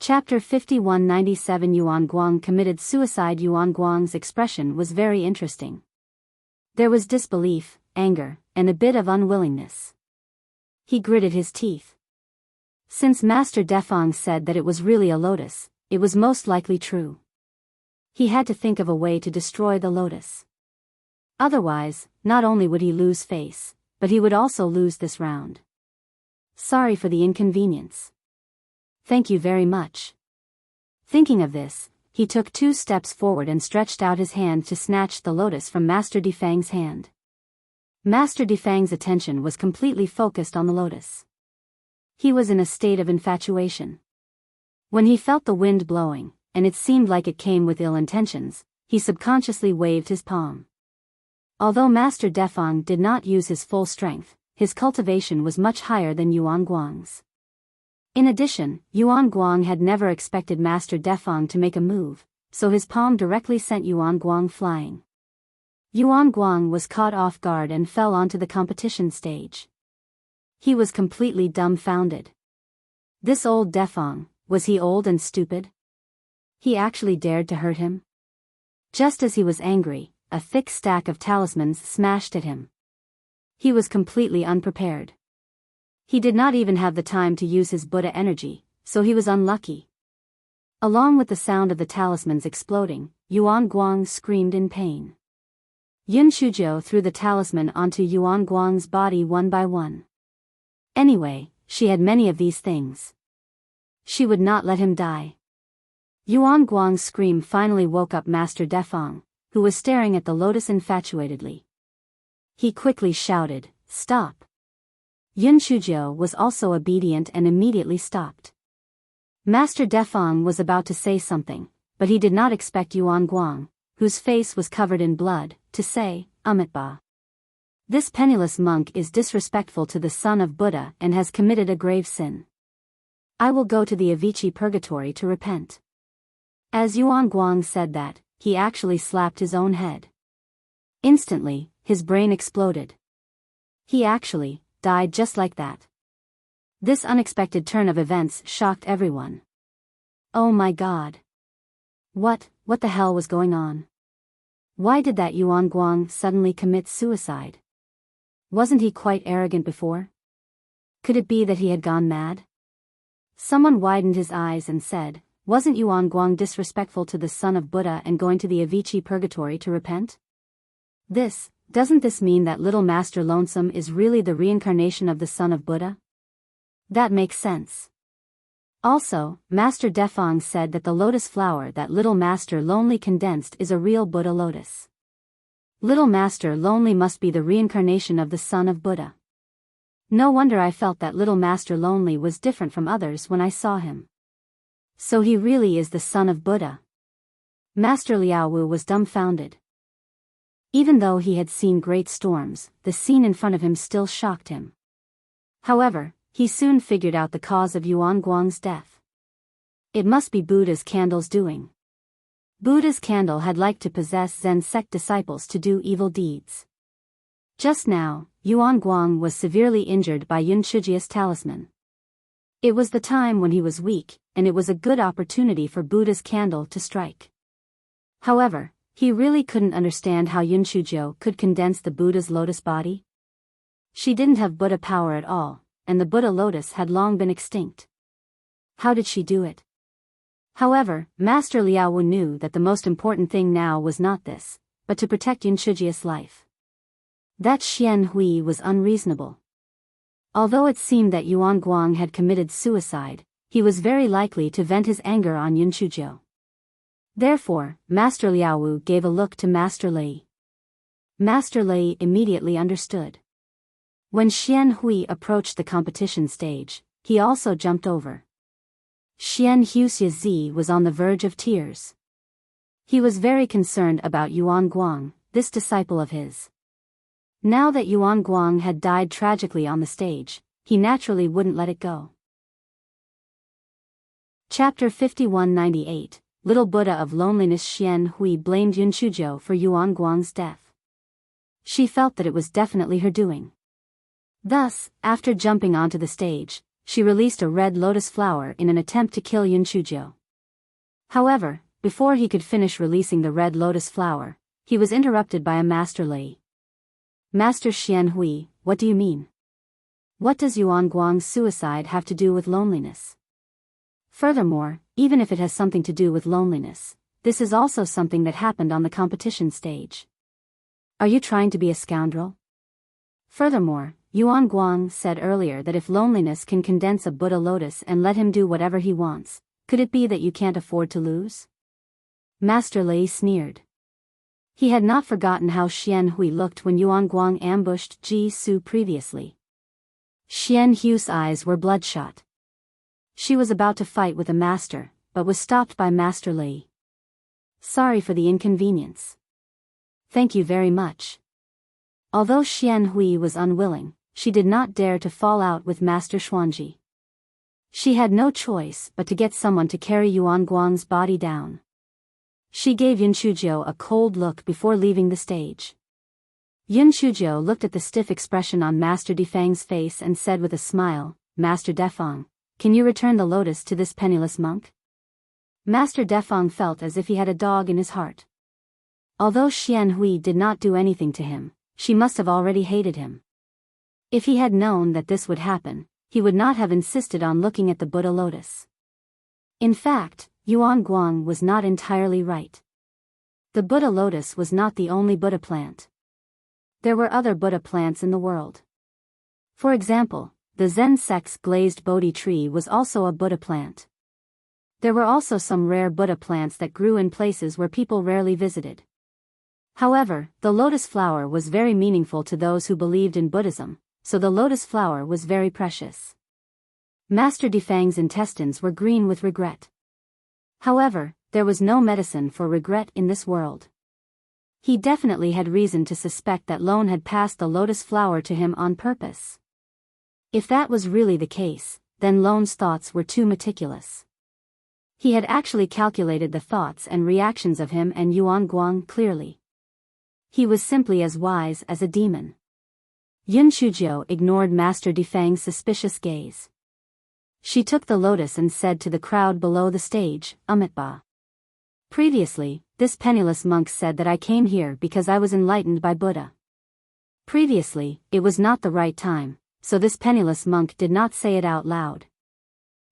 Chapter 5197 Yuan Guang committed suicide. Yuan Guang's expression was very interesting. There was disbelief, anger, and a bit of unwillingness. He gritted his teeth. Since Master Defang said that it was really a lotus, it was most likely true. He had to think of a way to destroy the lotus. Otherwise, not only would he lose face, but he would also lose this round. Sorry for the inconvenience. Thank you very much. Thinking of this, he took 2 steps forward and stretched out his hand to snatch the lotus from Master Defang's hand. Master Defang's attention was completely focused on the lotus. He was in a state of infatuation. When he felt the wind blowing, and it seemed like it came with ill intentions, he subconsciously waved his palm. Although Master Defang did not use his full strength, his cultivation was much higher than Yuan Guang's. In addition, Yuan Guang had never expected Master Defang to make a move, so his palm directly sent Yuan Guang flying. Yuan Guang was caught off guard and fell onto the competition stage. He was completely dumbfounded. This old Defang, was he old and stupid? He actually dared to hurt him? Just as he was angry, a thick stack of talismans smashed at him. He was completely unprepared. He did not even have the time to use his Buddha energy, so he was unlucky. Along with the sound of the talismans exploding, Yuan Guang screamed in pain. Yun Shujiu threw the talisman onto Yuan Guang's body one by one. Anyway, she had many of these things. She would not let him die. Yuan Guang's scream finally woke up Master Defang, who was staring at the lotus infatuatedly. He quickly shouted, "Stop!" Yun Shujiu was also obedient and immediately stopped. Master Defang was about to say something, but he did not expect Yuan Guang, whose face was covered in blood, to say, "Amitabha. This penniless monk is disrespectful to the son of Buddha and has committed a grave sin. I will go to the Avicii purgatory to repent." As Yuan Guang said that, he actually slapped his own head. Instantly, his brain exploded. He actually died just like that. This unexpected turn of events shocked everyone. Oh my God. What the hell was going on? Why did that Yuan Guang suddenly commit suicide? Wasn't he quite arrogant before? Could it be that he had gone mad? Someone widened his eyes and said, "Wasn't Yuan Guang disrespectful to the son of Buddha and going to the Avicii purgatory to repent? Doesn't this mean that little Master Lonesome is really the reincarnation of the son of Buddha? That makes sense." Also, Master Defang said that the lotus flower that Little Master Lonely condensed is a real Buddha lotus. Little Master Lonely must be the reincarnation of the son of Buddha. No wonder I felt that Little Master Lonely was different from others when I saw him. So he really is the son of Buddha. Master Liaowu was dumbfounded. Even though he had seen great storms, the scene in front of him still shocked him. However, he soon figured out the cause of Yuan Guang's death. It must be Buddha's candle's doing. Buddha's candle had liked to possess Zen sect disciples to do evil deeds. Just now, Yuan Guang was severely injured by Yun Shujiu's talisman. It was the time when he was weak, and it was a good opportunity for Buddha's candle to strike. However, he really couldn't understand how Yun Shujiu could condense the Buddha's lotus body. She didn't have Buddha power at all, and the Buddha lotus had long been extinct. How did she do it? However, Master Liaowu knew that the most important thing now was not this, but to protect Yun Shujiu's life. That Xian Hui was unreasonable. Although it seemed that Yuan Guang had committed suicide, he was very likely to vent his anger on Yun Shujiu. Therefore, Master Liaowu gave a look to Master Lei. Master Lei immediately understood. When Xian Hui approached the competition stage, he also jumped over. Xian Huizi was on the verge of tears. He was very concerned about Yuan Guang, this disciple of his. Now that Yuan Guang had died tragically on the stage, he naturally wouldn't let it go. Chapter 5198 Little Buddha of Loneliness. Xian Hui blamed Yun Shujiu for Yuan Guang's death. She felt that it was definitely her doing. Thus, after jumping onto the stage, she released a red lotus flower in an attempt to kill Yun Chuzhou. However, before he could finish releasing the red lotus flower, he was interrupted by a Master Lei. Master Xian Hui, what do you mean? What does Yuan Guang's suicide have to do with loneliness? Furthermore, even if it has something to do with loneliness, this is also something that happened on the competition stage. Are you trying to be a scoundrel? Furthermore, Yuan Guang said earlier that if loneliness can condense a Buddha lotus and let him do whatever he wants, could it be that you can't afford to lose? Master Lei sneered. He had not forgotten how Xian Hui looked when Yuan Guang ambushed Ji Su previously. Xian Hui's eyes were bloodshot. She was about to fight with a master, but was stopped by Master Lei. Sorry for the inconvenience. Thank you very much. Although Xian Hui was unwilling, she did not dare to fall out with Master Xuanji. She had no choice but to get someone to carry Yuan Guang's body down. She gave Yun Chuzhou a cold look before leaving the stage. Yun Chuzhou looked at the stiff expression on Master Defang's face and said with a smile, Master Defang, can you return the lotus to this penniless monk? Master Defang felt as if he had a dog in his heart. Although Xian Hui did not do anything to him, she must have already hated him. If he had known that this would happen, he would not have insisted on looking at the Buddha lotus. In fact, Yuan Guang was not entirely right. The Buddha lotus was not the only Buddha plant. There were other Buddha plants in the world. For example, the Zen sect's glazed Bodhi tree was also a Buddha plant. There were also some rare Buddha plants that grew in places where people rarely visited. However, the lotus flower was very meaningful to those who believed in Buddhism, so the lotus flower was very precious. Master Defang's intestines were green with regret. However, there was no medicine for regret in this world. He definitely had reason to suspect that Lone had passed the lotus flower to him on purpose. If that was really the case, then Lone's thoughts were too meticulous. He had actually calculated the thoughts and reactions of him and Yuan Guang clearly. He was simply as wise as a demon. Yun Chuzhou ignored Master Defang's suspicious gaze. She took the lotus and said to the crowd below the stage, Amitabha. Previously, this penniless monk said that I came here because I was enlightened by Buddha. Previously, it was not the right time, so this penniless monk did not say it out loud.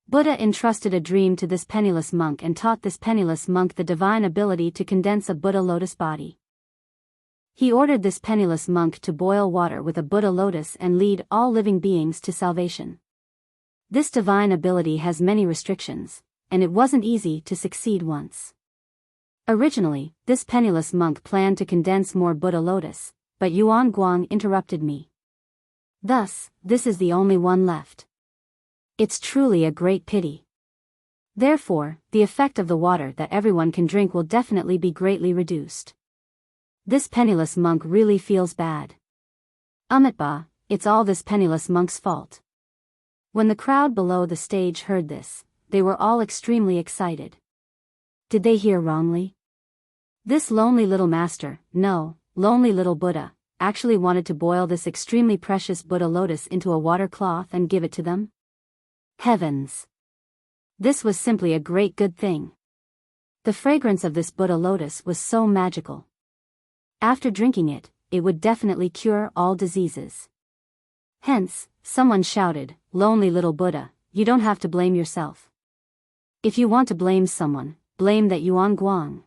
Buddha entrusted a dream to this penniless monk and taught this penniless monk the divine ability to condense a Buddha lotus body. He ordered this penniless monk to boil water with a Buddha lotus and lead all living beings to salvation. This divine ability has many restrictions, and it wasn't easy to succeed once. Originally, this penniless monk planned to condense more Buddha lotus, but Yuan Guang interrupted me. Thus, this is the only one left. It's truly a great pity. Therefore, the effect of the water that everyone can drink will definitely be greatly reduced. This penniless monk really feels bad. Amitabha, it's all this penniless monk's fault. When the crowd below the stage heard this, they were all extremely excited. Did they hear wrongly? This lonely little master, no, lonely little Buddha, actually wanted to boil this extremely precious Buddha lotus into a water cloth and give it to them? Heavens! This was simply a great good thing. The fragrance of this Buddha lotus was so magical. After drinking it, it would definitely cure all diseases. Hence, someone shouted, Lonely little Buddha, you don't have to blame yourself. If you want to blame someone, blame that Yuan Guang.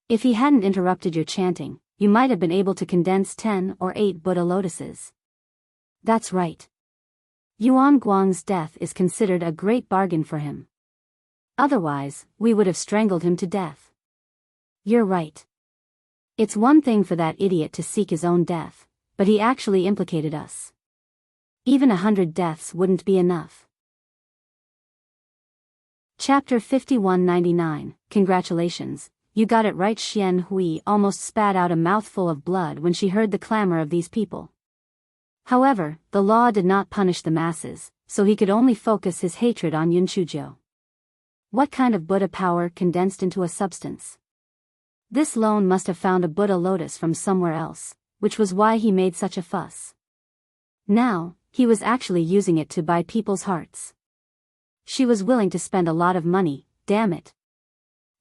If he hadn't interrupted your chanting, you might have been able to condense 10 or 8 Buddha lotuses. That's right. Yuan Guang's death is considered a great bargain for him. Otherwise, we would have strangled him to death. You're right. It's one thing for that idiot to seek his own death, but he actually implicated us. Even 100 deaths wouldn't be enough. Chapter 5199, Congratulations, you got it right. Xian Hui almost spat out a mouthful of blood when she heard the clamor of these people. However, the law did not punish the masses, so he could only focus his hatred on Yun Chuzhou. What kind of Buddha power condensed into a substance? This Lone must have found a Buddha lotus from somewhere else, which was why he made such a fuss. Now, he was actually using it to buy people's hearts. She was willing to spend a lot of money, damn it.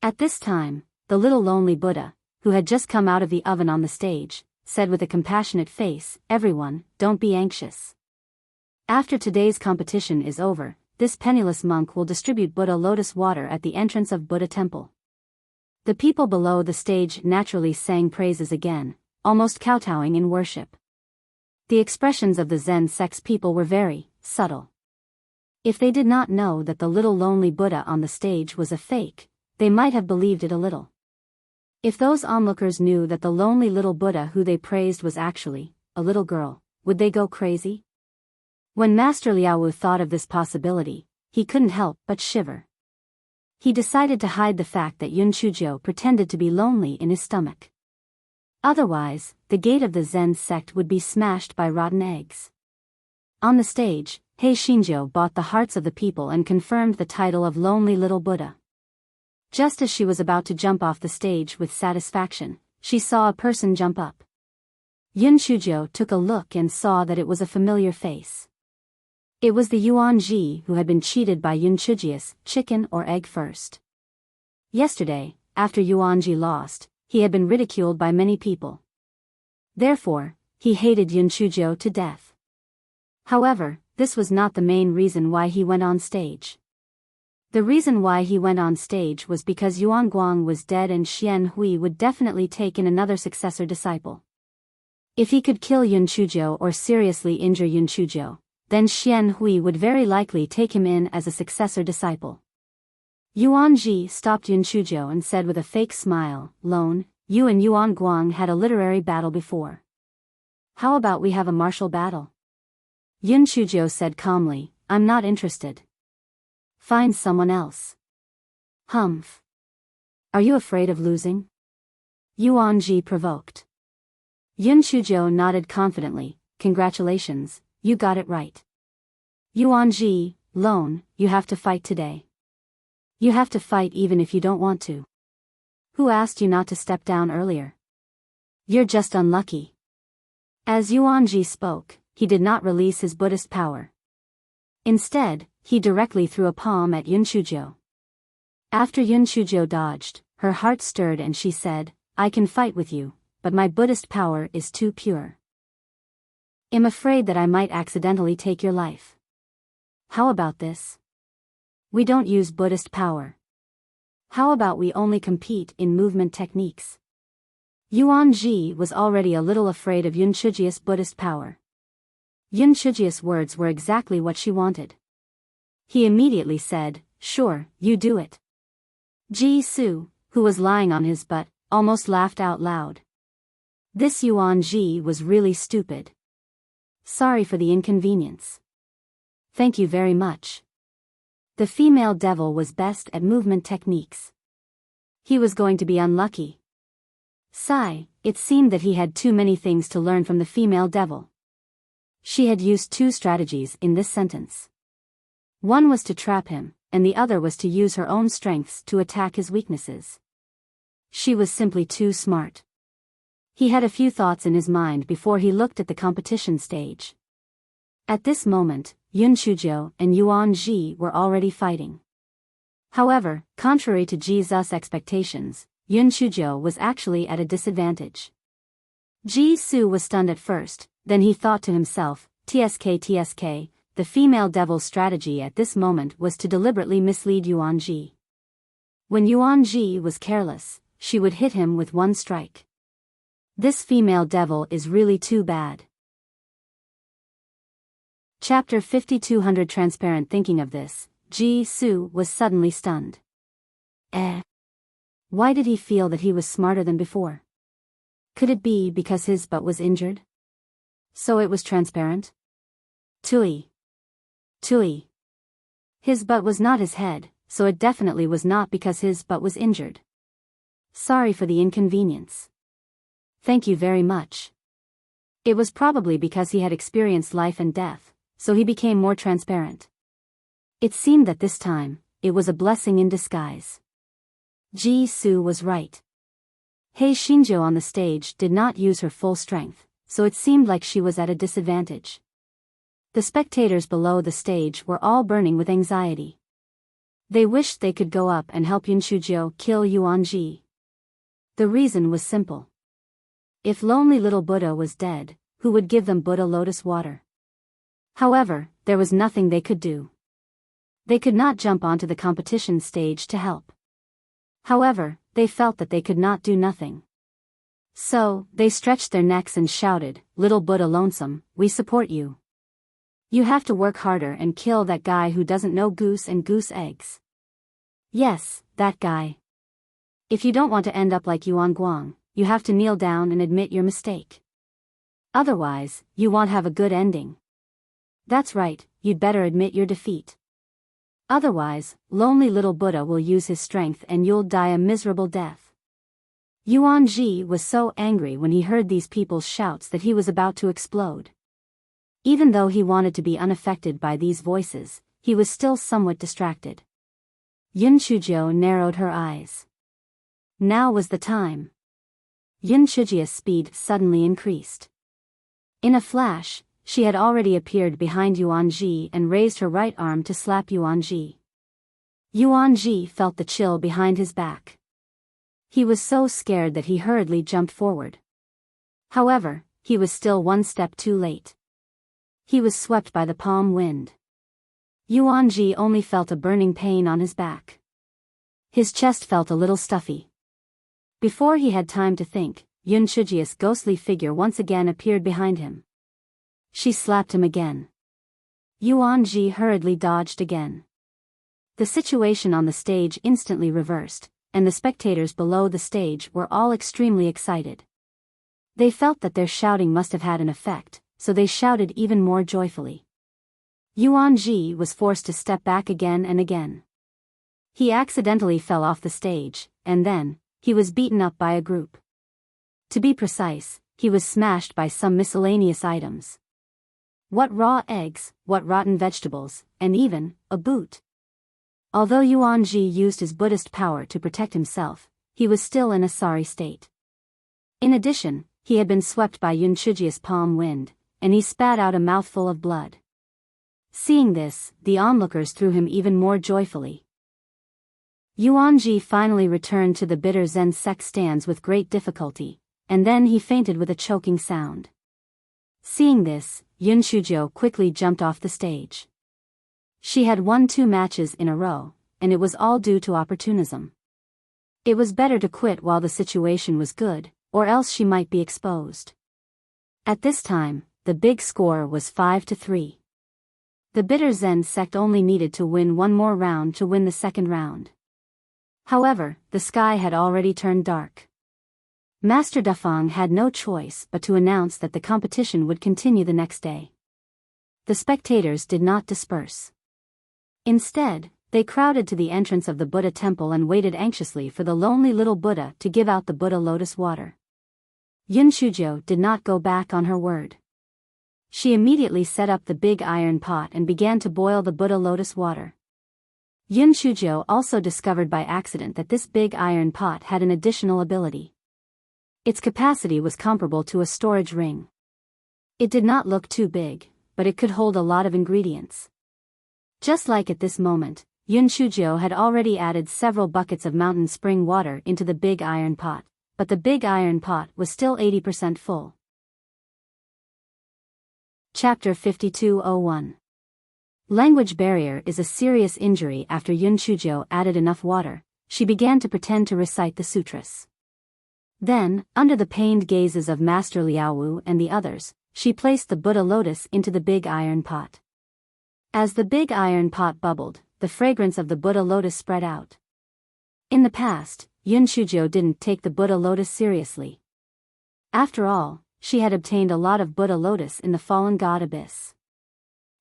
At this time, the little lonely Buddha, who had just come out of the oven on the stage, said with a compassionate face, "Everyone, don't be anxious. After today's competition is over, this penniless monk will distribute Buddha lotus water at the entrance of Buddha temple." The people below the stage naturally sang praises again, almost kowtowing in worship. The expressions of the Zen sect's people were very subtle. If they did not know that the little lonely Buddha on the stage was a fake, they might have believed it a little. If those onlookers knew that the lonely little Buddha who they praised was actually a little girl, would they go crazy? When Master Liaowu thought of this possibility, he couldn't help but shiver. He decided to hide the fact that Yun Chuzhou pretended to be lonely in his stomach. Otherwise, the gate of the Zen sect would be smashed by rotten eggs. On the stage, Hei Shinjo bought the hearts of the people and confirmed the title of Lonely Little Buddha. Just as she was about to jump off the stage with satisfaction, she saw a person jump up. Yun Chuzhou took a look and saw that it was a familiar face. It was the Yuan Ji who had been cheated by Yun Chuzhiu's chicken or egg first. Yesterday, after Yuan Ji lost, he had been ridiculed by many people. Therefore, he hated Yun Chuzhou to death. However, this was not the main reason why he went on stage. The reason why he went on stage was because Yuan Guang was dead and Xian Hui would definitely take in another successor disciple. If he could kill Yun Chuzhou or seriously injure Yun Chuzhou, then Xian Hui would very likely take him in as a successor disciple. Yuan Ji stopped Yun Chuzhou and said with a fake smile, "Lone, you and Yuan Guang had a literary battle before. How about we have a martial battle?" Yun Chuzhou said calmly, "I'm not interested. Find someone else." "Humph. Are you afraid of losing?" Yuan Ji provoked. Yun Chuzhou nodded confidently, "Congratulations, you got it right." Yuan Ji, "Lone, you have to fight today. You have to fight even if you don't want to. Who asked you not to step down earlier? You're just unlucky." As Yuan Ji spoke, he did not release his Buddhist power. Instead, he directly threw a palm at Yun Chuzhou. After Yun Chuzhou dodged, her heart stirred and she said, "I can fight with you, but my Buddhist power is too pure. I'm afraid that I might accidentally take your life. How about this? We don't use Buddhist power. How about we only compete in movement techniques?" Yuan Ji was already a little afraid of Yun Chuzhiu's Buddhist power. Yun Chuzhiu's words were exactly what she wanted. He immediately said, "Sure, you do it." Ji Su, who was lying on his butt, almost laughed out loud. This Yuan Ji was really stupid. "Sorry for the inconvenience." "Thank you very much." The female devil was best at movement techniques. He was going to be unlucky. Sigh, it seemed that he had too many things to learn from the female devil. She had used two strategies in this sentence. One was to trap him, and the other was to use her own strengths to attack his weaknesses. She was simply too smart. He had a few thoughts in his mind before he looked at the competition stage. At this moment, Yun Chuzhou and Yuan Ji were already fighting. However, contrary to Ji Su's expectations, Yun Chuzhou was actually at a disadvantage. Ji Su was stunned at first, then he thought to himself, TSK, the female devil's strategy at this moment was to deliberately mislead Yuan Ji. When Yuan Ji was careless, she would hit him with one strike. This female devil is really too bad. Chapter 5200 Transparent. Thinking of this, Ji Su was suddenly stunned. Why did he feel that he was smarter than before? Could it be because his butt was injured? So it was transparent? Tui. His butt was not his head, so it definitely was not because his butt was injured. Sorry for the inconvenience. Thank you very much. It was probably because he had experienced life and death, so he became more transparent. It seemed that this time, it was a blessing in disguise. Ji Su was right. Hei Shinjo on the stage did not use her full strength, so it seemed like she was at a disadvantage. The spectators below the stage were all burning with anxiety. They wished they could go up and help Yunchujio kill Yuanji. The reason was simple. If lonely little Buddha was dead, who would give them Buddha lotus water? However, there was nothing they could do. They could not jump onto the competition stage to help. However, they felt that they could not do nothing. So, they stretched their necks and shouted, "Little Buddha Lonesome, we support you. You have to work harder and kill that guy who doesn't know goose and goose eggs. Yes, that guy. If you don't want to end up like Yuan Guang, you have to kneel down and admit your mistake. Otherwise, you won't have a good ending. That's right, you'd better admit your defeat. Otherwise, lonely little Buddha will use his strength and you'll die a miserable death." Yuan Ji was so angry when he heard these people's shouts that he was about to explode. Even though he wanted to be unaffected by these voices, he was still somewhat distracted. Yun Chujio narrowed her eyes. Now was the time. Yun Chujia's speed suddenly increased. In a flash, she had already appeared behind Yuan Ji and raised her right arm to slap Yuan Ji. Yuan Ji felt the chill behind his back. He was so scared that he hurriedly jumped forward. However, he was still one step too late. He was swept by the palm wind. Yuan Ji only felt a burning pain on his back. His chest felt a little stuffy. Before he had time to think, Yun Chujia's ghostly figure once again appeared behind him. She slapped him again. Yuan Ji hurriedly dodged again. The situation on the stage instantly reversed, and the spectators below the stage were all extremely excited. They felt that their shouting must have had an effect, so they shouted even more joyfully. Yuan Ji was forced to step back again and again. He accidentally fell off the stage, and then, he was beaten up by a group. To be precise, he was smashed by some miscellaneous items. What raw eggs, what rotten vegetables, and even a boot. Although Yuan Ji used his Buddhist power to protect himself, he was still in a sorry state. In addition, he had been swept by Yun Chujia's palm wind, and he spat out a mouthful of blood. Seeing this, the onlookers threw him even more joyfully. Yuan Ji finally returned to the bitter Zen sect stands with great difficulty, and then he fainted with a choking sound. Seeing this, Yun Chujio quickly jumped off the stage. She had won 2 matches in a row, and it was all due to opportunism. It was better to quit while the situation was good, or else she might be exposed. At this time, the big score was 5-3. The bitter Zen sect only needed to win one more round to win the second round. However, the sky had already turned dark. Master Dafeng had no choice but to announce that the competition would continue the next day. The spectators did not disperse. Instead, they crowded to the entrance of the Buddha temple and waited anxiously for the lonely little Buddha to give out the Buddha lotus water. Yun Chujio did not go back on her word. She immediately set up the big iron pot and began to boil the Buddha lotus water. Yun Chujio also discovered by accident that this big iron pot had an additional ability. Its capacity was comparable to a storage ring. It did not look too big, but it could hold a lot of ingredients. Just like at this moment, Yun Chujio had already added several buckets of mountain spring water into the big iron pot, but the big iron pot was still 80% full. Chapter 5201. Language barrier is a serious injury. After Yun Chujio added enough water, she began to pretend to recite the sutras. Then, under the pained gazes of Master Liaowu and the others, she placed the Buddha lotus into the big iron pot. As the big iron pot bubbled, the fragrance of the Buddha lotus spread out. In the past, Yun Chujio didn't take the Buddha lotus seriously. After all, she had obtained a lot of Buddha lotus in the fallen god abyss.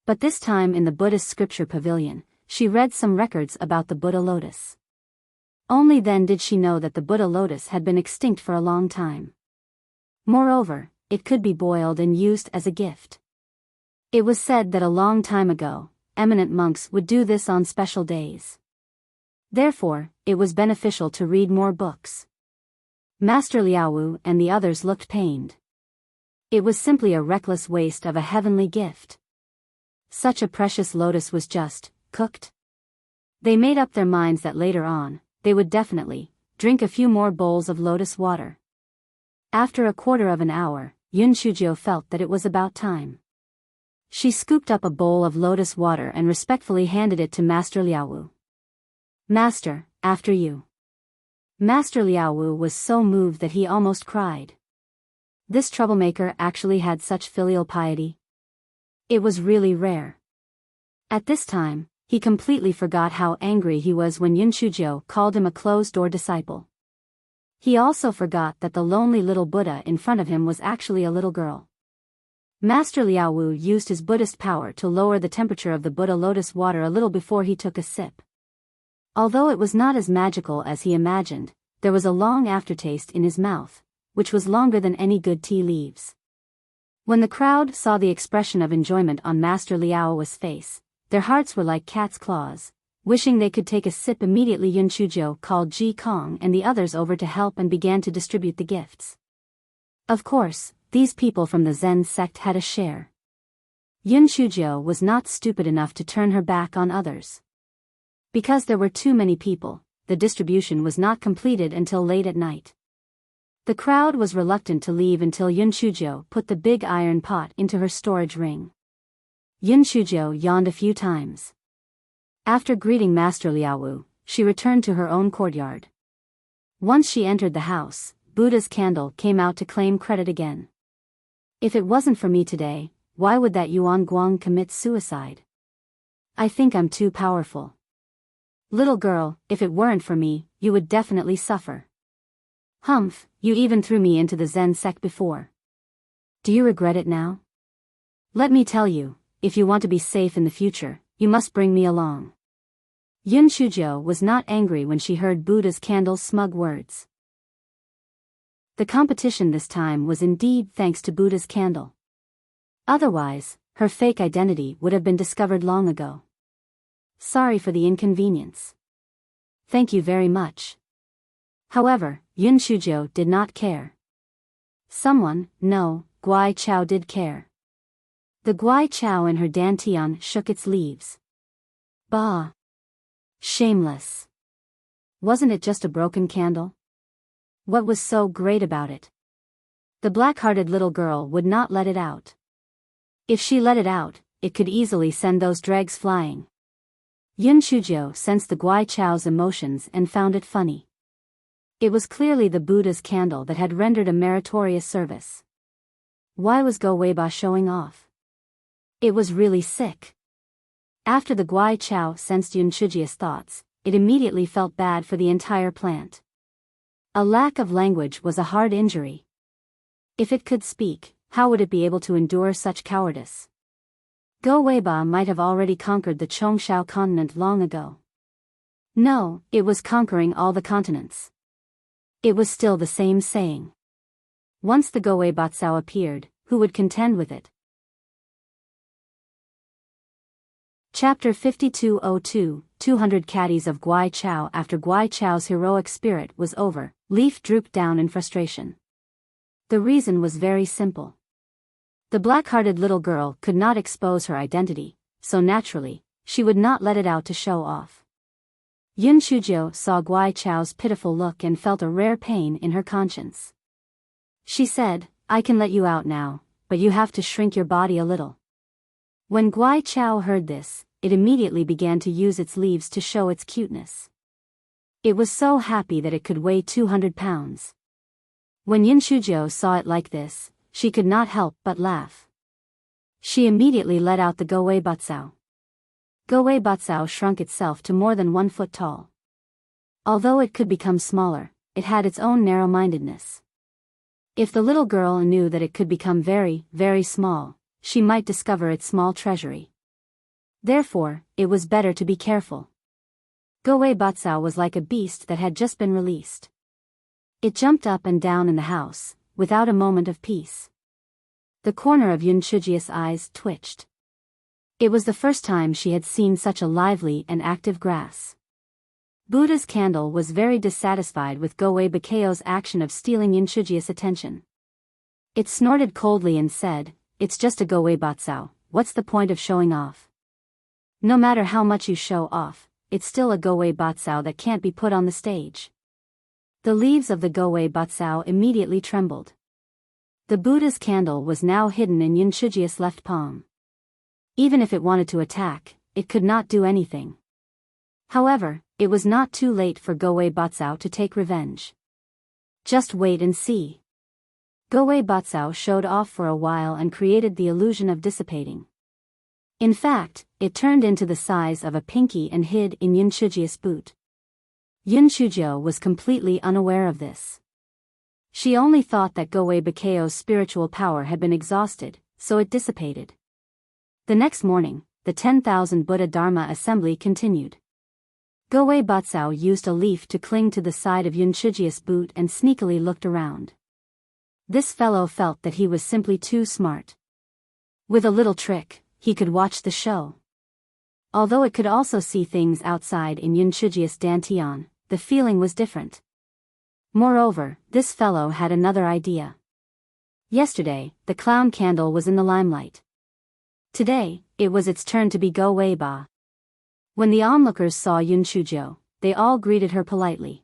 But this time in the Buddhist scripture pavilion, she read some records about the Buddha lotus. Only then did she know that the Buddha lotus had been extinct for a long time. Moreover, it could be boiled and used as a gift. It was said that a long time ago, eminent monks would do this on special days. Therefore, it was beneficial to read more books. Master Liaowu and the others looked pained. It was simply a reckless waste of a heavenly gift. Such a precious lotus was just cooked. They made up their minds that later on, they would definitely drink a few more bowls of lotus water. After a quarter of an hour, Yun Shujio felt that it was about time. She scooped up a bowl of lotus water and respectfully handed it to Master Liaowu. "Master, after you." Master Liaowu was so moved that he almost cried. This troublemaker actually had such filial piety. It was really rare. At this time, he completely forgot how angry he was when Yun Shujio called him a closed-door disciple. He also forgot that the lonely little Buddha in front of him was actually a little girl. Master Liaowu used his Buddhist power to lower the temperature of the Buddha lotus water a little before he took a sip. Although it was not as magical as he imagined, there was a long aftertaste in his mouth, which was longer than any good tea leaves. When the crowd saw the expression of enjoyment on Master Liaowu's face, their hearts were like cat's claws, wishing they could take a sip immediately. Yun Shujio called Ji Kong and the others over to help and began to distribute the gifts. Of course, these people from the Zen sect had a share. Yun Shujio was not stupid enough to turn her back on others. Because there were too many people, the distribution was not completed until late at night. The crowd was reluctant to leave until Yun Shujio put the big iron pot into her storage ring. Yun Shujio yawned a few times. After greeting Master Liaowu, she returned to her own courtyard. Once she entered the house, Buddha's candle came out to claim credit again. "If it wasn't for me today, why would that Yuan Guang commit suicide? I think I'm too powerful. Little girl, if it weren't for me, you would definitely suffer. Humph, you even threw me into the Zen sect before. Do you regret it now? Let me tell you, if you want to be safe in the future, you must bring me along." Yun Shujio was not angry when she heard Buddha's candle's smug words. The competition this time was indeed thanks to Buddha's candle. Otherwise, her fake identity would have been discovered long ago. "Sorry for the inconvenience." "Thank you very much." However, Yun Shujio did not care. Someone, no, Guai Chao did care. The Guai Chao in her dantian shook its leaves. "Bah! Shameless! Wasn't it just a broken candle? What was so great about it?" The black-hearted little girl would not let it out. If she let it out, it could easily send those dregs flying. Yun Shujio sensed the Guai Chao's emotions and found it funny. It was clearly the Buddha's candle that had rendered a meritorious service. Why was Go Weiba showing off? It was really sick. After the Guai Chao sensed Yun Shujio's thoughts, it immediately felt bad for the entire plant. A lack of language was a hard injury. If it could speak, how would it be able to endure such cowardice? Go Weiba might have already conquered the Chongshao continent long ago. No, it was conquering all the continents. It was still the same saying. Once the Go Weibatsao appeared, who would contend with it? Chapter 5202, 200 Caddies of Guai Chao. After Guai Chao's heroic spirit was over, Leaf drooped down in frustration. The reason was very simple. The black-hearted little girl could not expose her identity, so naturally, she would not let it out to show off. Yun Shujio saw Guai Chao's pitiful look and felt a rare pain in her conscience. She said, "I can let you out now, but you have to shrink your body a little." When Guai Chao heard this, it immediately began to use its leaves to show its cuteness. It was so happy that it could weigh 200 pounds. When Yun Shujio saw it like this, she could not help but laugh. She immediately let out the Go Weibatsao. Go Weibatsao shrunk itself to more than 1 foot tall. Although it could become smaller, it had its own narrow-mindedness. If the little girl knew that it could become very, very small, she might discover its small treasury. Therefore, it was better to be careful. Go Weibatsao was like a beast that had just been released. It jumped up and down in the house, without a moment of peace. The corner of Yun Shujio's eyes twitched. It was the first time she had seen such a lively and active grass. Buddha's candle was very dissatisfied with Go Weibakeo's action of stealing Yun Shujio's attention. It snorted coldly and said, "It's just a Go Weibatsao, what's the point of showing off? No matter how much you show off, it's still a Gowei Batsao that can't be put on the stage. The leaves of the Gowei Batsao immediately trembled. The Buddha's candle was now hidden in Yunchujia's left palm. Even if it wanted to attack, it could not do anything. However, it was not too late for Gowei Batsao to take revenge. Just wait and see. Gowei Batsao showed off for a while and created the illusion of dissipating. In fact, it turned into the size of a pinky and hid in Yunchujia's boot. Yunchujio was completely unaware of this. She only thought that Gowei Bakeo's spiritual power had been exhausted, so it dissipated. The next morning, the 10,000 Buddha Dharma assembly continued. Gowei Batsao used a leaf to cling to the side of Yunchujia's boot and sneakily looked around. This fellow felt that he was simply too smart. With a little trick, he could watch the show. Although it could also see things outside in Yunchujia's dantian, the feeling was different. Moreover, this fellow had another idea. Yesterday, the clown candle was in the limelight. Today, it was its turn to be Gowei Ba. When the onlookers saw Yunchujio, they all greeted her politely.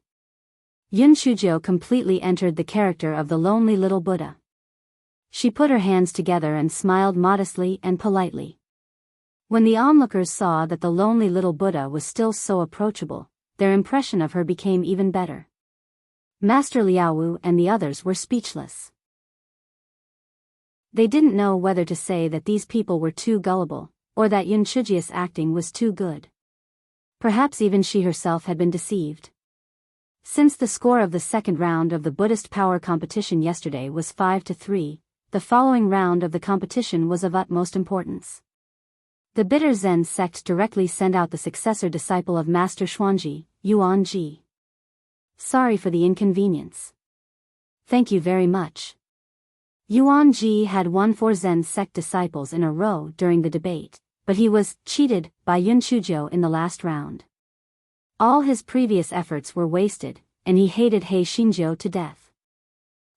Yunchujio completely entered the character of the lonely little Buddha. She put her hands together and smiled modestly and politely. When the onlookers saw that the lonely little Buddha was still so approachable, their impression of her became even better. Master Liaowu and the others were speechless. They didn't know whether to say that these people were too gullible, or that Yunchujia's acting was too good. Perhaps even she herself had been deceived. Since the score of the second round of the Buddhist power competition yesterday was 5-3, the following round of the competition was of utmost importance. The Bitter Zen sect directly sent out the successor disciple of Master Xuanji, Yuan Ji. Sorry for the inconvenience. Thank you very much. Yuan Ji had won 4 Zen sect disciples in a row during the debate, but he was cheated by Yunchujio in the last round. All his previous efforts were wasted, and he hated He Xinjiu to death.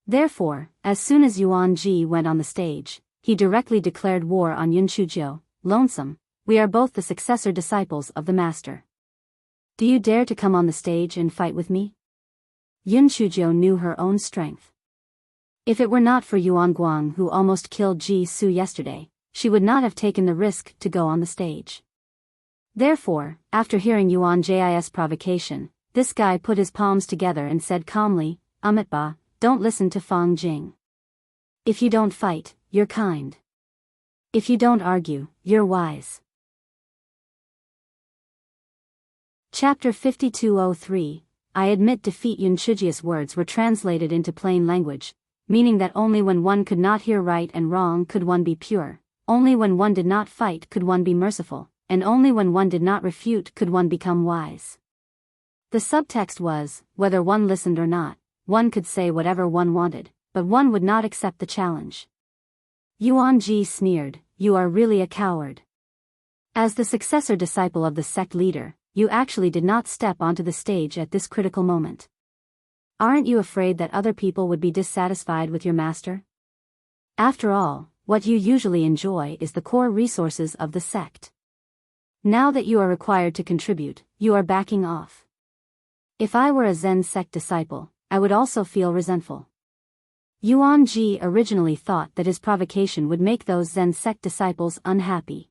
Therefore, as soon as Yuan Ji went on the stage, he directly declared war on Yunchujio. Lonesome, we are both the successor disciples of the master. Do you dare to come on the stage and fight with me? Yunchujio knew her own strength. If it were not for Yuan Guang who almost killed Ji Su yesterday, she would not have taken the risk to go on the stage. Therefore, after hearing Yuan Ji's provocation, this guy put his palms together and said calmly, Amitba, don't listen to Fang Jing. If you don't fight, you're kind. If you don't argue, you're wise. Chapter 5203, I admit defeat. Yunchujia's words were translated into plain language, meaning that only when one could not hear right and wrong could one be pure, only when one did not fight could one be merciful, and only when one did not refute could one become wise. The subtext was, whether one listened or not, one could say whatever one wanted, but one would not accept the challenge. Yuan Ji sneered, you are really a coward. As the successor disciple of the sect leader, you actually did not step onto the stage at this critical moment. Aren't you afraid that other people would be dissatisfied with your master? After all, what you usually enjoy is the core resources of the sect. Now that you are required to contribute, you are backing off. If I were a Zen sect disciple, I would also feel resentful. Yuan Ji originally thought that his provocation would make those Zen sect disciples unhappy.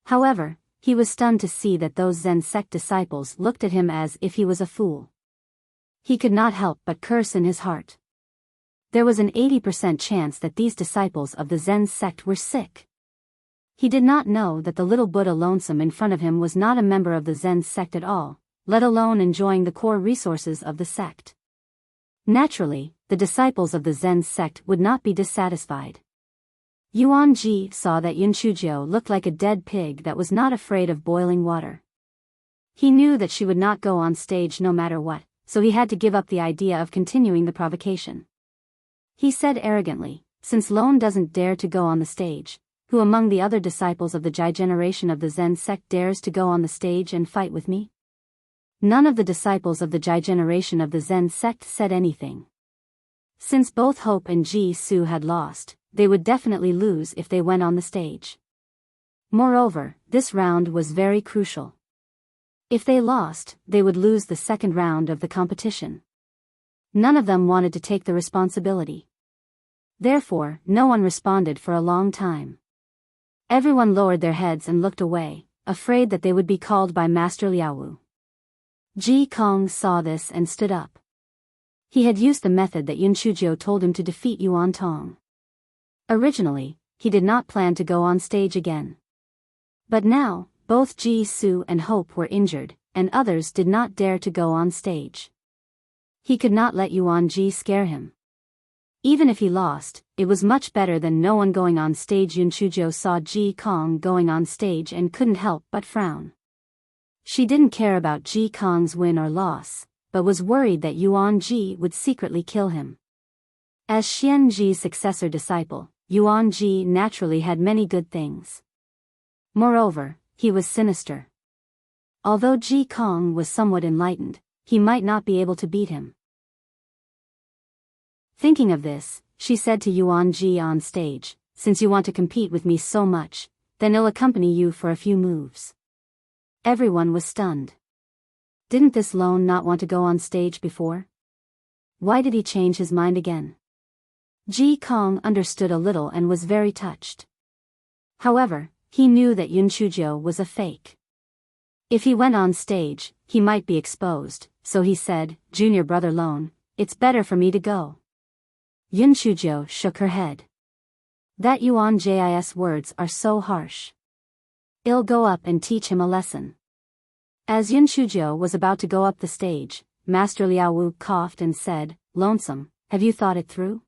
However, he was stunned to see that those Zen sect disciples looked at him as if he was a fool. He could not help but curse in his heart. There was an 80% chance that these disciples of the Zen sect were sick. He did not know that the little Buddha lonesome in front of him was not a member of the Zen sect at all, let alone enjoying the core resources of the sect. Naturally, the disciples of the Zen sect would not be dissatisfied. Yuan Ji saw that Yunchujio looked like a dead pig that was not afraid of boiling water. He knew that she would not go on stage no matter what, so he had to give up the idea of continuing the provocation. He said arrogantly, since Lone doesn't dare to go on the stage, who among the other disciples of the Jai generation of the Zen sect dares to go on the stage and fight with me? None of the disciples of the Jai generation of the Zen sect said anything. Since both Hope and Ji Su had lost, they would definitely lose if they went on the stage. Moreover, this round was very crucial. If they lost, they would lose the second round of the competition. None of them wanted to take the responsibility. Therefore, no one responded for a long time. Everyone lowered their heads and looked away, afraid that they would be called by Master Liaowu. Ji Kong saw this and stood up. He had used the method that Yun Shujiu told him to defeat Yuan Tong. Originally, he did not plan to go on stage again. But now, both Ji Su and Hope were injured, and others did not dare to go on stage. He could not let Yuan Ji scare him. Even if he lost, it was much better than no one going on stage. Yun Shujiu saw Ji Kong going on stage and couldn't help but frown. She didn't care about Ji Kong's win or loss, but was worried that Yuan Ji would secretly kill him. As Xian Ji's successor disciple, Yuan Ji naturally had many good things. Moreover, he was sinister. Although Ji Kong was somewhat enlightened, he might not be able to beat him. Thinking of this, she said to Yuan Ji on stage, "Since you want to compete with me so much, then I'll accompany you for a few moves." Everyone was stunned. Didn't this lone not want to go on stage before? Why did he change his mind again? Ji Kong understood a little and was very touched. However, he knew that Yun Shujiu was a fake. If he went on stage, he might be exposed, so he said, "Junior brother Lone, it's better for me to go." Yun Shujiu shook her head. That Yuan Ji's words are so harsh. I'll go up and teach him a lesson. As Yun Shujiu was about to go up the stage, Master Liaowu coughed and said, "Lonesome, have you thought it through?"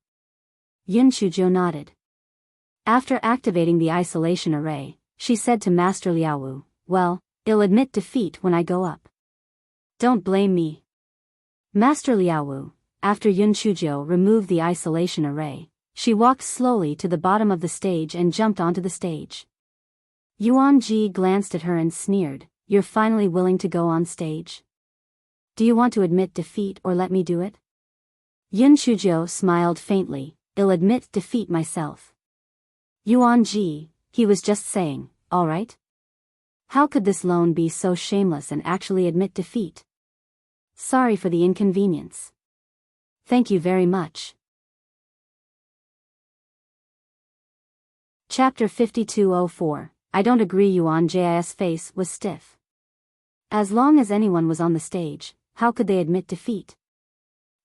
Yun Shujiu nodded. After activating the isolation array, she said to Master Liaowu, "Well, I'll admit defeat when I go up. Don't blame me." Master Liaowu, after Yun Shujiu removed the isolation array, she walked slowly to the bottom of the stage and jumped onto the stage. Yuan Ji glanced at her and sneered, "You're finally willing to go on stage? Do you want to admit defeat or let me do it?" Yun Shujiu smiled faintly, "I'll admit defeat myself." Yuan Ji, he was just saying, "All right." How could this lone be so shameless and actually admit defeat? Sorry for the inconvenience. Thank you very much. Chapter 5204. I don't agree. Yuan Ji's face was stiff. As long as anyone was on the stage, how could they admit defeat?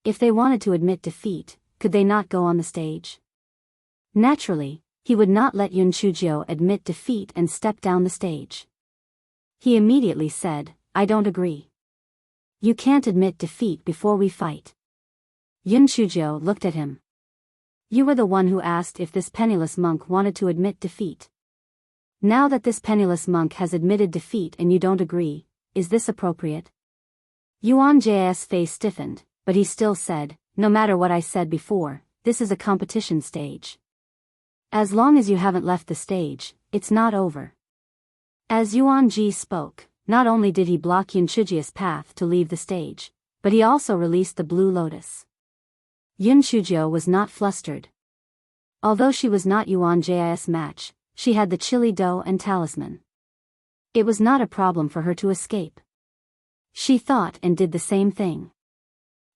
If they wanted to admit defeat, could they not go on the stage? Naturally, he would not let Yun Shujiu admit defeat and step down the stage. He immediately said, "I don't agree. You can't admit defeat before we fight." Yun Shujiu looked at him. "You were the one who asked if this penniless monk wanted to admit defeat. Now that this penniless monk has admitted defeat and you don't agree, is this appropriate?" Yuan Ji's face stiffened, but he still said, "No matter what I said before, this is a competition stage. As long as you haven't left the stage, it's not over." As Yuan Ji spoke, not only did he block Yun Shujiu's path to leave the stage, but he also released the blue lotus. Yun Shujiu was not flustered. Although she was not Yuan Ji's match, she had the chili dough and talisman. It was not a problem for her to escape. She thought and did the same thing.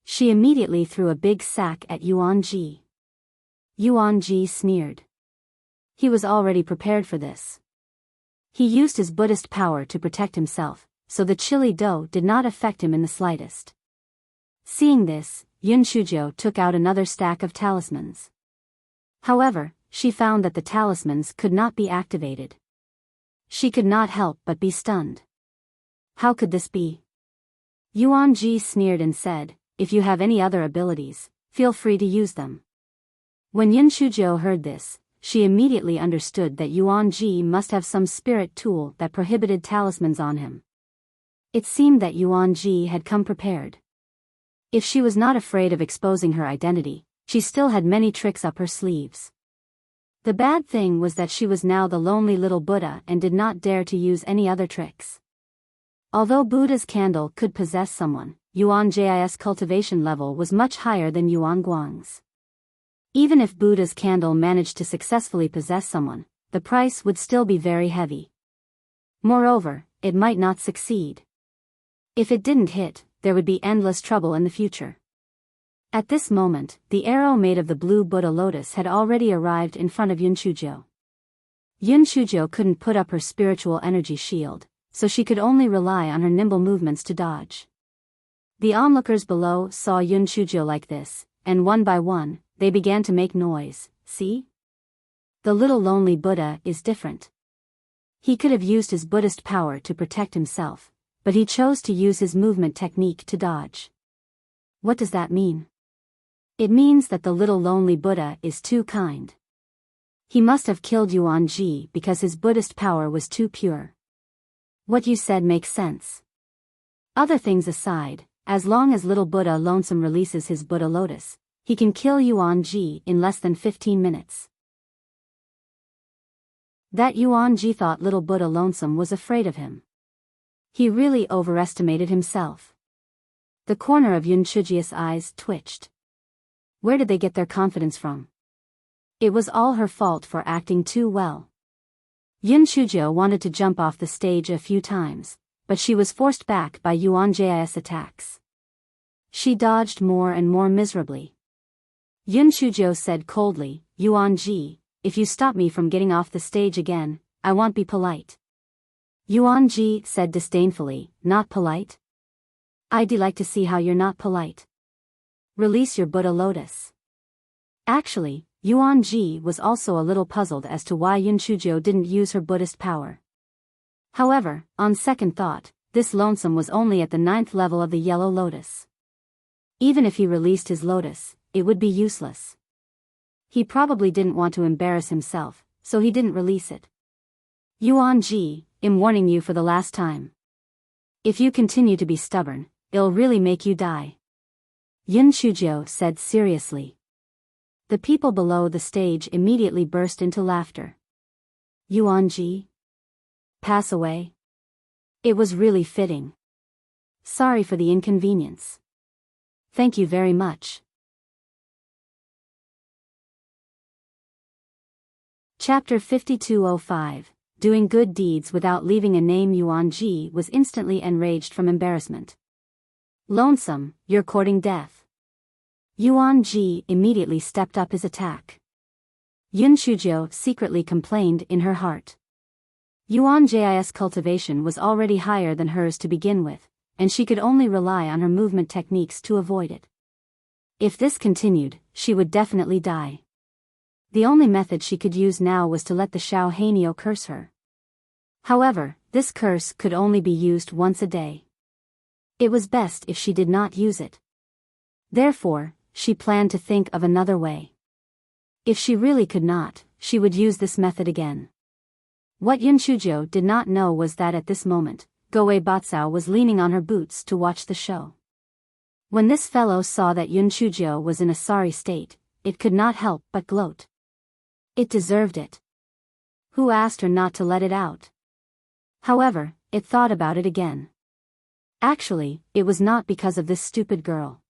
She immediately threw a big sack at Yuan Ji. Yuan Ji sneered. He was already prepared for this. He used his Buddhist power to protect himself, so the chili dough did not affect him in the slightest. Seeing this, Yun Shujiu took out another stack of talismans. However, she found that the talismans could not be activated. She could not help but be stunned. How could this be? Yuan Ji sneered and said, "If you have any other abilities, feel free to use them." When Yun Shujiu heard this, she immediately understood that Yuan Ji must have some spirit tool that prohibited talismans on him. It seemed that Yuan Ji had come prepared. If she was not afraid of exposing her identity, she still had many tricks up her sleeves. The bad thing was that she was now the lonely little Buddha and did not dare to use any other tricks. Although Buddha's candle could possess someone, Yuan Ji's cultivation level was much higher than Yuan Guang's. Even if Buddha's candle managed to successfully possess someone, the price would still be very heavy. Moreover, it might not succeed. If it didn't hit, there would be endless trouble in the future. At this moment, the arrow made of the blue Buddha lotus had already arrived in front of Yun Shujo. Yun Shujo couldn't put up her spiritual energy shield, so she could only rely on her nimble movements to dodge. The onlookers below saw Yun Shujo like this, and one by one, they began to make noise. See? The little lonely Buddha is different. He could have used his Buddhist power to protect himself, but he chose to use his movement technique to dodge. What does that mean? It means that the little lonely Buddha is too kind. He must have killed Yuan Ji because his Buddhist power was too pure. What you said makes sense. Other things aside, as long as little Buddha Lonesome releases his Buddha Lotus, he can kill Yuan Ji in less than 15 minutes. That Yuan Ji thought little Buddha Lonesome was afraid of him. He really overestimated himself. The corner of Yun Shuji's eyes twitched. Where did they get their confidence from? It was all her fault for acting too well. Yun Shujo wanted to jump off the stage a few times, but she was forced back by Yuan Ji's attacks. She dodged more and more miserably. Yun Shujo said coldly, Yuan Ji, if you stop me from getting off the stage again, I won't be polite. Yuan Ji said disdainfully, not polite? I'd like to see how you're not polite. Release your Buddha Lotus. Actually, Yuan Ji was also a little puzzled as to why Yun Shujo didn't use her Buddhist power. However, on second thought, this Lonesome was only at the 9th level of the Yellow Lotus. Even if he released his lotus, it would be useless. He probably didn't want to embarrass himself, so he didn't release it. Yuan Ji, I'm warning you for the last time. If you continue to be stubborn, it'll really make you die. Yun Shujo said seriously. The people below the stage immediately burst into laughter. Yuan Ji? Pass away? It was really fitting. Sorry for the inconvenience. Thank you very much. Chapter 5205, Doing Good Deeds Without Leaving a Name. Yuan Ji was instantly enraged from embarrassment. Lonesome, you're courting death. Yuan Ji immediately stepped up his attack. Yun Shujo secretly complained in her heart. Yuan Ji's cultivation was already higher than hers to begin with, and she could only rely on her movement techniques to avoid it. If this continued, she would definitely die. The only method she could use now was to let the Shao Hanyo curse her. However, this curse could only be used once a day. It was best if she did not use it. Therefore, she planned to think of another way. If she really could not, she would use this method again. What Yun Shujo did not know was that at this moment, Goei Batsao was leaning on her boots to watch the show. When this fellow saw that Yun Shujo was in a sorry state, it could not help but gloat. It deserved it. Who asked her not to let it out? However, it thought about it again. Actually, it was not because of this stupid girl.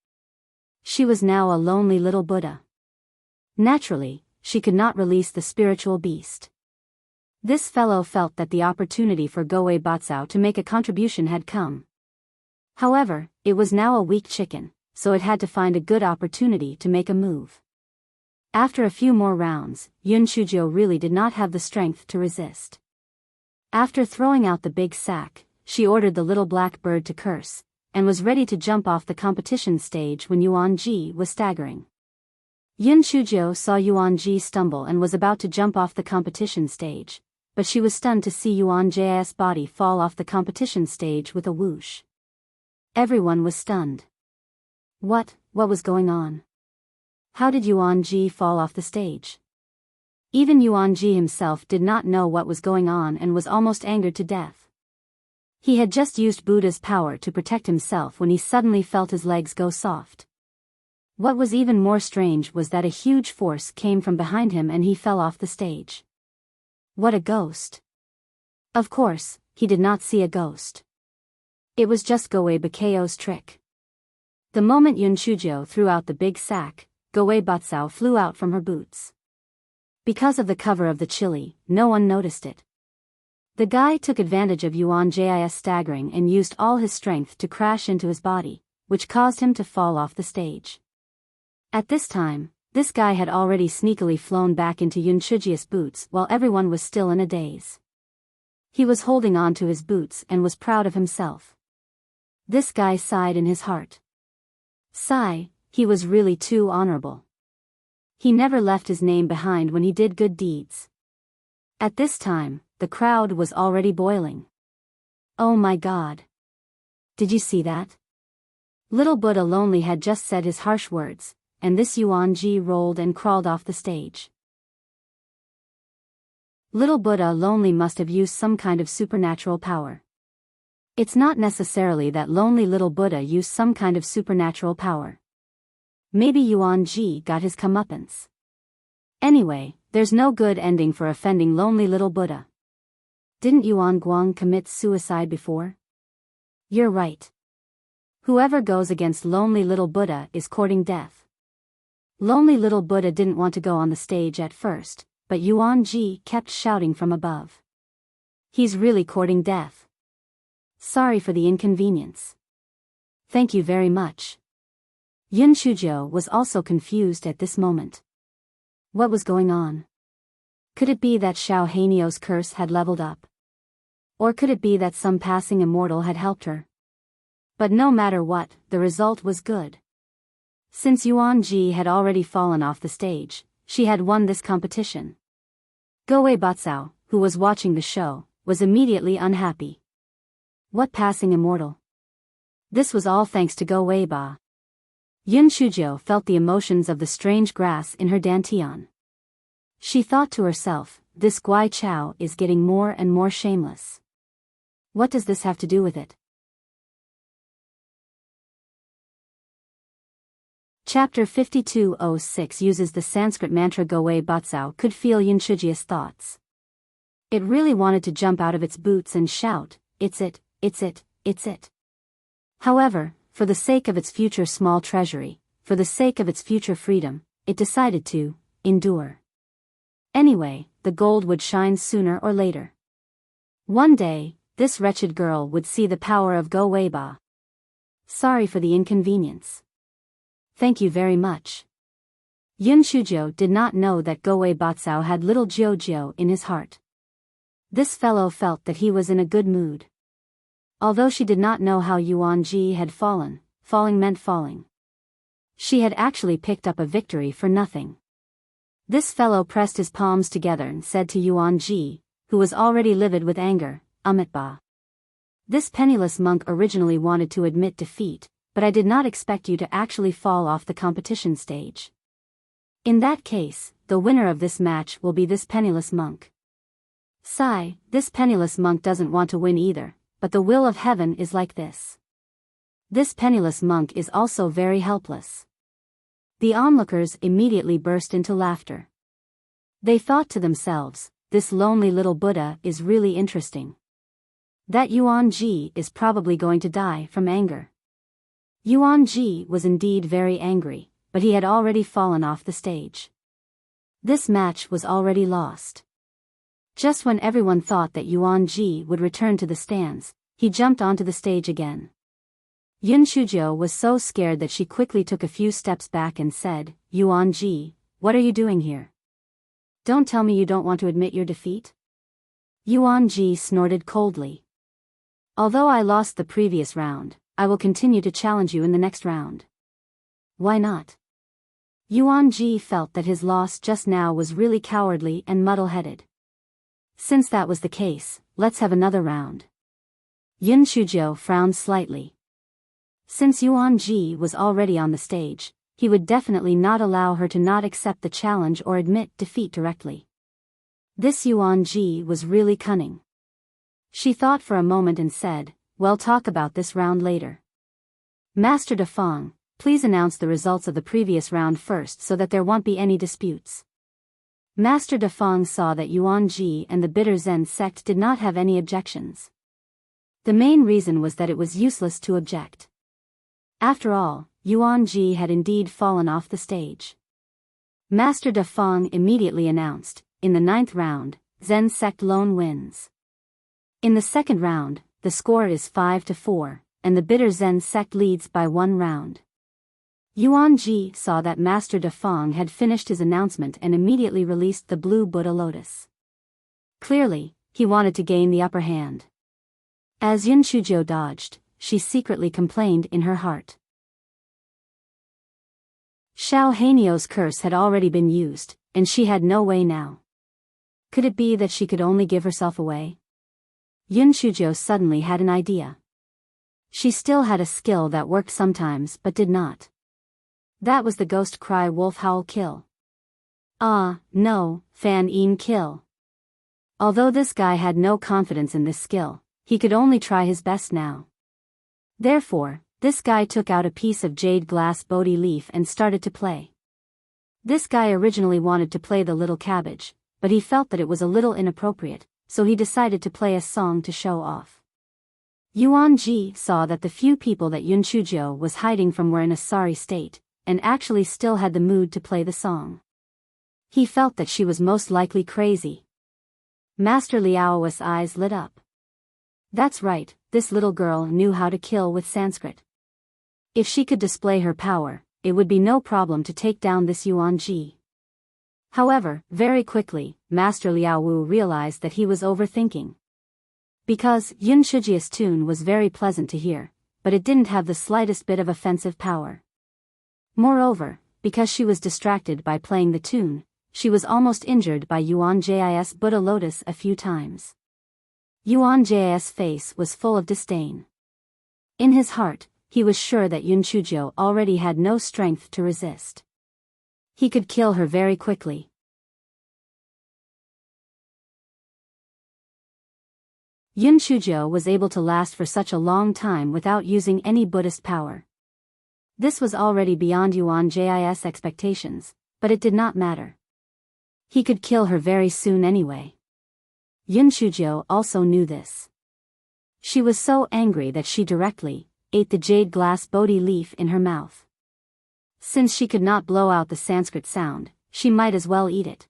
She was now a lonely little Buddha. Naturally, she could not release the spiritual beast. This fellow felt that the opportunity for Goei Batsao to make a contribution had come. However, it was now a weak chicken, so it had to find a good opportunity to make a move. After a few more rounds, Yun Shujo really did not have the strength to resist. After throwing out the big sack, she ordered the little black bird to curse, and was ready to jump off the competition stage when Yuan Ji was staggering. Yun Shujo saw Yuan Ji stumble and was about to jump off the competition stage, but she was stunned to see Yuan Ji's body fall off the competition stage with a whoosh. Everyone was stunned. What was going on? How did Yuan Ji fall off the stage? Even Yuan Ji himself did not know what was going on and was almost angered to death. He had just used Buddha's power to protect himself when he suddenly felt his legs go soft. What was even more strange was that a huge force came from behind him and he fell off the stage. What a ghost! Of course, he did not see a ghost. It was just Goei Bakeo's trick. The moment Yun Shujo threw out the big sack, Goei Batsao flew out from her boots. Because of the cover of the chili, no one noticed it. The guy took advantage of Yuan Ji's staggering and used all his strength to crash into his body, which caused him to fall off the stage. At this time, this guy had already sneakily flown back into Yun Chujia's boots while everyone was still in a daze. He was holding on to his boots and was proud of himself. This guy sighed in his heart. Sigh, he was really too honorable. He never left his name behind when he did good deeds. At this time, the crowd was already boiling. Oh my God! Did you see that? Little Buddha Lonely had just said his harsh words, and this Yuan Ji rolled and crawled off the stage. Little Buddha Lonely must have used some kind of supernatural power. It's not necessarily that lonely little Buddha used some kind of supernatural power. Maybe Yuan Ji got his comeuppance. Anyway, there's no good ending for offending lonely little Buddha. Didn't Yuan Guang commit suicide before? You're right. Whoever goes against lonely little Buddha is courting death. Lonely little Buddha didn't want to go on the stage at first, but Yuan Ji kept shouting from above. He's really courting death. Sorry for the inconvenience. Thank you very much. Yun Chujiu was also confused at this moment. What was going on? Could it be that Xiao Hanio's curse had leveled up? Or could it be that some passing immortal had helped her? But no matter what, the result was good. Since Yuan Ji had already fallen off the stage, she had won this competition. Gowei Batsao, who was watching the show, was immediately unhappy. What passing immortal? This was all thanks to Gowei Ba. Yun Chujiu felt the emotions of the strange grass in her dantian. She thought to herself, this Guai Chao is getting more and more shameless. What does this have to do with it? Chapter 5206 uses the Sanskrit mantra Gowei Batsao could feel Yun Chujia's thoughts. It really wanted to jump out of its boots and shout, it's it, it's it, it's it. However, for the sake of its future small treasury, for the sake of its future freedom, it decided to endure. Anyway, the gold would shine sooner or later. One day, this wretched girl would see the power of Go Wei Ba. Sorry for the inconvenience. Thank you very much. Yun Chujiu did not know that Go Wei Batsao had little Jiu in his heart. This fellow felt that he was in a good mood. Although she did not know how Yuan Ji had fallen, falling meant falling. She had actually picked up a victory for nothing. This fellow pressed his palms together and said to Yuan Ji, who was already livid with anger, Ba. This penniless monk originally wanted to admit defeat, but I did not expect you to actually fall off the competition stage. In that case, the winner of this match will be this penniless monk. Sigh, this penniless monk doesn't want to win either, but the will of heaven is like this. This penniless monk is also very helpless. The onlookers immediately burst into laughter. They thought to themselves, this lonely little Buddha is really interesting. That Yuan Ji is probably going to die from anger. Yuan Ji was indeed very angry, but he had already fallen off the stage. This match was already lost. Just when everyone thought that Yuan Ji would return to the stands, he jumped onto the stage again. Yun Chujiu was so scared that she quickly took a few steps back and said, Yuan Ji, what are you doing here? Don't tell me you don't want to admit your defeat? Yuan Ji snorted coldly. Although I lost the previous round, I will continue to challenge you in the next round. Why not? Yuan Ji felt that his loss just now was really cowardly and muddle-headed. Since that was the case, let's have another round. Yun Chujiu frowned slightly. Since Yuan Ji was already on the stage, he would definitely not allow her to not accept the challenge or admit defeat directly. This Yuan Ji was really cunning. She thought for a moment and said, we'll talk about this round later. Master De Fong, please announce the results of the previous round first so that there won't be any disputes. Master De Fong saw that Yuan Ji and the bitter Zen sect did not have any objections. The main reason was that it was useless to object. After all, Yuan Ji had indeed fallen off the stage. Master De Fong immediately announced, in the 9th round, Zen sect lone wins. In the second round, the score is 5-4, and the bitter Zen sect leads by 1 round. Yuan Ji saw that Master De Fong had finished his announcement and immediately released the blue Buddha lotus. Clearly, he wanted to gain the upper hand. As Yun Shujiu dodged, she secretly complained in her heart. Xiao Hanio's curse had already been used, and she had no way now. Could it be that she could only give herself away? Yun Shujiu suddenly had an idea. She still had a skill that worked sometimes but did not. That was the ghost cry wolf howl kill. Ah, no, Fan Yin kill. Although this guy had no confidence in this skill, he could only try his best now. Therefore, this guy took out a piece of jade glass Bodhi leaf and started to play. This guy originally wanted to play the little cabbage, but he felt that it was a little inappropriate, so he decided to play a song to show off. Yuan Ji saw that the few people that Yun Shujiu was hiding from were in a sorry state, and actually still had the mood to play the song. He felt that she was most likely crazy. Master Liao's eyes lit up. That's right, this little girl knew how to kill with Sanskrit. If she could display her power, it would be no problem to take down this Yuan Ji. However, very quickly, Master Liao Wu realized that he was overthinking. Because Yun Shujiu's tune was very pleasant to hear, but it didn't have the slightest bit of offensive power. Moreover, because she was distracted by playing the tune, she was almost injured by Yuan Ji's Buddha lotus a few times. Yuan Ji's face was full of disdain. In his heart, he was sure that Yun Shujiu already had no strength to resist. He could kill her very quickly. Yun Shujiu was able to last for such a long time without using any Buddhist power. This was already beyond Yuan Ji's expectations, but it did not matter. He could kill her very soon anyway. Yun Shujiu also knew this. She was so angry that she directly ate the jade glass Bodhi leaf in her mouth. Since she could not blow out the Sanskrit sound, she might as well eat it.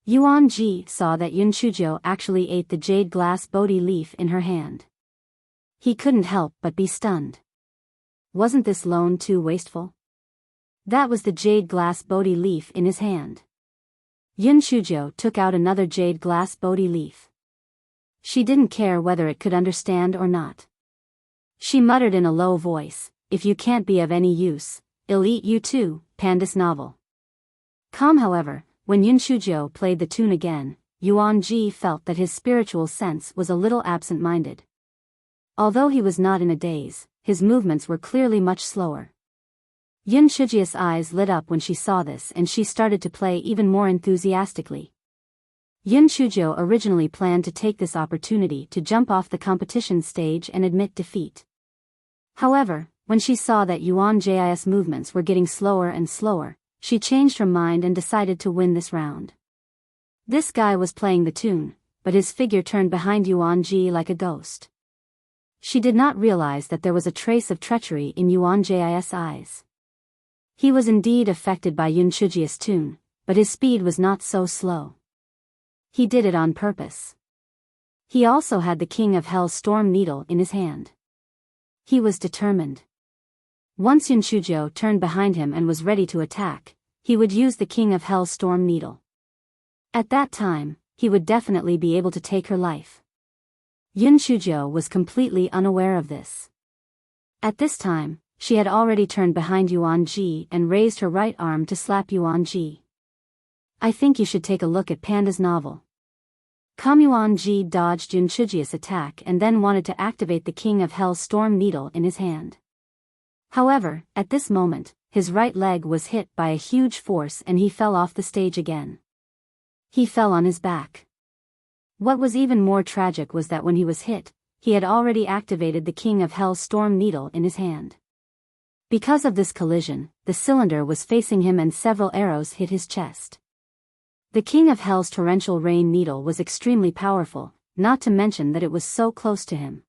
Yuan Ji saw that Yun Shujiu actually ate the jade glass Bodhi leaf in her hand. He couldn't help but be stunned. Wasn't this loan too wasteful? That was the jade glass Bodhi leaf in his hand. Yun Shujiu took out another jade glass Bodhi leaf. She didn't care whether it could understand or not. She muttered in a low voice, "If you can't be of any use, I'll eat you too." Pandas novel. Calm, however, when Yun Shujiu played the tune again, Yuan Ji felt that his spiritual sense was a little absent-minded. Although he was not in a daze, his movements were clearly much slower. Yun Shujiu's eyes lit up when she saw this and she started to play even more enthusiastically. Yun Shujiu originally planned to take this opportunity to jump off the competition stage and admit defeat. However, when she saw that Yuan Ji's movements were getting slower and slower, she changed her mind and decided to win this round. This guy was playing the tune, but his figure turned behind Yuan Ji like a ghost. She did not realize that there was a trace of treachery in Yuan Ji's eyes. He was indeed affected by Yun Shujiu's tune, but his speed was not so slow. He did it on purpose. He also had the King of Hell's Storm Needle in his hand. He was determined. Once Yun Shujiu turned behind him and was ready to attack, he would use the King of Hell's Storm Needle. At that time, he would definitely be able to take her life. Yun Shujiu was completely unaware of this. At this time, she had already turned behind Yuan Ji and raised her right arm to slap Yuan Ji. "I think you should take a look at Panda's novel." Yuan Ji dodged Yun Shujiu's attack and then wanted to activate the King of Hell's Storm Needle in his hand. However, at this moment, his right leg was hit by a huge force and he fell off the stage again. He fell on his back. What was even more tragic was that when he was hit, he had already activated the King of Hell's Storm Needle in his hand. Because of this collision, the cylinder was facing him and several arrows hit his chest. The King of Hell's Torrential Rain Needle was extremely powerful, not to mention that it was so close to him.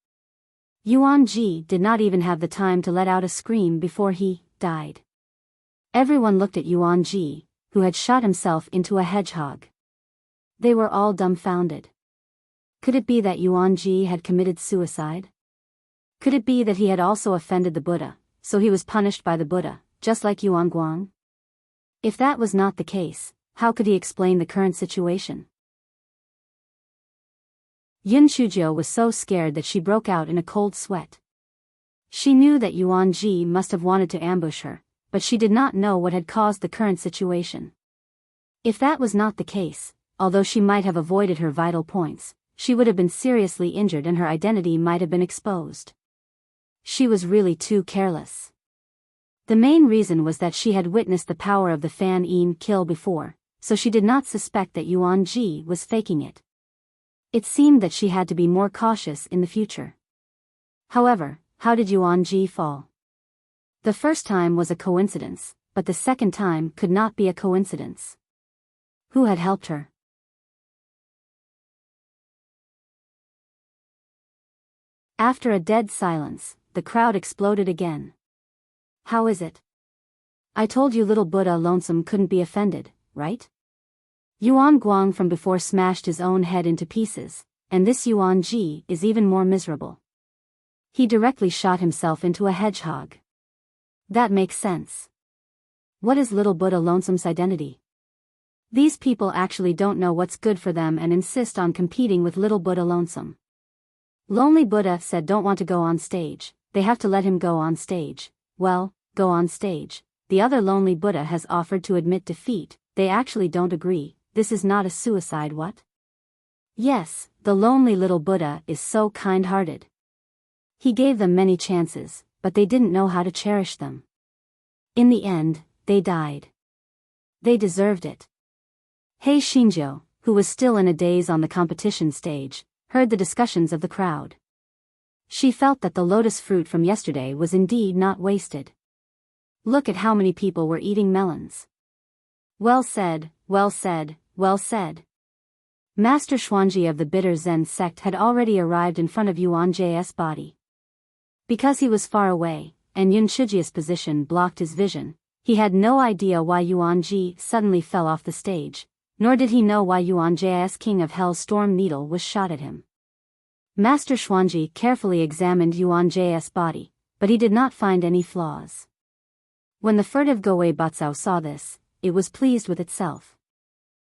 Yuan Ji did not even have the time to let out a scream before he died. Everyone looked at Yuan Ji, who had shot himself into a hedgehog. They were all dumbfounded. Could it be that Yuan Ji had committed suicide? Could it be that he had also offended the Buddha, so he was punished by the Buddha, just like Yuan Guang? If that was not the case, how could he explain the current situation? Yun Shuzhou was so scared that she broke out in a cold sweat. She knew that Yuan Ji must have wanted to ambush her, but she did not know what had caused the current situation. If that was not the case, although she might have avoided her vital points, she would have been seriously injured and her identity might have been exposed. She was really too careless. The main reason was that she had witnessed the power of the Fan Yin kill before, so she did not suspect that Yuan Ji was faking it. It seemed that she had to be more cautious in the future. However, how did Yuan Ji fall? The first time was a coincidence, but the second time could not be a coincidence. Who had helped her? After a dead silence, the crowd exploded again. How is it? I told you little Buddha Lonesome couldn't be offended, right? Yuan Guang from before smashed his own head into pieces, and this Yuan Ji is even more miserable. He directly shot himself into a hedgehog. That makes sense. What is little Buddha Lonesome's identity? These people actually don't know what's good for them and insist on competing with little Buddha Lonesome. Lonely Buddha said don't want to go on stage, they have to let him go on stage. Well, go on stage. The other Lonely Buddha has offered to admit defeat, they actually don't agree. This is not a suicide, what? Yes, the lonely little Buddha is so kind-hearted. He gave them many chances, but they didn't know how to cherish them. In the end, they died. They deserved it. Hei Xinzhou, who was still in a daze on the competition stage, heard the discussions of the crowd. She felt that the lotus fruit from yesterday was indeed not wasted. Look at how many people were eating melons. Well said, well said, well said. Master Xuanji of the Bitter Zen sect had already arrived in front of Yuan Ji's body. Because he was far away, and Yun Shijia's position blocked his vision, he had no idea why Yuan Ji suddenly fell off the stage, nor did he know why Yuan Ji's King of Hell's Storm Needle was shot at him. Master Xuanji carefully examined Yuan Ji's body, but he did not find any flaws. When the furtive Goei Batsao saw this, it was pleased with itself.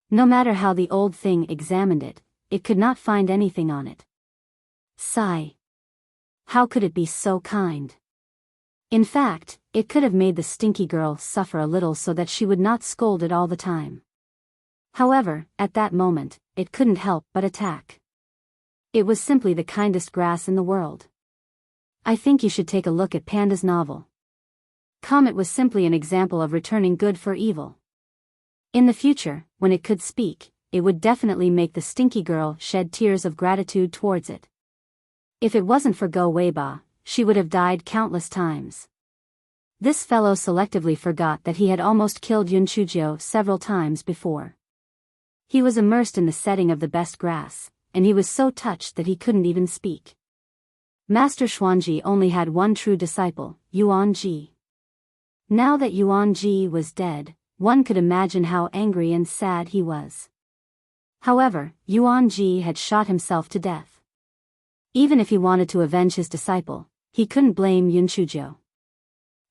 No matter how the old thing examined it, it could not find anything on it. Sigh. How could it be so kind? In fact, it could have made the stinky girl suffer a little so that she would not scold it all the time. However, at that moment, it couldn't help but attack. It was simply the kindest grass in the world. I think you should take a look at Panda's novel. Comet was simply an example of returning good for evil. In the future, when it could speak, it would definitely make the stinky girl shed tears of gratitude towards it. If it wasn't for Go Weiba, she would have died countless times. This fellow selectively forgot that he had almost killed Yun Shuzhou several times before. He was immersed in the setting of the best grass, and he was so touched that he couldn't even speak. Master Xuanji only had one true disciple, Yuan Ji. Now that Yuan Ji was dead, one could imagine how angry and sad he was. However, Yuan Ji had shot himself to death. Even if he wanted to avenge his disciple, he couldn't blame Yun Shuzhou.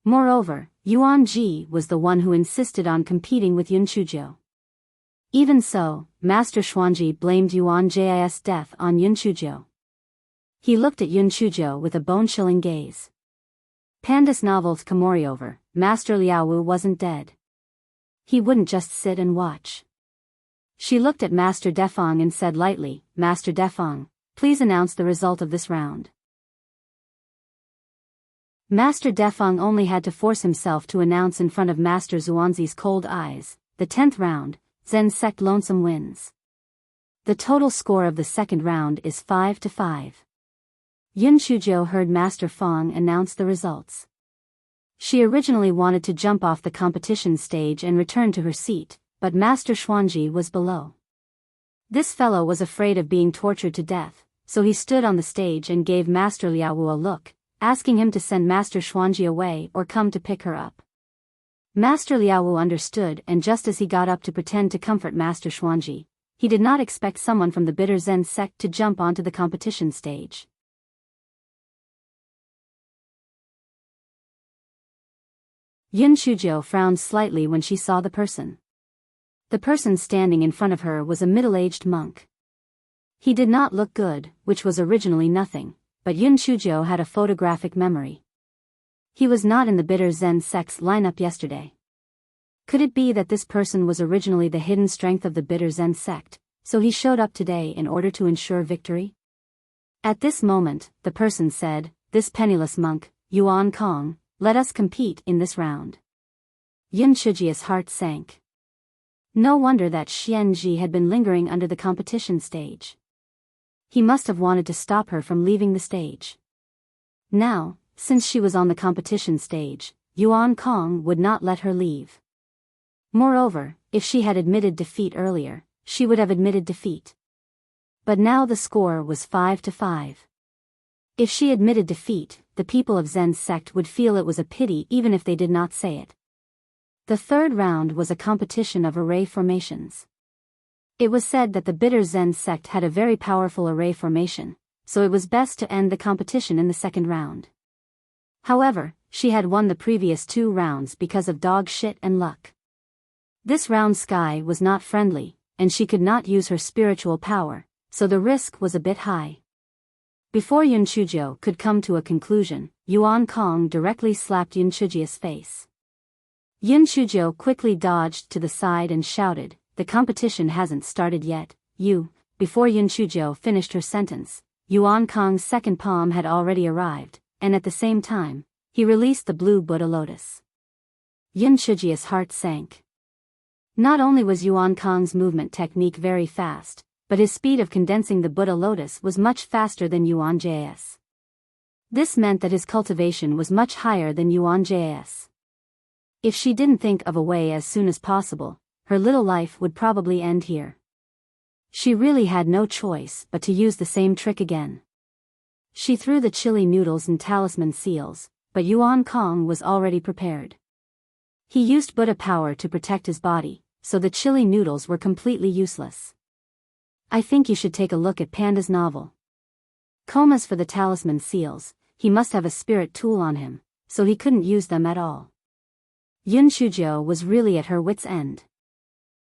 Moreover, Yuan Ji was the one who insisted on competing with Yun Shuzhou. Even so, Master Xuanji blamed Yuan Ji's death on Yun Shuzhou. He looked at Yun Shuzhou with a bone-chilling gaze. Panda's novel's Komori over, Master Liaowu wasn't dead. He wouldn't just sit and watch. She looked at Master Defang and said lightly, Master Defang, please announce the result of this round. Master Defang only had to force himself to announce in front of Master Xuanzi's cold eyes, the 10th round, Zen Sect Lonesome wins. The total score of the second round is 5-5. Yun Shuzhou heard Master Fang announce the results. She originally wanted to jump off the competition stage and return to her seat, but Master Xuanji was below. This fellow was afraid of being tortured to death, so he stood on the stage and gave Master Liaowu a look, asking him to send Master Xuanji away or come to pick her up. Master Liaowu understood, and just as he got up to pretend to comfort Master Xuanji, he did not expect someone from the bitter Zen sect to jump onto the competition stage. Yun Shujo frowned slightly when she saw the person. The person standing in front of her was a middle-aged monk. He did not look good, which was originally nothing, but Yun Shujo had a photographic memory. He was not in the bitter Zen sect's lineup yesterday. Could it be that this person was originally the hidden strength of the bitter Zen sect, so he showed up today in order to ensure victory? At this moment, the person said, "This penniless monk, Yuan Kong, let us compete in this round." Yun Shujia's heart sank. No wonder that Xianji had been lingering under the competition stage. He must have wanted to stop her from leaving the stage. Now, since she was on the competition stage, Yuan Kong would not let her leave. Moreover, if she had admitted defeat earlier, she would have admitted defeat. But now the score was 5-5. If she admitted defeat, the people of Zen's sect would feel it was a pity even if they did not say it. The third round was a competition of array formations. It was said that the bitter Zen sect had a very powerful array formation, so it was best to end the competition in the second round. However, she had won the previous 2 rounds because of dog shit and luck. This round sky was not friendly, and she could not use her spiritual power, so the risk was a bit high. Before Yun Shujo could come to a conclusion, Yuan Kong directly slapped Yun Shujia's face. Yun Shujo quickly dodged to the side and shouted, "The competition hasn't started yet, you." Before Yun Shujo finished her sentence, Yuan Kong's second palm had already arrived, and at the same time, he released the blue Buddha lotus. Yun Shujia's heart sank. Not only was Yuan Kong's movement technique very fast, but his speed of condensing the Buddha lotus was much faster than Yuan J's. This meant that his cultivation was much higher than Yuan J's. If she didn't think of a way as soon as possible, her little life would probably end here. She really had no choice but to use the same trick again. She threw the chili noodles and talisman seals, but Yuan Kong was already prepared. He used Buddha power to protect his body, so the chili noodles were completely useless. I think you should take a look at Panda's novel. As for the talisman seals, he must have a spirit tool on him, so he couldn't use them at all. Yun Shujo was really at her wit's end.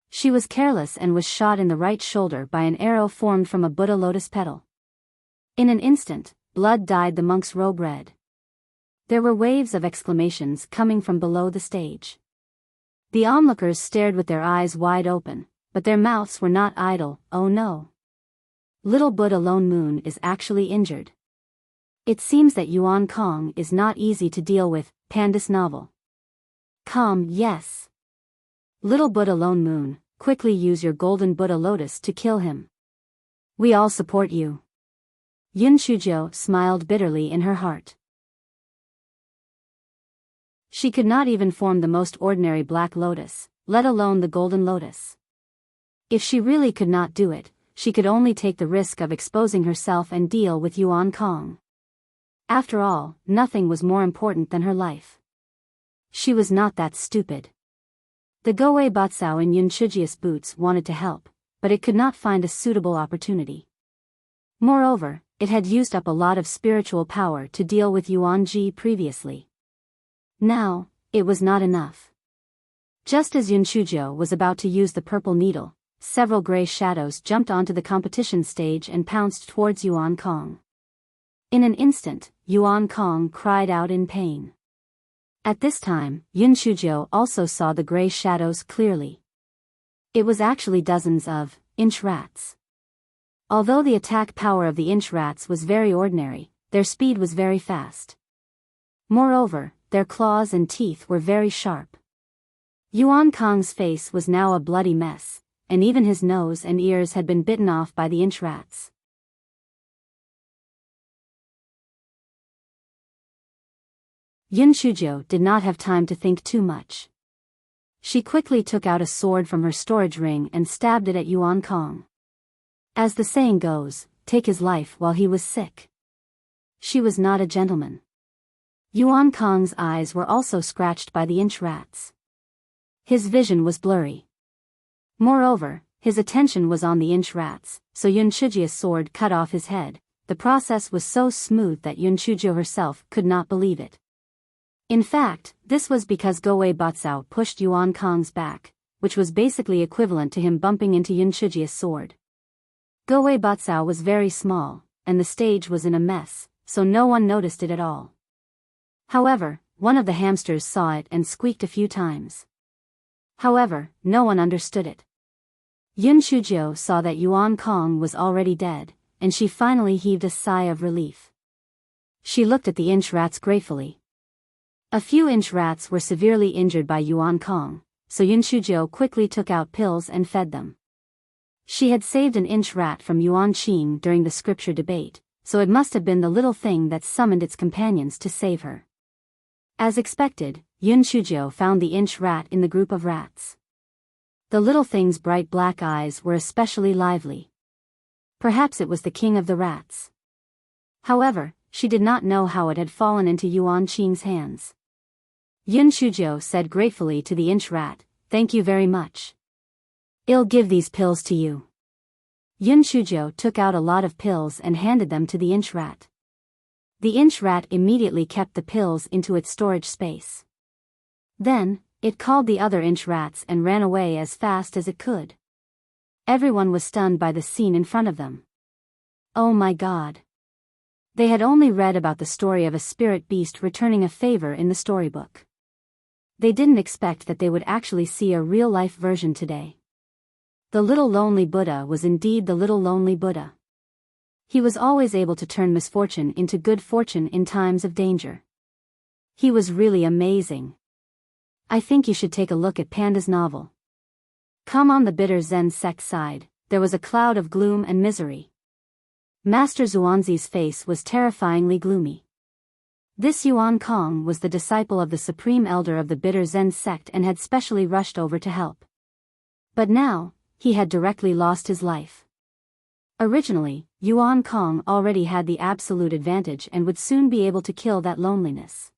She was careless and was shot in the right shoulder by an arrow formed from a Buddha lotus petal. In an instant, blood dyed the monk's robe red. There were waves of exclamations coming from below the stage. The onlookers stared with their eyes wide open, but their mouths were not idle. Oh no. Little Buddha Lone Moon is actually injured. It seems that Yuan Kong is not easy to deal with. Panda's novel. Yes. Little Buddha Lone Moon, quickly use your golden Buddha lotus to kill him. We all support you. Yun Shujo smiled bitterly in her heart. She could not even form the most ordinary black lotus, let alone the golden lotus. If she really could not do it, she could only take the risk of exposing herself and deal with Yuan Kong. After all, nothing was more important than her life. She was not that stupid. The Goei Batsao in Yun Shujia's boots wanted to help, but it could not find a suitable opportunity. Moreover, it had used up a lot of spiritual power to deal with Yuan Ji previously. Now, it was not enough. Just as Yun Shujo was about to use the purple needle, several gray shadows jumped onto the competition stage and pounced towards Yuan Kong. In an instant, Yuan Kong cried out in pain. At this time, Yun Shujo also saw the gray shadows clearly. It was actually dozens of inch rats. Although the attack power of the inch rats was very ordinary, their speed was very fast. Moreover, their claws and teeth were very sharp. Yuan Kong's face was now a bloody mess, and even his nose and ears had been bitten off by the inch rats. Yun Shujo did not have time to think too much. She quickly took out a sword from her storage ring and stabbed it at Yuan Kong. As the saying goes, take his life while he was sick. She was not a gentleman. Yuan Kong's eyes were also scratched by the inch rats. His vision was blurry. Moreover, his attention was on the inch rats, so Yunchujia's sword cut off his head. The process was so smooth that Yunchujio herself could not believe it. In fact, this was because Goei Batsao pushed Yuan Kong's back, which was basically equivalent to him bumping into Yunchujia's sword. Goei Batsao was very small, and the stage was in a mess, so no one noticed it at all. However, one of the hamsters saw it and squeaked a few times. However, no one understood it. Yunchujio saw that Yuan Kong was already dead, and she finally heaved a sigh of relief. She looked at the inch rats gratefully. A few inch rats were severely injured by Yuan Kong, so Yunchujio quickly took out pills and fed them. She had saved an inch rat from Yuan Qing during the scripture debate, so it must have been the little thing that summoned its companions to save her. As expected, Yunchujio found the inch rat in the group of rats. The little thing's bright black eyes were especially lively. Perhaps it was the king of the rats. However, she did not know how it had fallen into Yuan Qing's hands. Yunchujio said gratefully to the inch rat, "Thank you very much. I'll give these pills to you." Yunchujio took out a lot of pills and handed them to the inch rat. The inch rat immediately kept the pills into its storage space. Then, it called the other inch rats and ran away as fast as it could. Everyone was stunned by the scene in front of them. Oh my God! They had only read about the story of a spirit beast returning a favor in the storybook. They didn't expect that they would actually see a real-life version today. The little lonely Buddha was indeed the little lonely Buddha. He was always able to turn misfortune into good fortune in times of danger. He was really amazing. I think you should take a look at Panda's novel. Come on the bitter Zen sect side, there was a cloud of gloom and misery. Master Xuanzi's face was terrifyingly gloomy. This Yuan Kong was the disciple of the supreme elder of the bitter Zen sect and had specially rushed over to help. But now, he had directly lost his life. Originally, Yuan Kong already had the absolute advantage and would soon be able to kill that loneliness.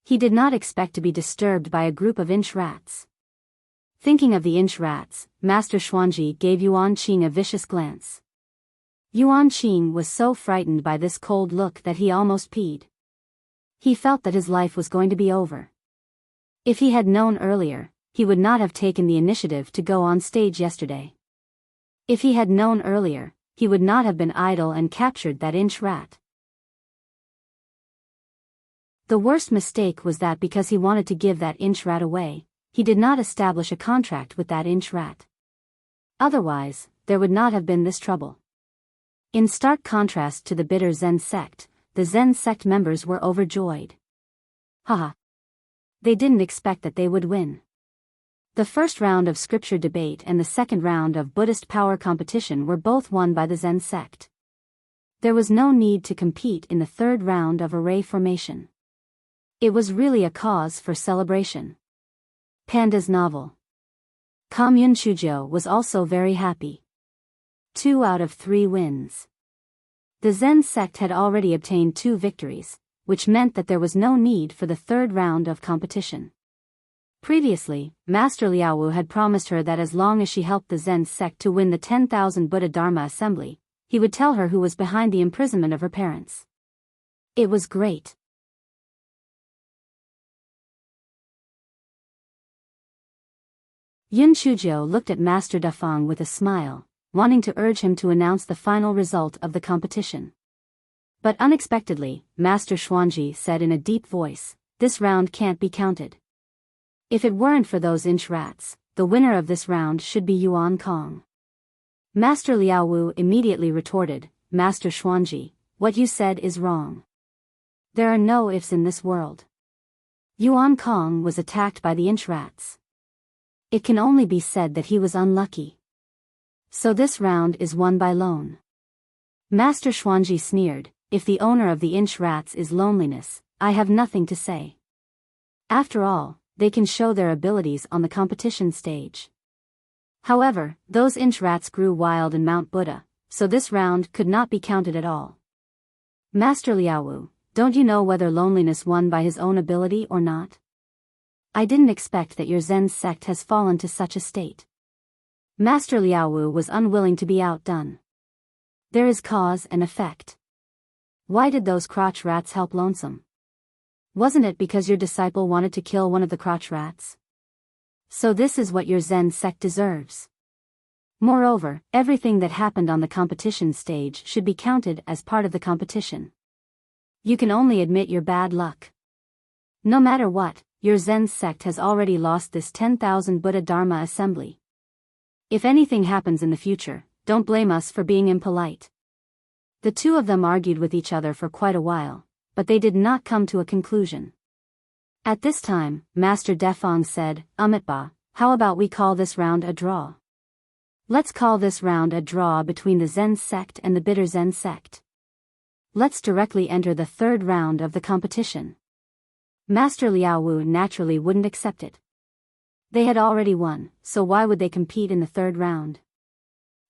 He did not expect to be disturbed by a group of inch rats. Thinking of the inch rats, Master Xuanji gave Yuan Qing a vicious glance. Yuan Qing was so frightened by this cold look that he almost peed. He felt that his life was going to be over. If he had known earlier, he would not have taken the initiative to go on stage yesterday. If he had known earlier, he would not have been idle and captured that inch rat. The worst mistake was that because he wanted to give that inch rat away, he did not establish a contract with that inch rat. Otherwise, there would not have been this trouble. In stark contrast to the bitter Zen sect, the Zen sect members were overjoyed. Haha. They didn't expect that they would win. The first round of scripture debate and the second round of Buddhist power competition were both won by the Zen sect. There was no need to compete in the third round of array formation. It was really a cause for celebration. Panda's novel. Kam Yunchujio was also very happy. 2 out of 3 wins. The Zen sect had already obtained 2 victories, which meant that there was no need for the third round of competition. Previously, Master Liaowu had promised her that as long as she helped the Zen sect to win the 10,000 Buddha Dharma assembly, he would tell her who was behind the imprisonment of her parents. It was great. Yunchujio looked at Master Dafang with a smile, wanting to urge him to announce the final result of the competition. But unexpectedly, Master Xuanji said in a deep voice, "This round can't be counted. If it weren't for those inch rats, the winner of this round should be Yuan Kong." Master Liaowu immediately retorted, "Master Xuanji, what you said is wrong. There are no ifs in this world. Yuan Kong was attacked by the inch rats. It can only be said that he was unlucky. So this round is won by lone." Master Xuanji sneered, "If the owner of the inch rats is loneliness, I have nothing to say. After all, they can show their abilities on the competition stage." However, those inch rats grew wild in Mount Buddha, so this round could not be counted at all. "Master Liaowu, don't you know whether loneliness won by his own ability or not? I didn't expect that your Zen sect has fallen to such a state. Master Liaowu was unwilling to be outdone. There is cause and effect. Why did those crotch rats help Lonesome? Wasn't it because your disciple wanted to kill one of the crotch rats? So this is what your Zen sect deserves. Moreover, everything that happened on the competition stage should be counted as part of the competition. You can only admit your bad luck. No matter what, your Zen sect has already lost this 10,000 Buddha Dharma assembly. If anything happens in the future, don't blame us for being impolite. The two of them argued with each other for quite a while, but they did not come to a conclusion. At this time, Master Defang said, Amitba, how about we call this round a draw? Let's call this round a draw between the Zen sect and the Bitter Zen sect. Let's directly enter the third round of the competition. Master Liaowu naturally wouldn't accept it. They had already won, so why would they compete in the third round?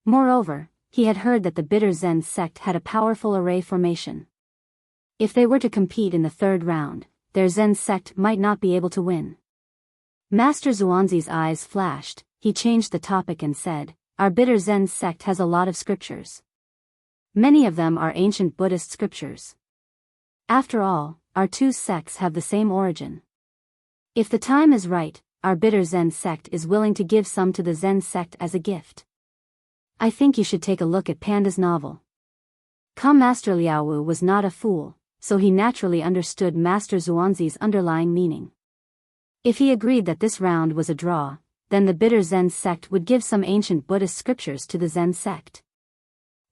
Moreover, he had heard that the Bitter Zen sect had a powerful array formation. If they were to compete in the third round, their Zen sect might not be able to win. Master Xuanzi's eyes flashed. He changed the topic and said, our Bitter Zen sect has a lot of scriptures. Many of them are ancient Buddhist scriptures. After all, our two sects have the same origin. If the time is right, our Bitter Zen sect is willing to give some to the Zen sect as a gift. I think you should take a look at Panda's novel. Master Liaowu was not a fool, so he naturally understood Master Xuanzi's underlying meaning. If he agreed that this round was a draw, then the Bitter Zen sect would give some ancient Buddhist scriptures to the Zen sect.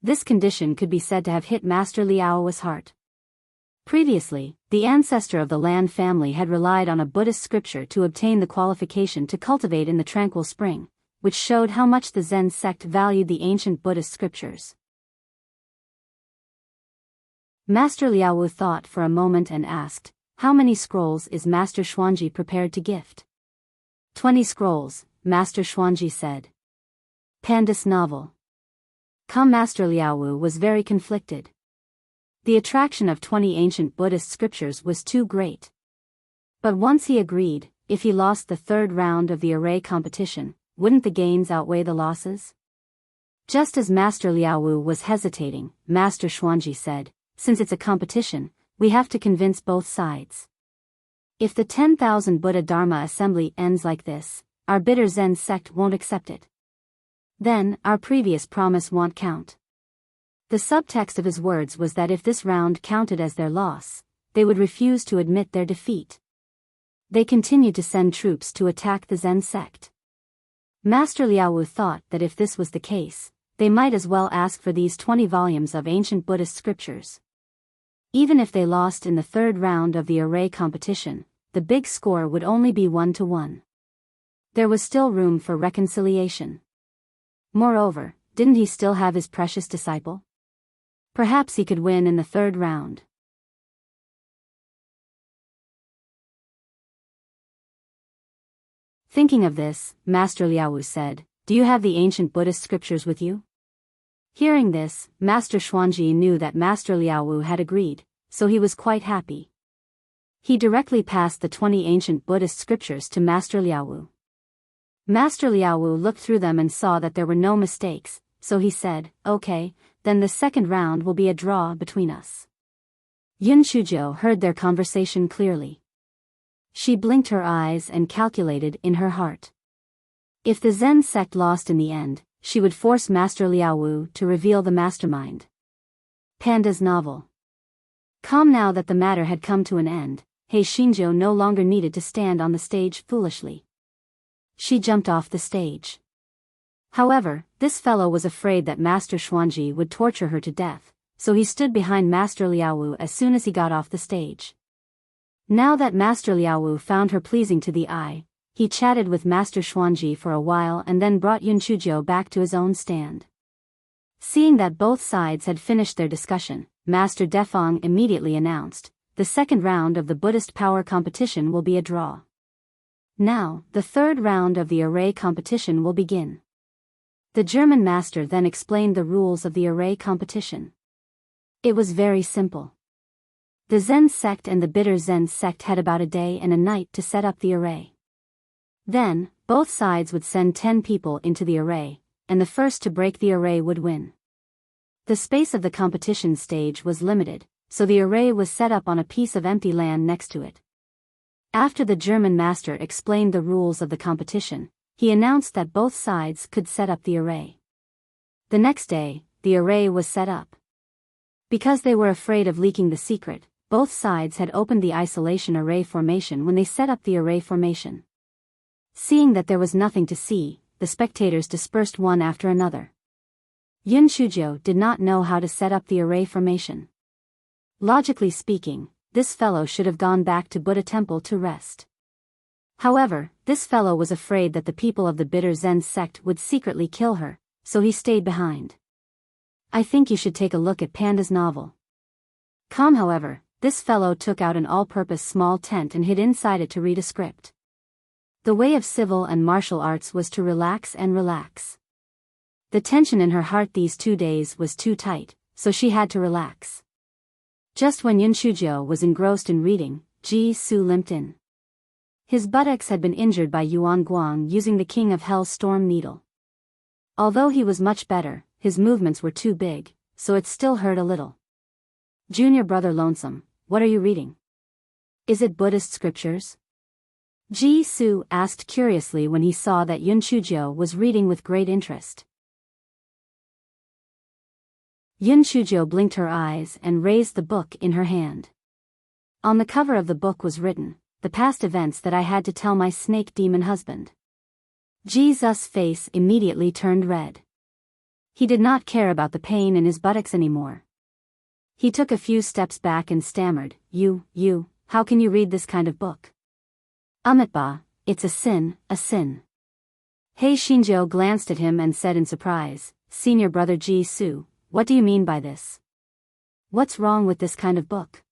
This condition could be said to have hit Master Liaowu's heart. Previously, the ancestor of the Lan family had relied on a Buddhist scripture to obtain the qualification to cultivate in the tranquil spring, which showed how much the Zen sect valued the ancient Buddhist scriptures. Master Liaowu thought for a moment and asked, how many scrolls is Master Xuanji prepared to gift? 20 scrolls, Master Xuanji said. Panda's novel. Master Liaowu was very conflicted. The attraction of 20 ancient Buddhist scriptures was too great. But once he agreed, if he lost the third round of the array competition, wouldn't the gains outweigh the losses? Just as Master Liaowu was hesitating, Master Xuanji said, since it's a competition, we have to convince both sides. If the 10,000 Buddha Dharma assembly ends like this, our Bitter Zen sect won't accept it. Then, our previous promise won't count. The subtext of his words was that if this round counted as their loss, they would refuse to admit their defeat. They continued to send troops to attack the Zen sect. Master Liaowu thought that if this was the case, they might as well ask for these 20 volumes of ancient Buddhist scriptures. Even if they lost in the third round of the array competition, the big score would only be 1-1. There was still room for reconciliation. Moreover, didn't he still have his precious disciple? Perhaps he could win in the third round. Thinking of this, Master Liaowu said, do you have the ancient Buddhist scriptures with you? Hearing this, Master Xuanji knew that Master Liaowu had agreed, so he was quite happy. He directly passed the 20 ancient Buddhist scriptures to Master Liaowu. Master Liaowu looked through them and saw that there were no mistakes, so he said, okay, then the second round will be a draw between us. Yun Shujiu heard their conversation clearly. She blinked her eyes and calculated in her heart. If the Zen sect lost in the end, she would force Master Liaowu to reveal the mastermind. Panda's novel. Now that the matter had come to an end, He Xingjiu no longer needed to stand on the stage foolishly. She jumped off the stage. However, this fellow was afraid that Master Xuanji would torture her to death, so he stood behind Master Liaowu as soon as he got off the stage. Now that Master Liaowu found her pleasing to the eye, he chatted with Master Xuanji for a while and then brought Yun Shujiu back to his own stand. Seeing that both sides had finished their discussion, Master Defang immediately announced, the second round of the Buddhist power competition will be a draw. Now, the third round of the array competition will begin. The German master then explained the rules of the array competition. It was very simple. The Zen sect and the Bitter Zen sect had about a day and a night to set up the array. Then, both sides would send 10 people into the array, and the first to break the array would win. The space of the competition stage was limited, so the array was set up on a piece of empty land next to it. After the German master explained the rules of the competition, he announced that both sides could set up the array. The next day, the array was set up. Because they were afraid of leaking the secret, both sides had opened the isolation array formation when they set up the array formation. Seeing that there was nothing to see, the spectators dispersed one after another. Yun Shuzhou did not know how to set up the array formation. Logically speaking, this fellow should have gone back to Buddha temple to rest. However, this fellow was afraid that the people of the bitter Zen sect would secretly kill her, so he stayed behind. I think you should take a look at Panda's novel. However, this fellow took out an all-purpose small tent and hid inside it to read a script. The way of civil and martial arts was to relax and relax. The tension in her heart these 2 days was too tight, so she had to relax. Just when Yun Shuzhou was engrossed in reading, Ji Su limped in. His buttocks had been injured by Yuan Guang using the King of Hell's storm needle. Although he was much better, his movements were too big, so it still hurt a little. Junior brother Lonesome, what are you reading? Is it Buddhist scriptures? Ji Su asked curiously when he saw that Yun Shuzhou was reading with great interest. Yun Shuzhou blinked her eyes and raised the book in her hand. On the cover of the book was written, "The past events that I had to tell my snake demon husband." Jesus' face immediately turned red. He did not care about the pain in his buttocks anymore. He took a few steps back and stammered, You, how can you read this kind of book? Amitba, it's a sin, a sin. Hei Shinjo glanced at him and said in surprise, Senior brother Ji Su, what do you mean by this? What's wrong with this kind of book?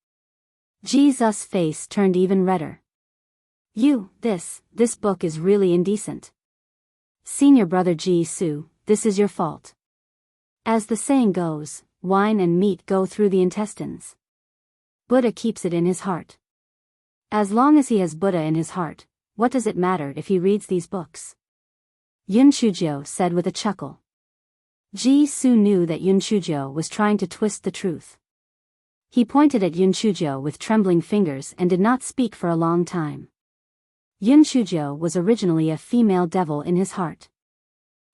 Jesus' face turned even redder. This book is really indecent. Senior brother Ji Su, this is your fault. As the saying goes, wine and meat go through the intestines. Buddha keeps it in his heart. As long as he has Buddha in his heart, what does it matter if he reads these books? Yun Shuzhou said with a chuckle. Ji Su knew that Yun Shuzhou was trying to twist the truth. He pointed at Yun Shuzhou with trembling fingers and did not speak for a long time. Yun Shuzhou was originally a female devil in his heart.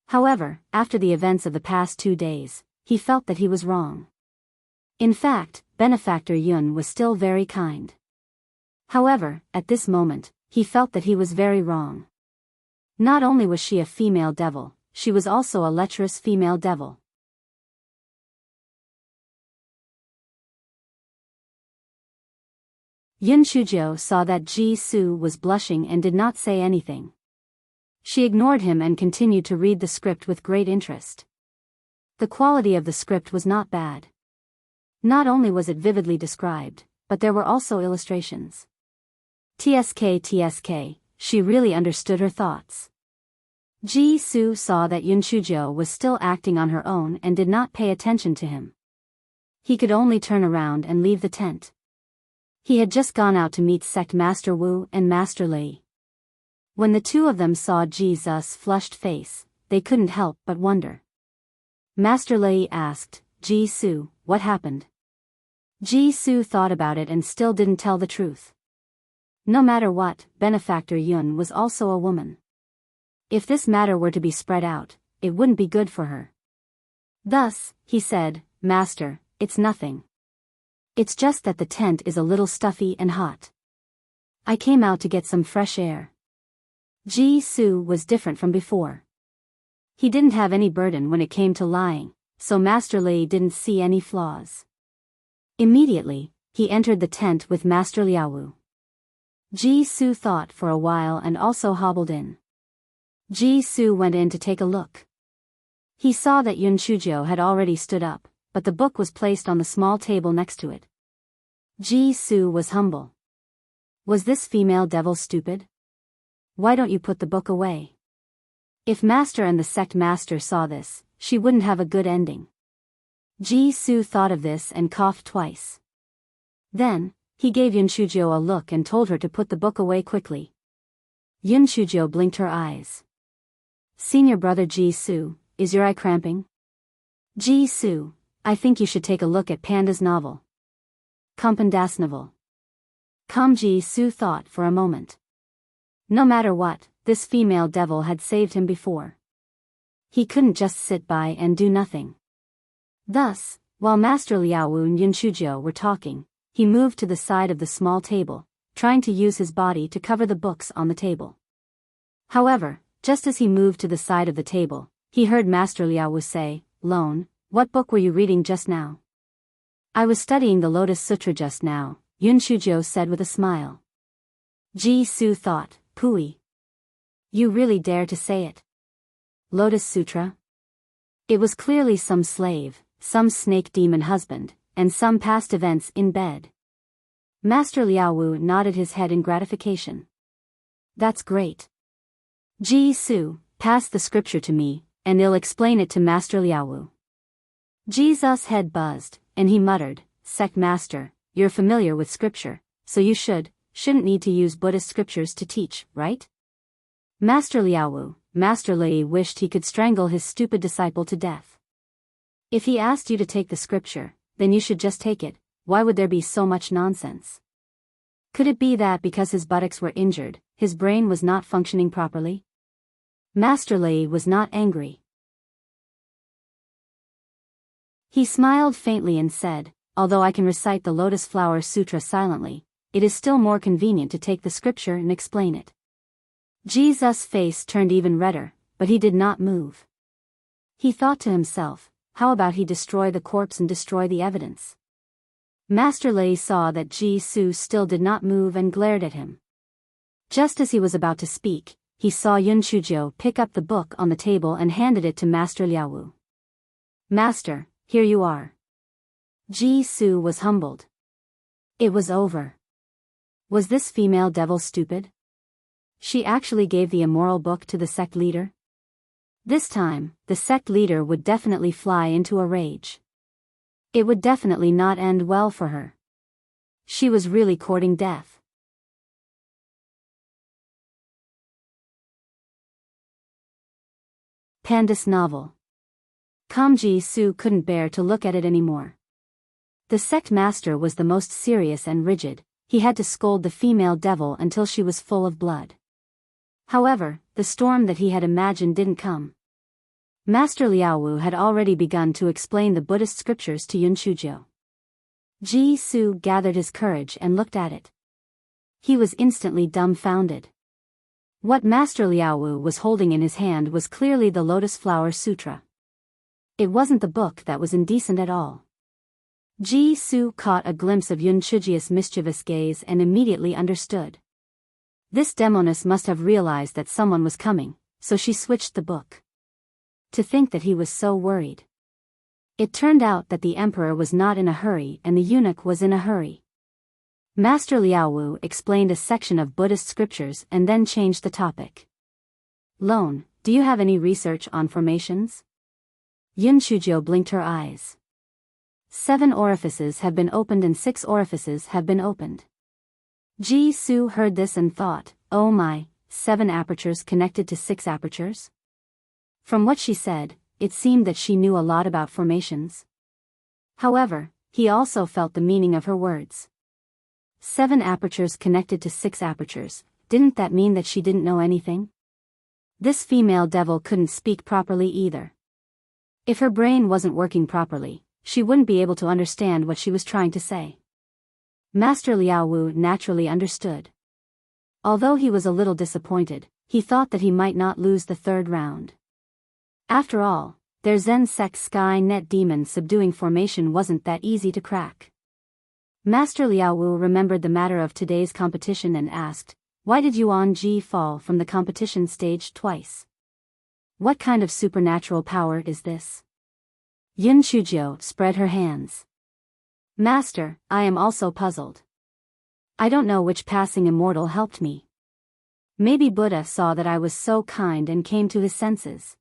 However, after the events of the past 2 days, he felt that he was wrong. In fact, Benefactor Yun was still very kind. However, at this moment, he felt that he was very wrong. Not only was she a female devil, she was also a lecherous female devil. Yun Shuzhou saw that Ji Su was blushing and did not say anything. She ignored him and continued to read the script with great interest. The quality of the script was not bad. Not only was it vividly described, but there were also illustrations. TSK, she really understood her thoughts. Ji Su saw that Yun Shuzhou was still acting on her own and did not pay attention to him. He could only turn around and leave the tent. He had just gone out to meet Sect Master Wu and Master Lei. When the two of them saw Jesus' flushed face, they couldn't help but wonder. Master Lei asked, Ji Su, what happened? Ji Su thought about it and still didn't tell the truth. No matter what, Benefactor Yun was also a woman. If this matter were to be spread out, it wouldn't be good for her. Thus, he said, Master, it's nothing. It's just that the tent is a little stuffy and hot. I came out to get some fresh air. Ji Su was different from before. He didn't have any burden when it came to lying, so Master Lei didn't see any flaws. Immediately, he entered the tent with Master Liaowu. Ji Su thought for a while and also hobbled in. Ji Su went in to take a look. He saw that Yun Shuzhou had already stood up, but the book was placed on the small table next to it. Ji Su was humble. Was this female devil stupid? Why don't you put the book away? If Master and the sect master saw this, she wouldn't have a good ending. Ji Su thought of this and coughed twice. Then, he gave Yun Shuzhou a look and told her to put the book away quickly. Yun Shuzhou blinked her eyes. Senior brother Ji Su, is your eye cramping? Ji-soo, I think you should take a look at Panda's novel. Kumpan Das novel. Ji-soo thought for a moment. No matter what, this female devil had saved him before. He couldn't just sit by and do nothing. Thus, while Master Liaowu and Yun Shujiu were talking, he moved to the side of the small table, trying to use his body to cover the books on the table. However, just as he moved to the side of the table, he heard Master Liaowu say, "Lone, what book were you reading just now?" "I was studying the Lotus Sutra just now," Yun Shujiu said with a smile. Ji-soo thought, "Pooey. You really dare to say it? Lotus Sutra?" It was clearly some slave, some snake demon husband, and some past events in bed. Master Liaowu nodded his head in gratification. "That's great. Ji-soo, pass the scripture to me, and I'll explain it to Master Liaowu." Ji's head buzzed, and he muttered, "Sect Master, you're familiar with scripture, so you shouldn't need to use Buddhist scriptures to teach, right?" Master Li wished he could strangle his stupid disciple to death. "If he asked you to take the scripture, then you should just take it. Why would there be so much nonsense?" Could it be that because his buttocks were injured, his brain was not functioning properly? Master Li was not angry. He smiled faintly and said, "Although I can recite the Lotus Flower Sutra silently, it is still more convenient to take the scripture and explain it." Jesus' face turned even redder, but he did not move. He thought to himself, how about he destroy the corpse and destroy the evidence? Master Li saw that Ji-soo still did not move and glared at him. Just as he was about to speak, he saw Yun Shujiu pick up the book on the table and handed it to Master Liaowu. "Master, here you are." Ji-soo was humbled. It was over. Was this female devil stupid? She actually gave the immoral book to the sect leader? This time, the sect leader would definitely fly into a rage. It would definitely not end well for her. She was really courting death. Panda's novel. Ji-soo couldn't bear to look at it anymore. The sect master was the most serious and rigid. He had to scold the female devil until she was full of blood. However, the storm that he had imagined didn't come. Master Liaowu had already begun to explain the Buddhist scriptures to Yun Shujiu. Ji-soo gathered his courage and looked at it. He was instantly dumbfounded. What Master Liaowu was holding in his hand was clearly the Lotus Flower Sutra. It wasn't the book that was indecent at all. Ji-soo caught a glimpse of Yun Shujiu's mischievous gaze and immediately understood. This demoness must have realized that someone was coming, so she switched the book. To think that he was so worried. It turned out that the emperor was not in a hurry and the eunuch was in a hurry. Master Liaowu explained a section of Buddhist scriptures and then changed the topic. "Lone, do you have any research on formations?" Yun Shujiu blinked her eyes. 7 orifices have been opened and 6 orifices have been opened. Ji-soo heard this and thought, oh my, 7 apertures connected to 6 apertures? From what she said, it seemed that she knew a lot about formations. However, he also felt the meaning of her words. 7 apertures connected to 6 apertures, didn't that mean that she didn't know anything? This female devil couldn't speak properly either. If her brain wasn't working properly, she wouldn't be able to understand what she was trying to say. Master Liaowu naturally understood. Although he was a little disappointed, he thought that he might not lose the 3rd round. After all, their Zen sect sky net demon subduing formation wasn't that easy to crack. Master Liaowu remembered the matter of today's competition and asked, why did Yuan Ji fall from the competition stage twice? What kind of supernatural power is this? Yun Shujiu spread her hands. Master, I am also puzzled. I don't know which passing immortal helped me. Maybe Buddha saw that I was so kind and came to his senses.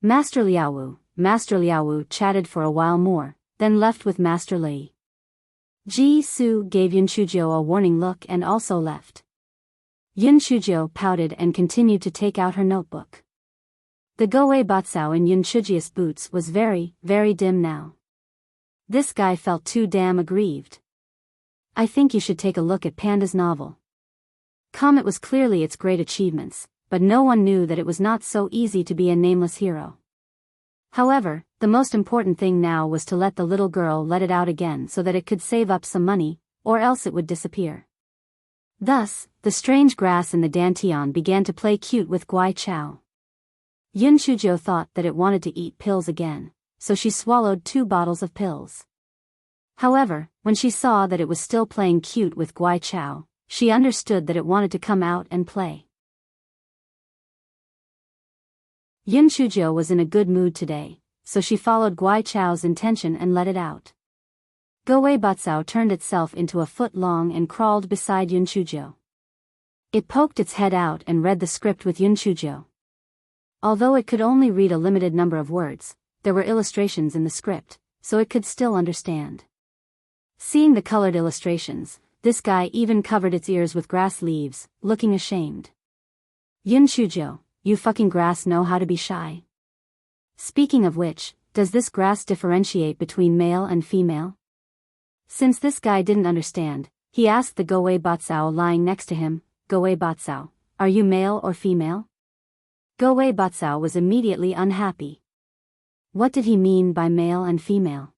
Master Liaowu chatted for a while more, then left with Master Li. Ji-soo gave Yun Shujiu a warning look and also left. Yun Shujiu pouted and continued to take out her notebook. The Goei Batsao in Yunchuji's boots was very, very dim now. This guy felt too damn aggrieved. I think you should take a look at Panda's novel. It was clearly its great achievements, but no one knew that it was not so easy to be a nameless hero. However, the most important thing now was to let the little girl let it out again so that it could save up some money, or else it would disappear. Thus, the strange grass in the dantian began to play cute with Guai Chao. Yun Shujo thought that it wanted to eat pills again, so she swallowed 2 bottles of pills. However, when she saw that it was still playing cute with Guai Chao, she understood that it wanted to come out and play. Yun Shujo was in a good mood today, so she followed Guai Chao's intention and let it out. Goei Batsao turned itself into a foot long and crawled beside Yun Shujo. It poked its head out and read the script with Yun Shujo. Although it could only read a limited number of words, there were illustrations in the script, so it could still understand. Seeing the colored illustrations, this guy even covered its ears with grass leaves, looking ashamed. Yun Shujo, you fucking grass know how to be shy. Speaking of which, does this grass differentiate between male and female? Since this guy didn't understand, he asked the Goei Batsao lying next to him, Goei Batsao, are you male or female? Goei Batsao was immediately unhappy. What did he mean by male and female?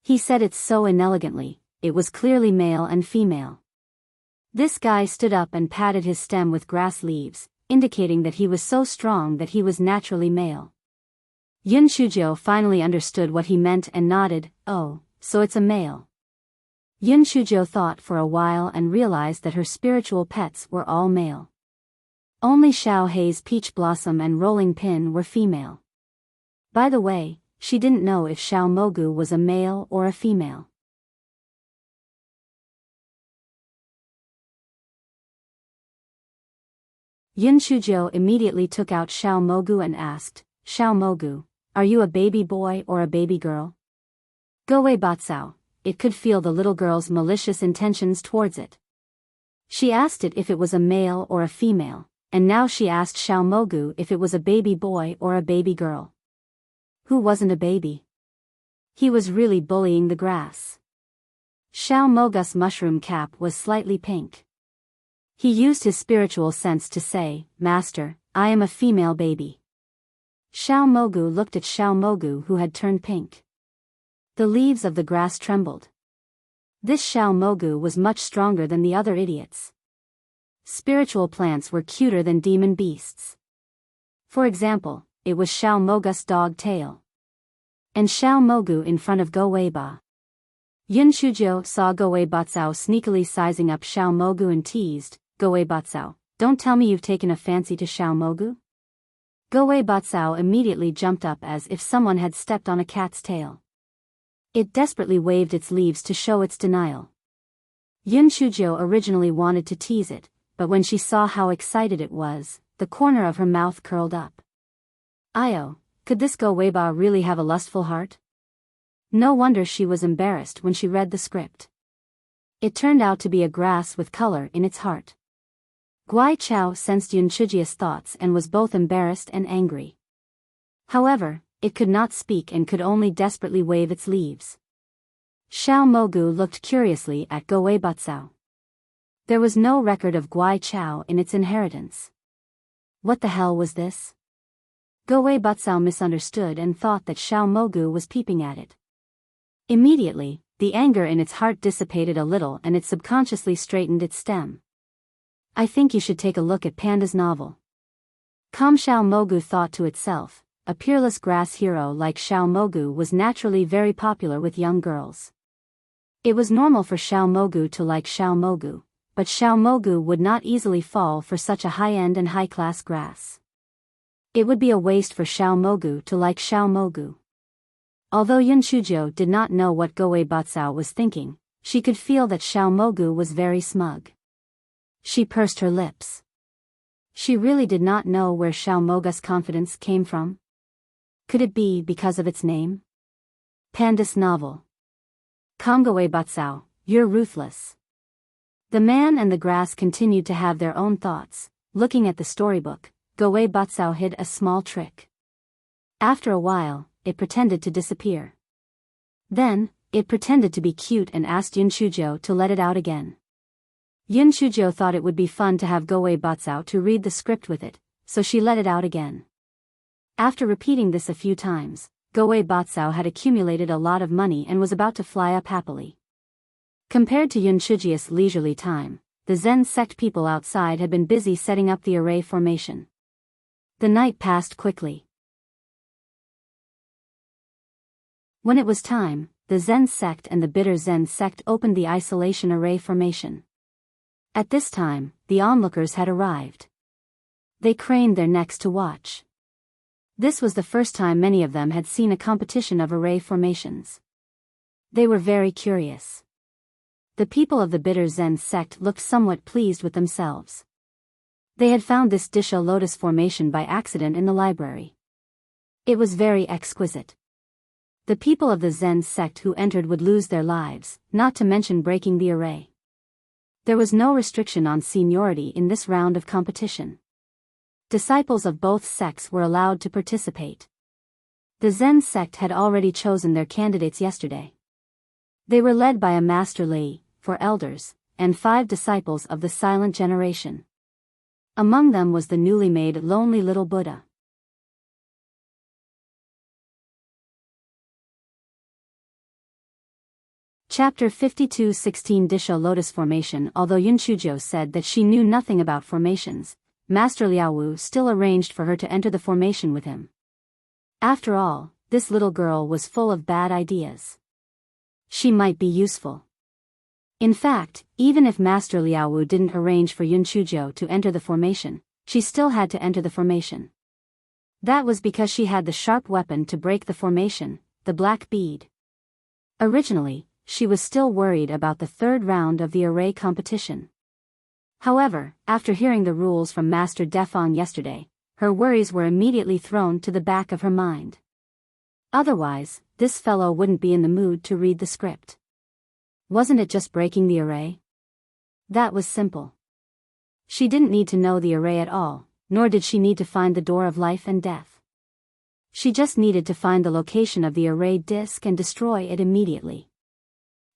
He said it so inelegantly, it was clearly male and female. This guy stood up and patted his stem with grass leaves, indicating that he was so strong that he was naturally male. Yun Shujo finally understood what he meant and nodded, oh, so it's a male. Yun Shujo thought for a while and realized that her spiritual pets were all male. Only Xiao Hei's Peach Blossom and Rolling Pin were female. By the way, she didn't know if Xiao Mogu was a male or a female. Yun Shujo immediately took out Xiao Mogu and asked, Xiao Mogu, are you a baby boy or a baby girl? Goei Batsao, it could feel the little girl's malicious intentions towards it. She asked it if it was a male or a female, and now she asked Xiao Mogu if it was a baby boy or a baby girl. Who wasn't a baby? He was really bullying the grass. Xiao Mogu's mushroom cap was slightly pink. He used his spiritual sense to say, Master, I am a female baby. Xiao Mogu looked at Xiao Mogu who had turned pink. The leaves of the grass trembled. This Xiao Mogu was much stronger than the other idiots. Spiritual plants were cuter than demon beasts. For example, it was Xiao Mogu's dog tail. And Xiao Mogu in front of Goei Ba. Yun Shujo saw Goei Batsao sneakily sizing up Xiao Mogu and teased, Goei Batsao, don't tell me you've taken a fancy to Xiao Mogu? Goei Batsao immediately jumped up as if someone had stepped on a cat's tail. It desperately waved its leaves to show its denial. Yun Shujo originally wanted to tease it, but when she saw how excited it was, the corner of her mouth curled up. Io, could this Goei Ba really have a lustful heart? No wonder she was embarrassed when she read the script. It turned out to be a grass with color in its heart. Guai Chao sensed Yun Shuji's thoughts and was both embarrassed and angry. However, it could not speak and could only desperately wave its leaves. Xiao Mogu looked curiously at Goei Batsao. There was no record of Guai Chao in its inheritance. What the hell was this? Goei Batsao misunderstood and thought that Xiao Mogu was peeping at it. Immediately, the anger in its heart dissipated a little and it subconsciously straightened its stem. I think you should take a look at Panda's novel. Xiao Mogu thought to itself, a peerless grass hero like Xiao Mogu was naturally very popular with young girls. It was normal for Xiao Mogu to like Xiao Mogu, but Xiao Mogu would not easily fall for such a high-end and high-class grass. It would be a waste for Xiao Mogu to like Xiao Mogu. Although Yun Shujo did not know what Goei Batsao was thinking, she could feel that Xiao Mogu was very smug. She pursed her lips. She really did not know where Xiao Mogu's confidence came from. Could it be because of its name? Panda's novel. Goei Batsao, you're ruthless. The man and the grass continued to have their own thoughts. Looking at the storybook, Goei Batsao hid a small trick. After a while, it pretended to disappear. Then, it pretended to be cute and asked Yun Shujo to let it out again. Yun Shujo thought it would be fun to have Go-Wei Batsao to read the script with it, so she let it out again. After repeating this a few times, Go-Wei Batsao had accumulated a lot of money and was about to fly up happily. Compared to Yun Shujia's leisurely time, the Zen sect people outside had been busy setting up the array formation. The night passed quickly. When it was time, the Zen sect and the bitter Zen sect opened the isolation array formation. At this time, the onlookers had arrived. They craned their necks to watch. This was the first time many of them had seen a competition of array formations. They were very curious. The people of the bitter Zen sect looked somewhat pleased with themselves. They had found this Disha lotus formation by accident in the library. It was very exquisite. The people of the Zen sect who entered would lose their lives, not to mention breaking the array. There was no restriction on seniority in this round of competition. Disciples of both sects were allowed to participate. The Zen sect had already chosen their candidates yesterday. They were led by a master lay, for elders, and 5 disciples of the silent generation. Among them was the newly made lonely little Buddha. Chapter 52 16 Disha Lotus Formation. Although Yun Shujo said that she knew nothing about formations, Master Liao Wu still arranged for her to enter the formation with him. After all, this little girl was full of bad ideas. She might be useful. In fact, even if Master Liao Wu didn't arrange for Yun Shujo to enter the formation, she still had to enter the formation. That was because she had the sharp weapon to break the formation, the black bead. Originally, she was still worried about the 3rd round of the array competition. However, after hearing the rules from Master Defang yesterday, her worries were immediately thrown to the back of her mind. Otherwise, this fellow wouldn't be in the mood to read the script. Wasn't it just breaking the array? That was simple. She didn't need to know the array at all, nor did she need to find the door of life and death. She just needed to find the location of the array disk and destroy it immediately.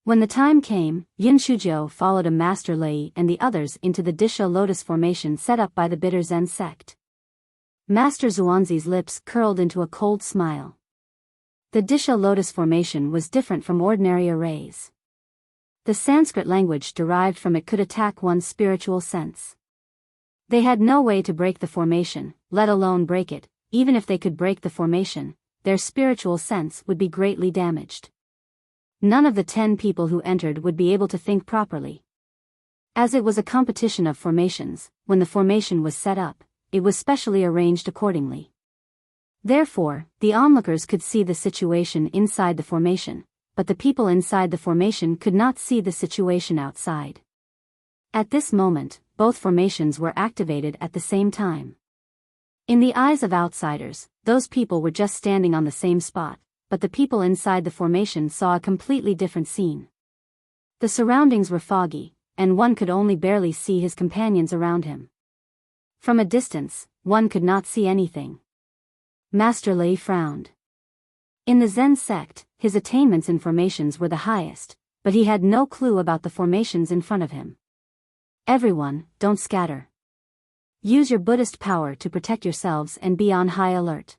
When the time came, Yun Shujo followed a master lay and the others into the Disha lotus formation set up by the bitter Zen sect. Master Xuanzi's lips curled into a cold smile. The Disha lotus formation was different from ordinary arrays. The Sanskrit language derived from it could attack one's spiritual sense. They had no way to break the formation, let alone break it. Even if they could break the formation, their spiritual sense would be greatly damaged. None of the 10 people who entered would be able to think properly. As it was a competition of formations, when the formation was set up, it was specially arranged accordingly. Therefore, the onlookers could see the situation inside the formation, but the people inside the formation could not see the situation outside. At this moment, both formations were activated at the same time. In the eyes of outsiders, those people were just standing on the same spot, but the people inside the formation saw a completely different scene. The surroundings were foggy, and one could only barely see his companions around him. From a distance, one could not see anything. Master Lei frowned. In the Zen sect, his attainments in formations were the highest, but he had no clue about the formations in front of him. Everyone, don't scatter. Use your Buddhist power to protect yourselves and be on high alert.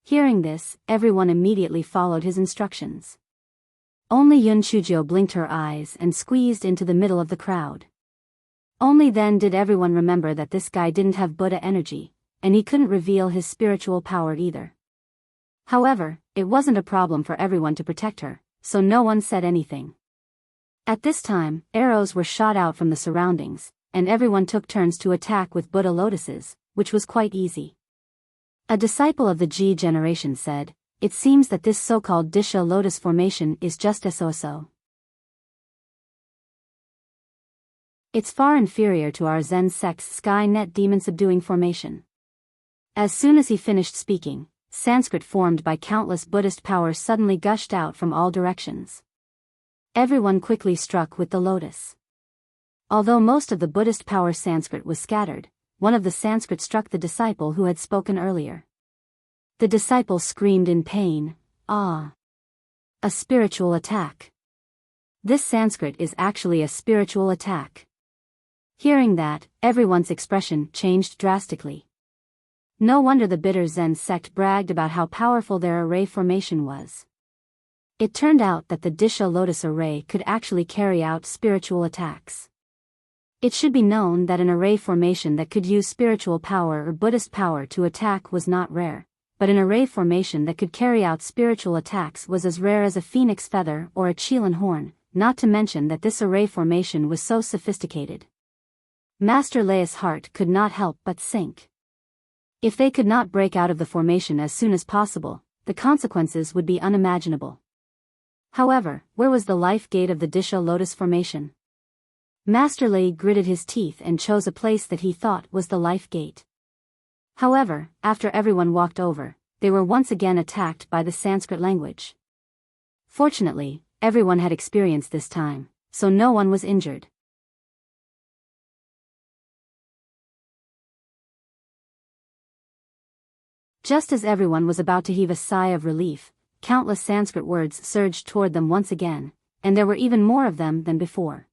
Hearing this, everyone immediately followed his instructions. Only Yun Shujo blinked her eyes and squeezed into the middle of the crowd. Only then did everyone remember that this guy didn't have Buddha energy, and he couldn't reveal his spiritual power either. However, it wasn't a problem for everyone to protect her, so no one said anything. At this time, arrows were shot out from the surroundings, and everyone took turns to attack with Buddha lotuses, which was quite easy. A disciple of the Ji generation said, "It seems that this so-called Disha lotus formation is just so-so. It's far inferior to our Zen sect's Sky Net Demon Subduing formation." As soon as he finished speaking, Sanskrit formed by countless Buddhist powers suddenly gushed out from all directions. Everyone quickly struck with the lotus. Although most of the Buddhist power Sanskrit was scattered, one of the Sanskrit struck the disciple who had spoken earlier. The disciple screamed in pain, "Ah! A spiritual attack. This Sanskrit is actually a spiritual attack." Hearing that, everyone's expression changed drastically. No wonder the bitter Zen sect bragged about how powerful their array formation was. It turned out that the Disha lotus array could actually carry out spiritual attacks. It should be known that an array formation that could use spiritual power or Buddhist power to attack was not rare, but an array formation that could carry out spiritual attacks was as rare as a phoenix feather or a Qilin horn, not to mention that this array formation was so sophisticated. Master Leia's heart could not help but sink. If they could not break out of the formation as soon as possible, the consequences would be unimaginable. However, where was the life gate of the Disha lotus formation? Master Lei gritted his teeth and chose a place that he thought was the life gate. However, after everyone walked over, they were once again attacked by the Sanskrit language. Fortunately, everyone had experienced this time, so no one was injured. Just as everyone was about to heave a sigh of relief, countless Sanskrit words surged toward them once again, and there were even more of them than before.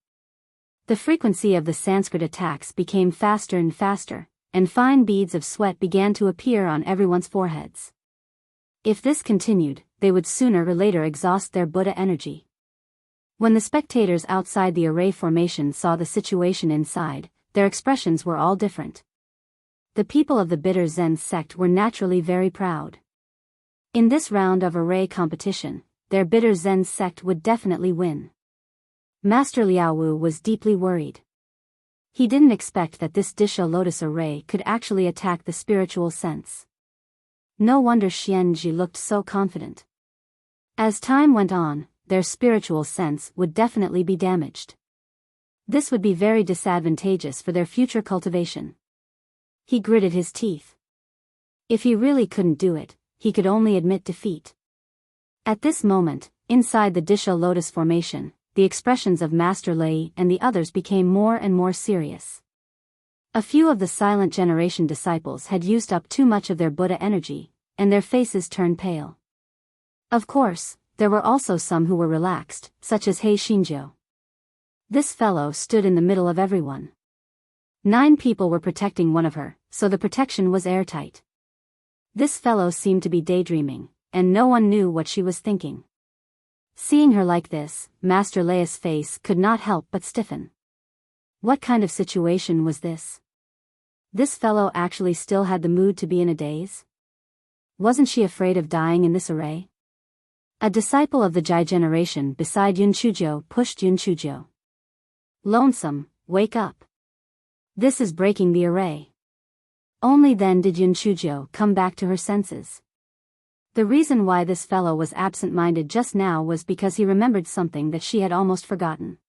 The frequency of the Sanskrit attacks became faster and faster, and fine beads of sweat began to appear on everyone's foreheads. If this continued, they would sooner or later exhaust their Buddha energy. When the spectators outside the array formation saw the situation inside, their expressions were all different. The people of the bitter Zen sect were naturally very proud. In this round of array competition, their bitter Zen sect would definitely win. Master Liaowu was deeply worried. He didn't expect that this Disha lotus array could actually attack the spiritual sense. No wonder Xianji looked so confident. As time went on, their spiritual sense would definitely be damaged. This would be very disadvantageous for their future cultivation. He gritted his teeth. If he really couldn't do it, he could only admit defeat. At this moment, inside the Disha lotus formation, the expressions of Master Lei and the others became more and more serious. A few of the silent generation disciples had used up too much of their Buddha energy, and their faces turned pale. Of course, there were also some who were relaxed, such as Hei Shinjo. This fellow stood in the middle of everyone. 9 people were protecting one of her, so the protection was airtight. This fellow seemed to be daydreaming, and no one knew what she was thinking. Seeing her like this, Master Leia's face could not help but stiffen. What kind of situation was this? This fellow actually still had the mood to be in a daze? Wasn't she afraid of dying in this array? A disciple of the Jai generation beside Yunchujo pushed Yunchujo. "Lonesome, wake up. This is breaking the array." Only then did Yunchujo come back to her senses. The reason why this fellow was absent-minded just now was because he remembered something that she had almost forgotten.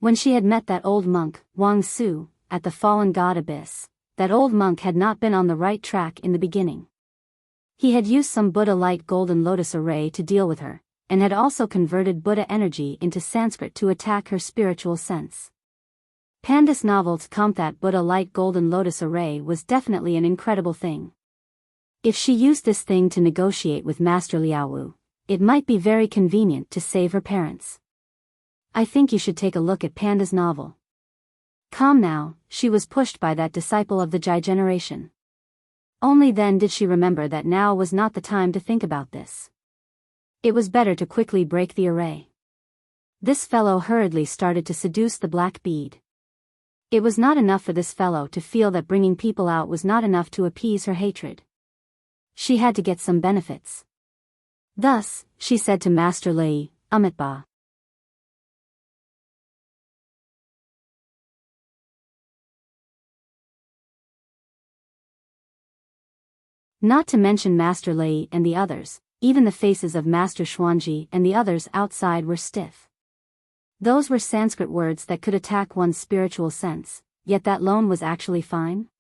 When she had met that old monk, Wang Su, at the fallen god abyss, that old monk had not been on the right track in the beginning. He had used some Buddha light golden lotus array to deal with her, and had also converted Buddha energy into Sanskrit to attack her spiritual sense. Pandus novel to comp that Buddha light golden lotus array was definitely an incredible thing. If she used this thing to negotiate with Master Liaowu, it might be very convenient to save her parents. I think you should take a look at Panda's novel. Calm now, she was pushed by that disciple of the Jai generation. Only then did she remember that now was not the time to think about this. It was better to quickly break the array. This fellow hurriedly started to seduce the black bead. It was not enough for this fellow to feel that bringing people out was not enough to appease her hatred. She had to get some benefits. Thus, she said to Master Lei, "Amitba." Not to mention Master Lei and the others, even the faces of Master Xuanji and the others outside were stiff. Those were Sanskrit words that could attack one's spiritual sense, yet that loan was actually fine?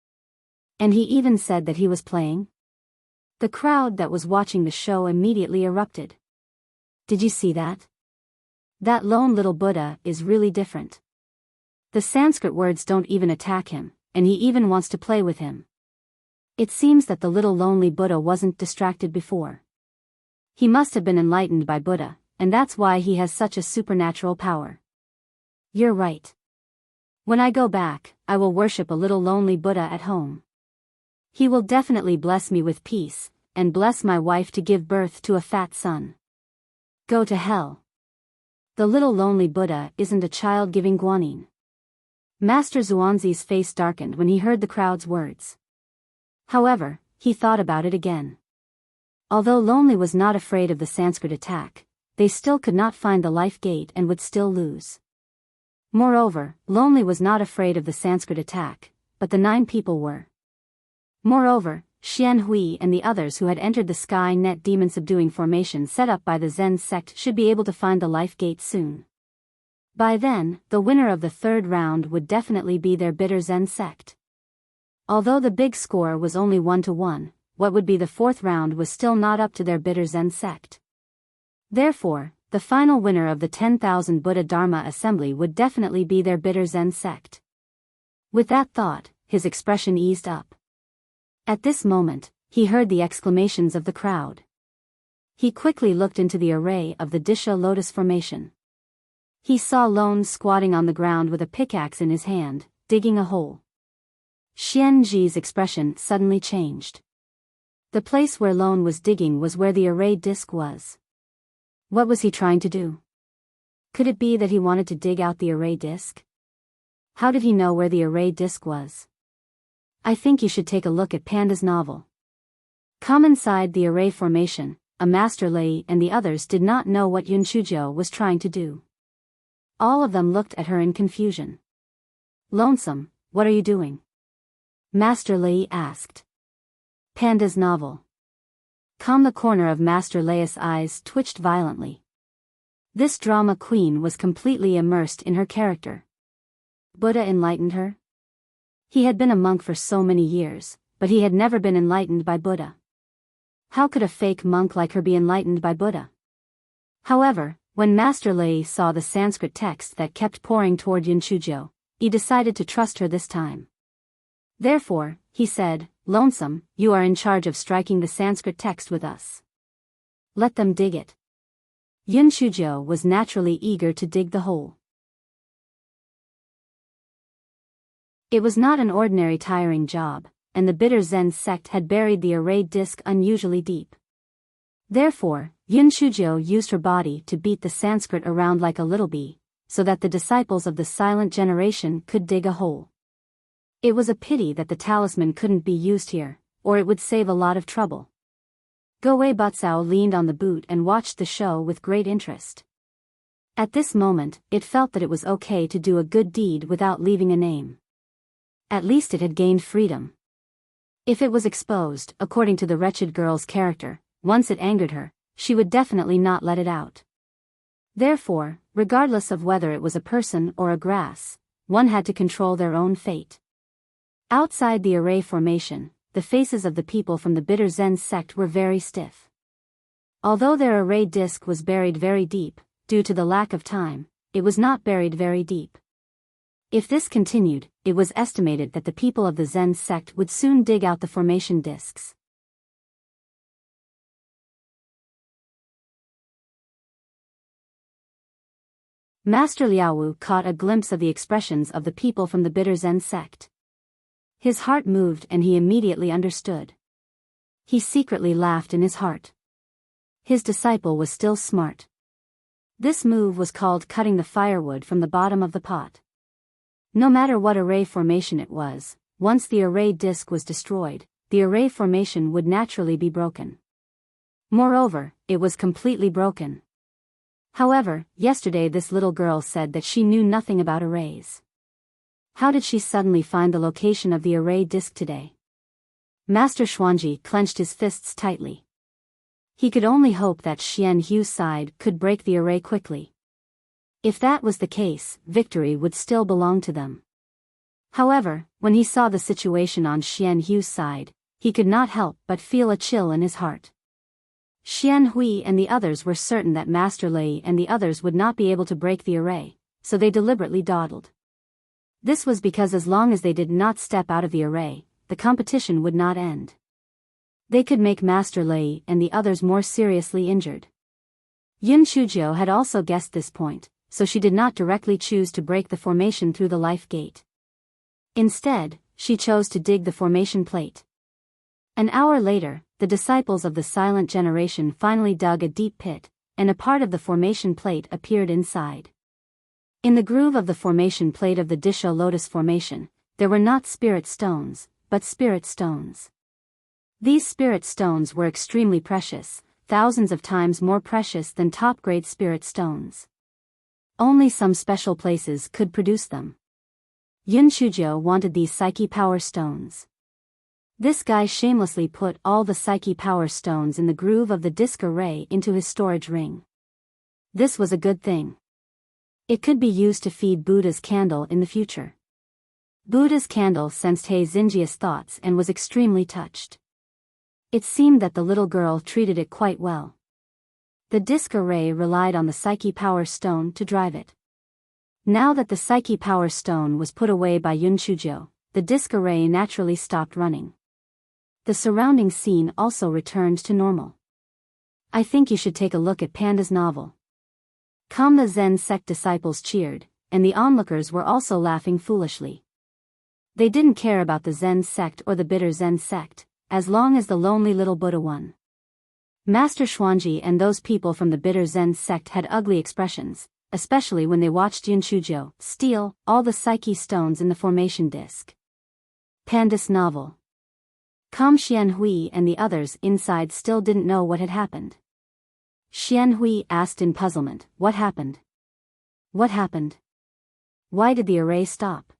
And he even said that he was playing? The crowd that was watching the show immediately erupted. Did you see that? That lone little Buddha is really different. The Sanskrit words don't even attack him, and he even wants to play with him. It seems that the little lonely Buddha wasn't distracted before. He must have been enlightened by Buddha, and that's why he has such a supernatural power. You're right. When I go back, I will worship a little lonely Buddha at home. He will definitely bless me with peace, and bless my wife to give birth to a fat son. Go to hell. The little lonely Buddha isn't a child giving guanyin. Master Xuanzi's face darkened when he heard the crowd's words. However, he thought about it again. Although Lonely was not afraid of the Sanskrit attack, they still could not find the life gate and would still lose. Moreover, Lonely was not afraid of the Sanskrit attack, but the 9 people were. Moreover, Xian Hui and the others who had entered the Sky Net demon subduing formation set up by the Zen sect should be able to find the life gate soon. By then, the winner of the 3rd round would definitely be their bitter Zen sect. Although the big score was only 1-1, what would be the 4th round was still not up to their bitter Zen sect. Therefore, the final winner of the 10,000 Buddha Dharma assembly would definitely be their bitter Zen sect. With that thought, his expression eased up. At this moment, he heard the exclamations of the crowd. He quickly looked into the array of the Disha lotus formation. He saw Lone squatting on the ground with a pickaxe in his hand, digging a hole. Xian Ji's expression suddenly changed. The place where Lone was digging was where the array disc was. What was he trying to do? Could it be that he wanted to dig out the array disc? How did he know where the array disc was? I think you should take a look at Panda's novel. Come inside the array formation. A Master Lei and the others did not know what Yun Shujiao was trying to do. All of them looked at her in confusion. Lonesome, what are you doing? Master Lei asked. Panda's novel. The corner of Master Lei's eyes twitched violently. This drama queen was completely immersed in her character. Buddha enlightened her? He had been a monk for so many years, but he had never been enlightened by Buddha. How could a fake monk like her be enlightened by Buddha? However, when Master Lei saw the Sanskrit text that kept pouring toward Yun Shujiao, he decided to trust her this time. Therefore, he said, Lonesome, you are in charge of striking the Sanskrit text with us. Let them dig it. Yun Shujiao was naturally eager to dig the hole. It was not an ordinary tiring job, and the bitter Zen sect had buried the array disc unusually deep. Therefore, Yun Shujiao used her body to beat the Sanskrit around like a little bee, so that the disciples of the silent generation could dig a hole. It was a pity that the talisman couldn't be used here, or it would save a lot of trouble. Goei Batsao leaned on the boot and watched the show with great interest. At this moment, it felt that it was okay to do a good deed without leaving a name. At least it had gained freedom. If it was exposed, according to the wretched girl's character, once it angered her, she would definitely not let it out. Therefore, regardless of whether it was a person or a grass, one had to control their own fate. Outside the array formation, the faces of the people from the bitter Zen sect were very stiff. Although their array disc was buried very deep, due to the lack of time, it was not buried very deep. If this continued, it was estimated that the people of the Zen sect would soon dig out the formation discs. Master Liaowu caught a glimpse of the expressions of the people from the bitter Zen sect. His heart moved and he immediately understood. He secretly laughed in his heart. His disciple was still smart. This move was called cutting the firewood from the bottom of the pot. No matter what array formation it was, once the array disc was destroyed, the array formation would naturally be broken. Moreover, it was completely broken. However, yesterday this little girl said that she knew nothing about arrays. How did she suddenly find the location of the array disc today? Master Xuanji clenched his fists tightly. He could only hope that Xian Hu's side could break the array quickly. If that was the case, victory would still belong to them. However, when he saw the situation on Xian Hu's side, he could not help but feel a chill in his heart. Xian Hui and the others were certain that Master Lei and the others would not be able to break the array, so they deliberately dawdled. This was because as long as they did not step out of the array, the competition would not end. They could make Master Lei and the others more seriously injured. Yun Shujiao had also guessed this point, so she did not directly choose to break the formation through the life gate. Instead, she chose to dig the formation plate. An hour later, the disciples of the silent generation finally dug a deep pit, and a part of the formation plate appeared inside. In the groove of the formation plate of the Disho Lotus formation, there were not spirit stones, but spirit stones. These spirit stones were extremely precious, thousands of times more precious than top-grade spirit stones. Only some special places could produce them. Yun Shujiao wanted these psyche power stones. This guy shamelessly put all the psyche power stones in the groove of the disc array into his storage ring. This was a good thing. It could be used to feed Buddha's candle in the future. Buddha's candle sensed He Xingjia's thoughts and was extremely touched. It seemed that the little girl treated it quite well. The disc array relied on the psyche power stone to drive it. Now that the psyche power stone was put away by Yun Shujiao, the disc array naturally stopped running. The surrounding scene also returned to normal. I think you should take a look at Panda's novel. The Zen sect disciples cheered, and the onlookers were also laughing foolishly. They didn't care about the Zen sect or the bitter Zen sect, as long as the lonely little Buddha won. Master Xuanji and those people from the bitter Zen sect had ugly expressions, especially when they watched Yun Shujiao steal all the psyche stones in the formation disc. Panda's novel. Xianhui and the others inside still didn't know what had happened. Xianhui asked in puzzlement, "What happened? What happened? Why did the array stop?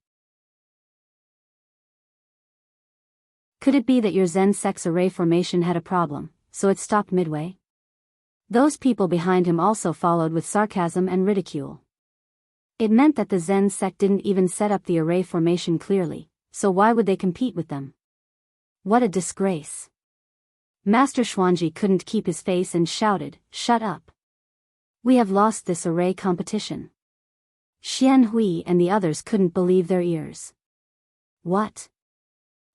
Could it be that your Zen sect's array formation had a problem, so it stopped midway?" Those people behind him also followed with sarcasm and ridicule. It meant that the Zen sect didn't even set up the array formation clearly, so why would they compete with them? What a disgrace. Master Xuanji couldn't keep his face and shouted, "Shut up! We have lost this array competition." Xianhui and the others couldn't believe their ears. What?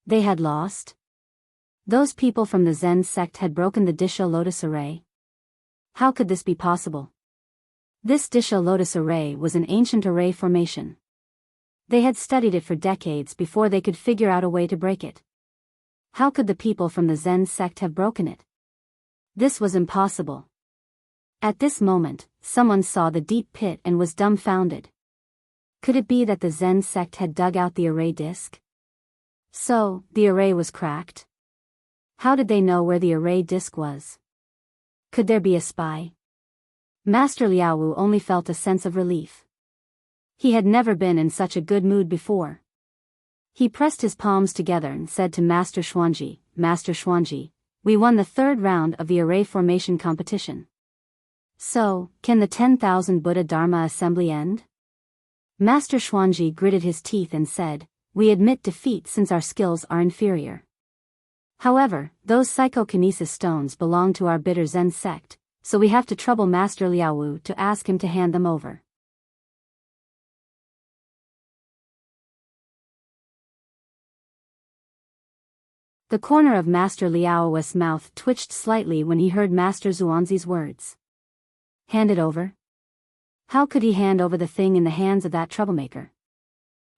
They had lost? Those people from the Zen sect had broken the Disho Lotus array? How could this be possible? This Disho Lotus array was an ancient array formation. They had studied it for decades before they could figure out a way to break it. How could the people from the Zen sect have broken it? This was impossible. At this moment, someone saw the deep pit and was dumbfounded. Could it be that the Zen sect had dug out the array disc? So, the array was cracked? How did they know where the array disc was? Could there be a spy? Master Liaowu only felt a sense of relief. He had never been in such a good mood before. He pressed his palms together and said to Master Xuanji, "Master Xuanji, we won the third round of the array formation competition. So, can the 10,000 Buddha Dharma assembly end?" Master Xuanji gritted his teeth and said, "We admit defeat since our skills are inferior. However, those psychokinesis stones belong to our bitter Zen sect, so we have to trouble Master Liaowu to ask him to hand them over." The corner of Master Liaowu's mouth twitched slightly when he heard Master Zuanzi's words. Hand it over? How could he hand over the thing in the hands of that troublemaker?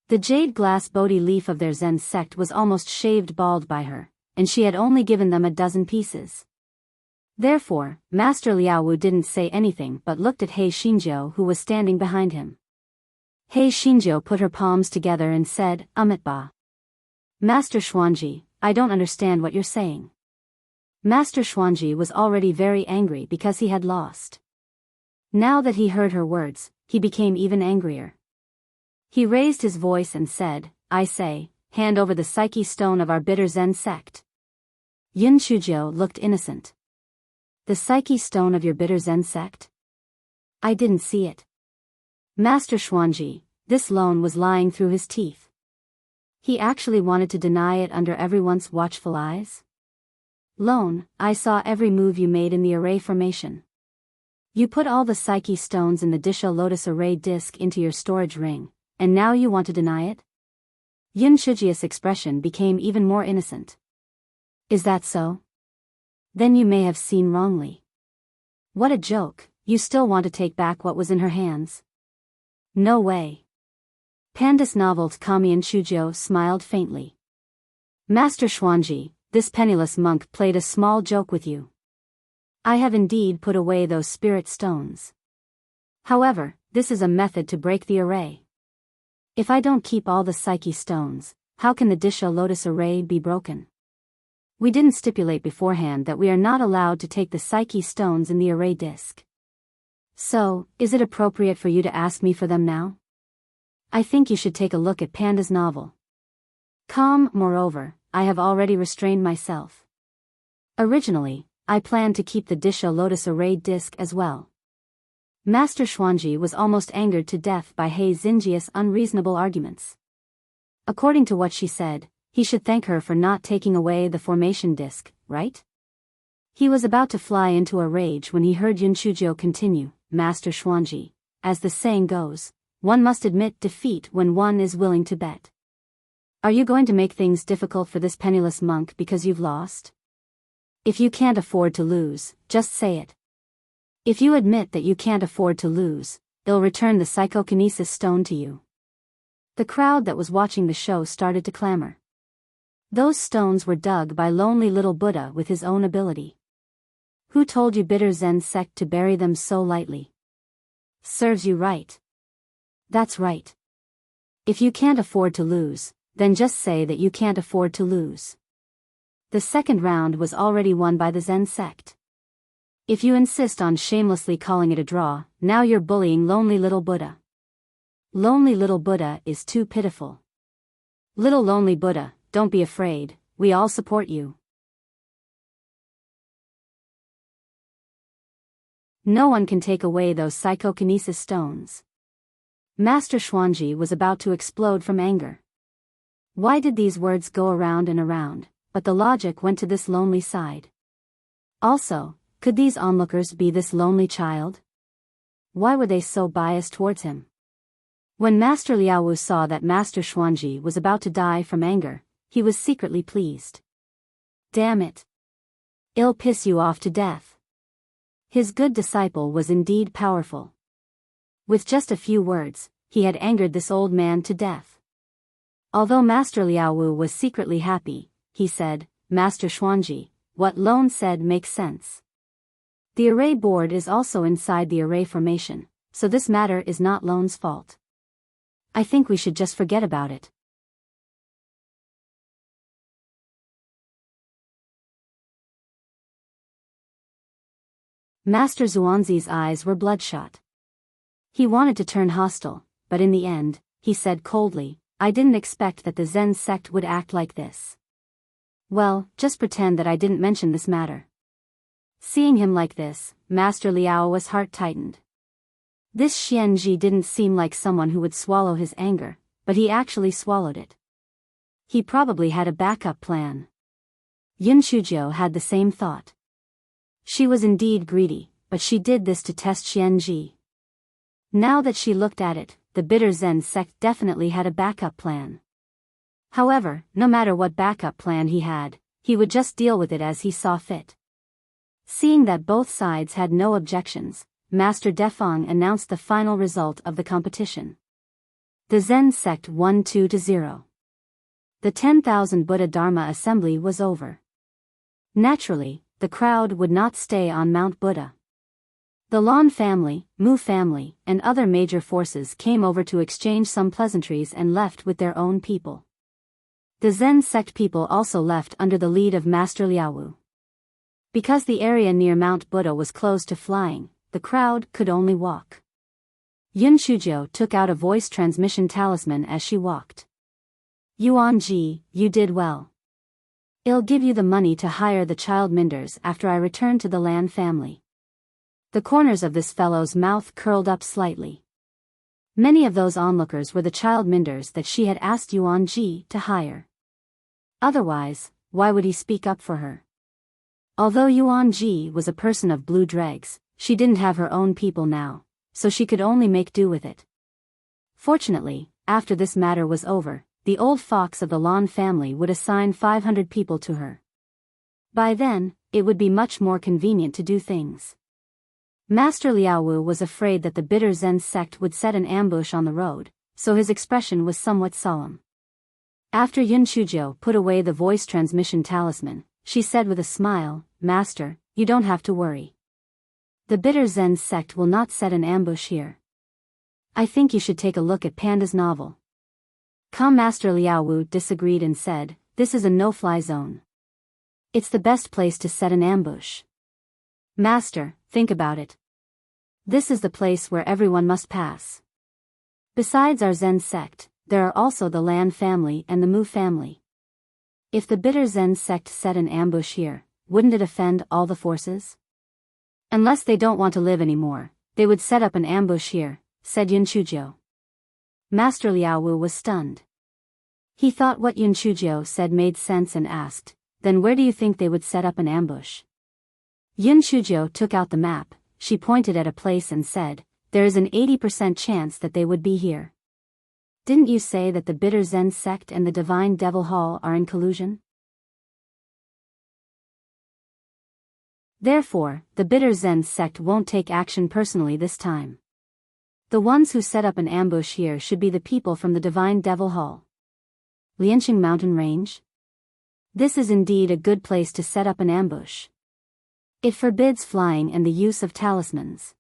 The jade glass Bodhi leaf of their Zen sect was almost shaved bald by her, and she had only given them a dozen pieces. Therefore, Master Liaowu didn't say anything but looked at He Xingjiao who was standing behind him. He Xingjiao put her palms together and said, "Amitba. Master Xuanji, I don't understand what you're saying." Master Xuanji was already very angry because he had lost. Now that he heard her words, he became even angrier. He raised his voice and said, "I say, hand over the psyche stone of our bitter Zen sect." Yun Shujiao looked innocent. "The psyche stone of your bitter Zen sect? I didn't see it." Master Xuanji, this loan was lying through his teeth. He actually wanted to deny it under everyone's watchful eyes. "Loan, I saw every move you made in the array formation. You put all the psyche stones in the Disho Lotus array disc into your storage ring, and now you want to deny it?" Yun Shujia's expression became even more innocent. Is that so? Then you may have seen wrongly. What a joke, you still want to take back what was in her hands? No way. Pandus Noveled Kamian Shujio smiled faintly. Master Xuanji, this penniless monk played a small joke with you. I have indeed put away those spirit stones. However, this is a method to break the array. If I don't keep all the psyche stones, how can the Disha Lotus array be broken? We didn't stipulate beforehand that we are not allowed to take the psyche stones in the array disk. So, is it appropriate for you to ask me for them now? I think you should take a look at Panda's novel. Moreover, I have already restrained myself. Originally, I planned to keep the Disha Lotus array disk as well. Master Xuanji was almost angered to death by He Xinjia's unreasonable arguments. According to what she said, he should thank her for not taking away the formation disk, right? He was about to fly into a rage when he heard Yun Shujio continue, Master Xuanji, as the saying goes, one must admit defeat when one is willing to bet. Are you going to make things difficult for this penniless monk because you've lost? If you can't afford to lose, just say it. If you admit that you can't afford to lose, they'll return the psychokinesis stone to you. The crowd that was watching the show started to clamor. Those stones were dug by lonely little Buddha with his own ability. Who told you bitter Zen sect to bury them so lightly? Serves you right. That's right. If you can't afford to lose, then just say that you can't afford to lose. The second round was already won by the Zen sect. If you insist on shamelessly calling it a draw, now you're bullying lonely little Buddha. Lonely little Buddha is too pitiful. Little lonely Buddha, don't be afraid, we all support you. No one can take away those psychokinesis stones. Master Xuanji was about to explode from anger. Why did these words go around and around, but the logic went to this lonely side? Also, could these onlookers be this lonely child? Why were they so biased towards him? When Master Liaowu saw that Master Xuanji was about to die from anger, he was secretly pleased. Damn it! It'll piss you off to death. His good disciple was indeed powerful. With just a few words, he had angered this old man to death. Although Master Liaowu was secretly happy, he said, Master Xuanji, what Lone said makes sense. The array board is also inside the array formation, so this matter is not Lone's fault. I think we should just forget about it. Master Xuanzi's eyes were bloodshot. He wanted to turn hostile, but in the end, he said coldly, I didn't expect that the Zen sect would act like this. Well, just pretend that I didn't mention this matter. Seeing him like this, Master Liao's heart tightened. This Xianji didn't seem like someone who would swallow his anger, but he actually swallowed it. He probably had a backup plan. Yun Shujio had the same thought. She was indeed greedy, but she did this to test Xianji. Now that she looked at it, the bitter Zen sect definitely had a backup plan. However, no matter what backup plan he had, he would just deal with it as he saw fit. Seeing that both sides had no objections, Master Defang announced the final result of the competition. The Zen sect won 2-0. The 10,000 Buddha Dharma assembly was over. Naturally, the crowd would not stay on Mount Buddha. The Lan family, Mu family, and other major forces came over to exchange some pleasantries and left with their own people. The Zen sect people also left under the lead of Master Liaowu. Because the area near Mount Buddha was closed to flying, the crowd could only walk. Yun Shujio took out a voice transmission talisman as she walked. Yuan Ji, you did well. I'll give you the money to hire the child minders after I return to the Lan family. The corners of this fellow's mouth curled up slightly. Many of those onlookers were the child minders that she had asked Yuan Ji to hire. Otherwise, why would he speak up for her? Although Yuan Ji was a person of blue dregs, she didn't have her own people now, so she could only make do with it. Fortunately, after this matter was over, the old fox of the Lan family would assign 500 people to her. By then, it would be much more convenient to do things. Master Liaowu was afraid that the bitter Zen sect would set an ambush on the road, so his expression was somewhat solemn. After Yun Chuzhou put away the voice transmission talisman, she said with a smile, "Master, you don't have to worry. The bitter Zen sect will not set an ambush here. I think you should take a look at Panda's novel." Master Liaowu disagreed and said, "This is a no-fly zone. It's the best place to set an ambush. Master, think about it. This is the place where everyone must pass. Besides our Zen sect, there are also the Lan family and the Mu family. If the bitter Zen sect set an ambush here, wouldn't it offend all the forces? Unless they don't want to live anymore, they would set up an ambush here," said Yun Chuzhou. Master Liaowu was stunned. He thought what Yun Chuzhou said made sense and asked, "Then where do you think they would set up an ambush?" Yun Chuzhou took out the map, she pointed at a place and said, "There is an 80% chance that they would be here. Didn't you say that the bitter Zen sect and the Divine Devil Hall are in collusion? Therefore, the bitter Zen sect won't take action personally this time. The ones who set up an ambush here should be the people from the Divine Devil Hall. Lianqing Mountain Range? This is indeed a good place to set up an ambush. It forbids flying and the use of talismans.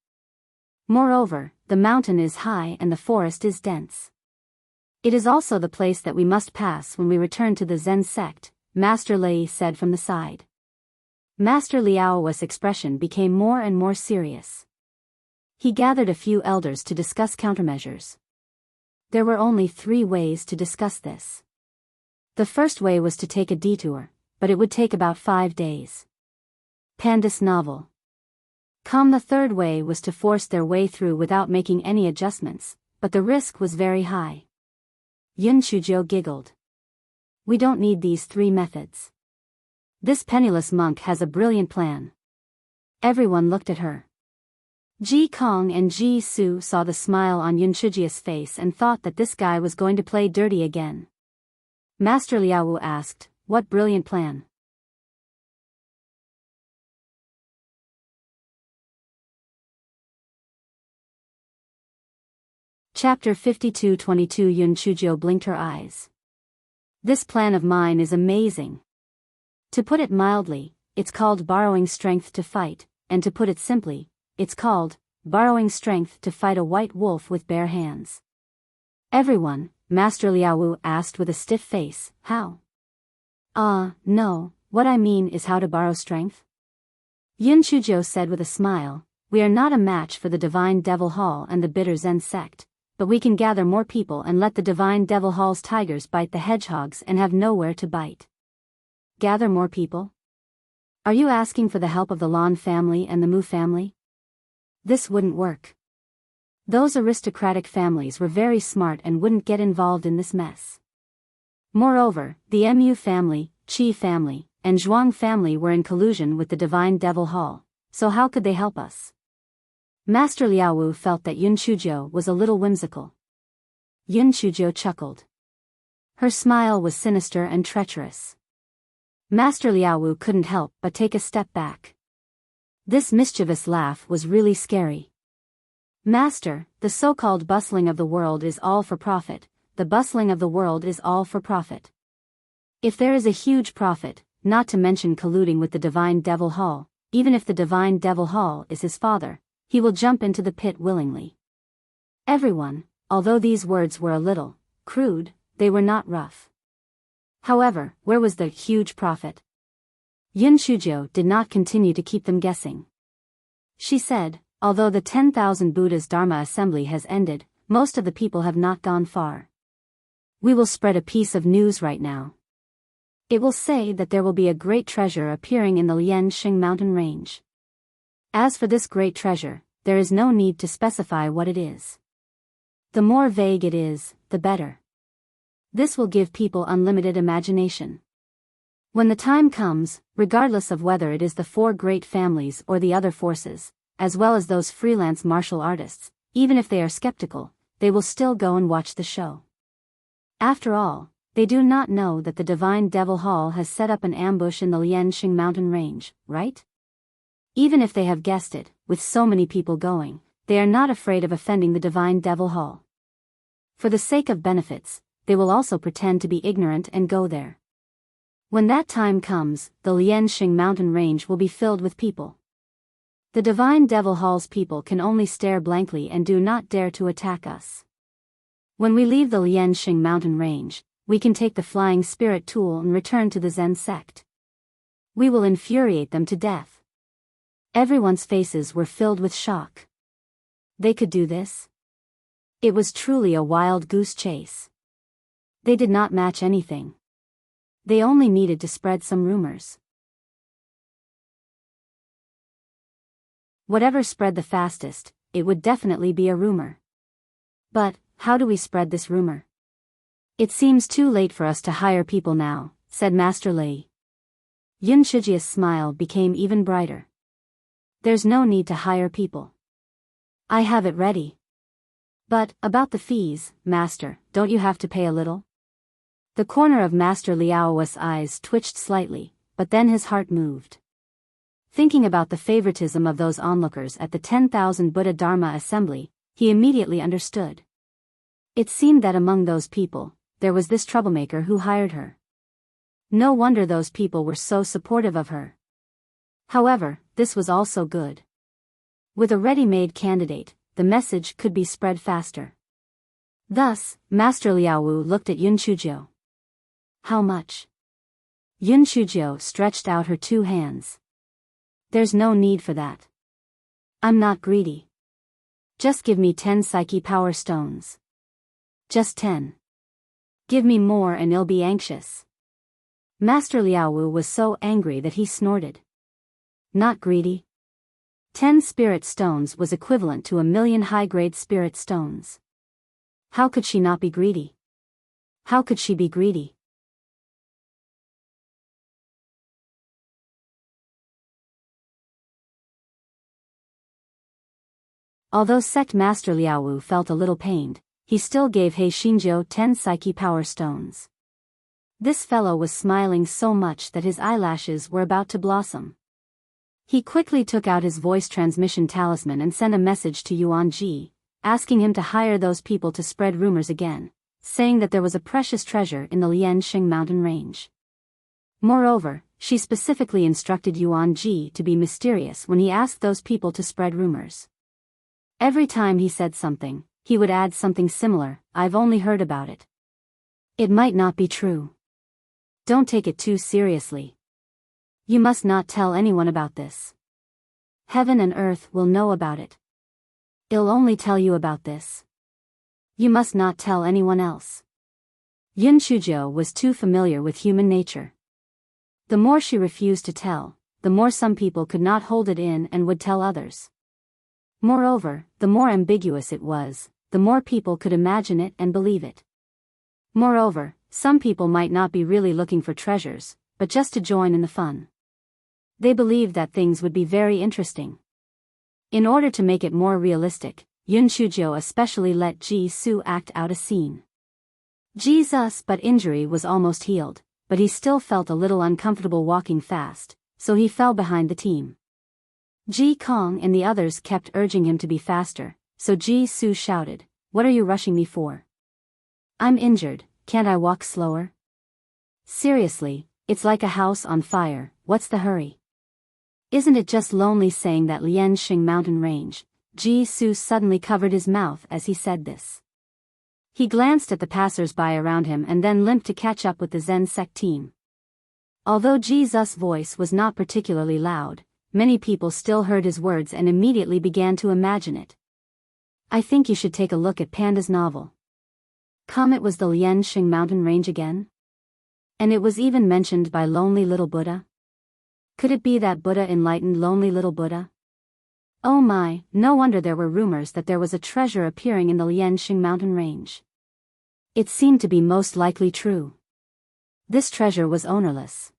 Moreover, the mountain is high and the forest is dense. It is also the place that we must pass when we return to the Zen sect," Master Lei said from the side. Master Liaowu's expression became more and more serious. He gathered a few elders to discuss countermeasures. There were only 3 ways to discuss this. The first way was to take a detour, but it would take about 5 days. Panda's novel. The third way was to force their way through without making any adjustments, but the risk was very high. Yun Chuzhou giggled. "We don't need these 3 methods. This penniless monk has a brilliant plan." Everyone looked at her. Ji Kong and Ji Su saw the smile on Yun Chuzhou's face and thought that this guy was going to play dirty again. Master Liaowu asked, "What brilliant plan?" Chapter 52-22 Yun Chuzhou blinked her eyes. "This plan of mine is amazing. To put it mildly, it's called borrowing strength to fight, and to put it simply, it's called borrowing strength to fight a white wolf with bare hands." Everyone, Master Liaowu asked with a stiff face, "How?" No, what I mean is how to borrow strength." Yun Chuzhou said with a smile, "We are not a match for the Divine Devil Hall and the bitter Zen sect, but we can gather more people and let the Divine Devil Hall's tigers bite the hedgehogs and have nowhere to bite." Gather more people? Are you asking for the help of the Lan family and the Mu family? This wouldn't work. Those aristocratic families were very smart and wouldn't get involved in this mess. Moreover, the Mu family, Qi family, and Zhuang family were in collusion with the Divine Devil Hall, so how could they help us? Master Liaowu felt that Yun Chuzhou was a little whimsical. Yun Chuzhou chuckled. Her smile was sinister and treacherous. Master Liaowu couldn't help but take a step back. This mischievous laugh was really scary. "Master, the so-called bustling of the world is all for profit, the bustling of the world is all for profit. If there is a huge profit, not to mention colluding with the Divine Devil Hall, even if the Divine Devil Hall is his father, he will jump into the pit willingly." Everyone, although these words were a little crude, they were not rough. However, where was the huge profit? Yun Chuzhou did not continue to keep them guessing. She said, "Although the 10,000 Buddha's Dharma assembly has ended, most of the people have not gone far. We will spread a piece of news right now. It will say that there will be a great treasure appearing in the Lianqing mountain range. As for this great treasure, there is no need to specify what it is. The more vague it is, the better. This will give people unlimited imagination. When the time comes, regardless of whether it is the 4 great families or the other forces, as well as those freelance martial artists, even if they are skeptical, they will still go and watch the show. After all, They do not know that the Divine Devil Hall has set up an ambush in the Lianxing mountain range, right? Even if they have guessed it, with so many people going, they are not afraid of offending the Divine Devil Hall. For the sake of benefits, they will also pretend to be ignorant and go there. When that time comes, the Lianxing mountain range will be filled with people. The Divine Devil Hall's people can only stare blankly and do not dare to attack us. When we leave the Lianxing mountain range, we can take the flying spirit tool and return to the Zen sect. We will infuriate them to death. Everyone's faces were filled with shock. They could do this? It was truly a wild goose chase. They did not match anything. They only needed to spread some rumors. Whatever spread the fastest, it would definitely be a rumor. But, how do we spread this rumor? It seems too late for us to hire people now, said Master Lei. Yun Shijia's smile became even brighter. There's no need to hire people. I have it ready. But, about the fees, Master, don't you have to pay a little? The corner of Master Liao's eyes twitched slightly, but then his heart moved. Thinking about the favoritism of those onlookers at the 10,000 Buddha Dharma assembly, he immediately understood. It seemed that among those people, there was this troublemaker who hired her. No wonder those people were so supportive of her. However, this was also good. With a ready-made candidate, the message could be spread faster. Thus, Master Liaowu looked at Yun Chuzhou. How much? Yun Chuzhou stretched out her two hands. There's no need for that. I'm not greedy. Just give me 10 Psyche Power Stones. Just 10. Give me more and I'll be anxious. Master Liaowu was so angry that he snorted. Not greedy. 10 spirit stones was equivalent to 1,000,000 high-grade spirit stones. How could she not be greedy? How could she be greedy? Although Sect Master Liaowu felt a little pained, he still gave He Xinjiu 10 Psyche Power Stones. This fellow was smiling so much that his eyelashes were about to blossom. He quickly took out his voice transmission talisman and sent a message to Yuan Ji, asking him to hire those people to spread rumors again, saying that there was a precious treasure in the Lianxing mountain range. Moreover, she specifically instructed Yuan Ji to be mysterious when he asked those people to spread rumors. Every time he said something, he would add something similar, I've only heard about it. It might not be true. Don't take it too seriously. You must not tell anyone about this. Heaven and earth will know about it. I'll only tell you about this. You must not tell anyone else. Yun Chuzhou was too familiar with human nature. The more she refused to tell, the more some people could not hold it in and would tell others. Moreover, the more ambiguous it was, the more people could imagine it and believe it. Moreover, some people might not be really looking for treasures, but just to join in the fun. They believed that things would be very interesting. In order to make it more realistic, Yun Chuzhou especially let Ji Su act out a scene. Ji's butt injury was almost healed, but he still felt a little uncomfortable walking fast, so he fell behind the team. Ji Kong and the others kept urging him to be faster, so Ji Su shouted, "What are you rushing me for? I'm injured, can't I walk slower? Seriously, it's like a house on fire, what's the hurry? Isn't it just lonely saying that Lianxing mountain range?" Ji Su suddenly covered his mouth as he said this. He glanced at the passers-by around him and then limped to catch up with the Zen sect team. Although Ji's voice was not particularly loud, many people still heard his words and immediately began to imagine it. I think you should take a look at Panda's novel. It was the Lianxing mountain range again? And it was even mentioned by Lonely Little Buddha? Could it be that Buddha enlightened Lonely Little Buddha? Oh my, no wonder there were rumors that there was a treasure appearing in the Lianxing mountain range. It seemed to be most likely true. This treasure was ownerless.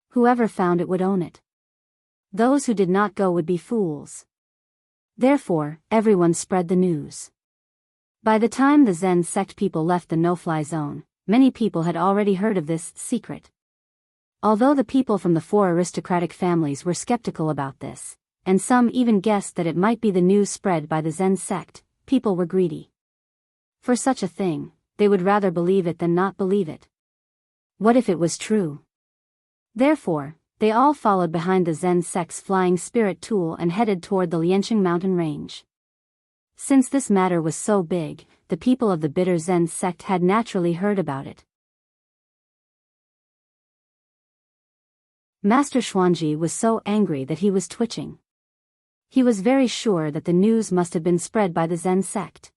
Whoever found it would own it. Those who did not go would be fools. Therefore, everyone spread the news. By the time the Zen sect people left the no-fly zone, many people had already heard of this secret. Although the people from the 4 aristocratic families were skeptical about this, and some even guessed that it might be the news spread by the Zen sect, people were greedy. For such a thing, they would rather believe it than not believe it. What if it was true? Therefore, they all followed behind the Zen sect's flying spirit tool and headed toward the Lianqing mountain range. Since this matter was so big, the people of the bitter Zen sect had naturally heard about it. Master Xuanji was so angry that he was twitching. He was very sure that the news must have been spread by the Zen sect.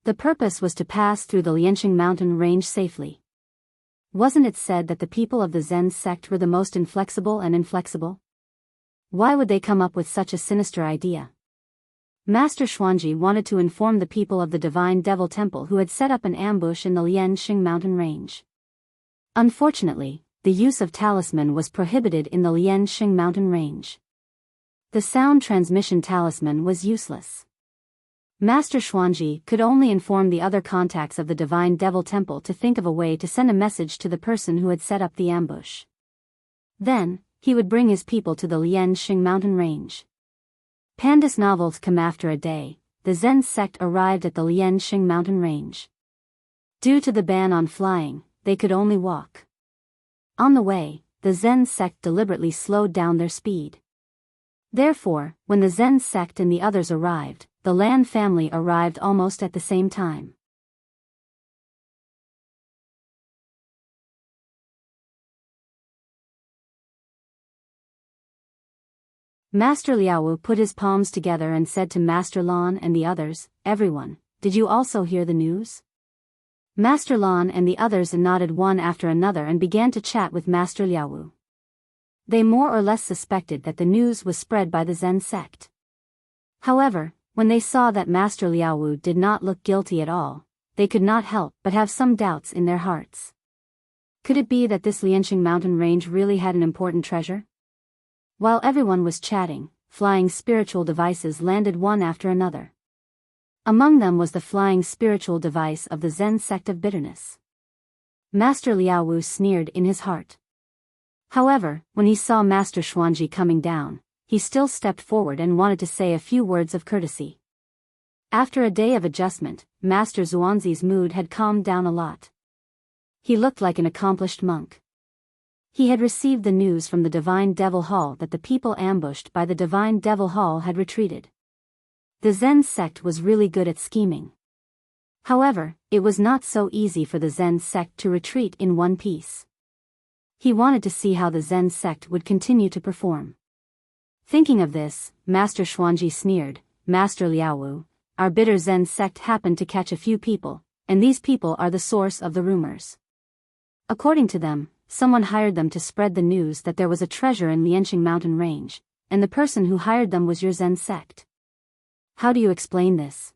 The purpose was to pass through the Lianqing mountain range safely. Wasn't it said that the people of the Zen sect were the most inflexible and inflexible? Why would they come up with such a sinister idea? Master Xuanji wanted to inform the people of the Divine Devil Temple who had set up an ambush in the Lianqing mountain range. Unfortunately, the use of talisman was prohibited in the Lianqing mountain range. The sound transmission talisman was useless. Master Xuanji could only inform the other contacts of the Divine Devil Temple to think of a way to send a message to the person who had set up the ambush. Then, he would bring his people to the Lianqing mountain range. Panda's novels come after a day. The Zen sect arrived at the Lianqing mountain range. Due to the ban on flying, they could only walk. On the way, the Zen sect deliberately slowed down their speed. Therefore, when the Zen sect and the others arrived, the Lan family arrived almost at the same time. Master Liaowu put his palms together and said to Master Lan and the others, "Everyone, did you also hear the news?" Master Lan and the others nodded one after another and began to chat with Master Liaowu. They more or less suspected that the news was spread by the Zen sect. However, when they saw that Master Liaowu did not look guilty at all, they could not help but have some doubts in their hearts. Could it be that this Lianqing mountain range really had an important treasure? While everyone was chatting, flying spiritual devices landed one after another. Among them was the flying spiritual device of the Zen sect of bitterness. Master Liaowu sneered in his heart. However, when he saw Master Xuanji coming down, he still stepped forward and wanted to say a few words of courtesy. After a day of adjustment, Master Xuanzi's mood had calmed down a lot. He looked like an accomplished monk. He had received the news from the Divine Devil Hall that the people ambushed by the Divine Devil Hall had retreated. The Zen sect was really good at scheming. However, it was not so easy for the Zen sect to retreat in one piece. He wanted to see how the Zen sect would continue to perform. Thinking of this, Master Xuanji sneered, "Master Liaowu, our bitter Zen sect happened to catch a few people, and these people are the source of the rumors. According to them, someone hired them to spread the news that there was a treasure in Lianqing mountain range, and the person who hired them was your Zen sect. How do you explain this?"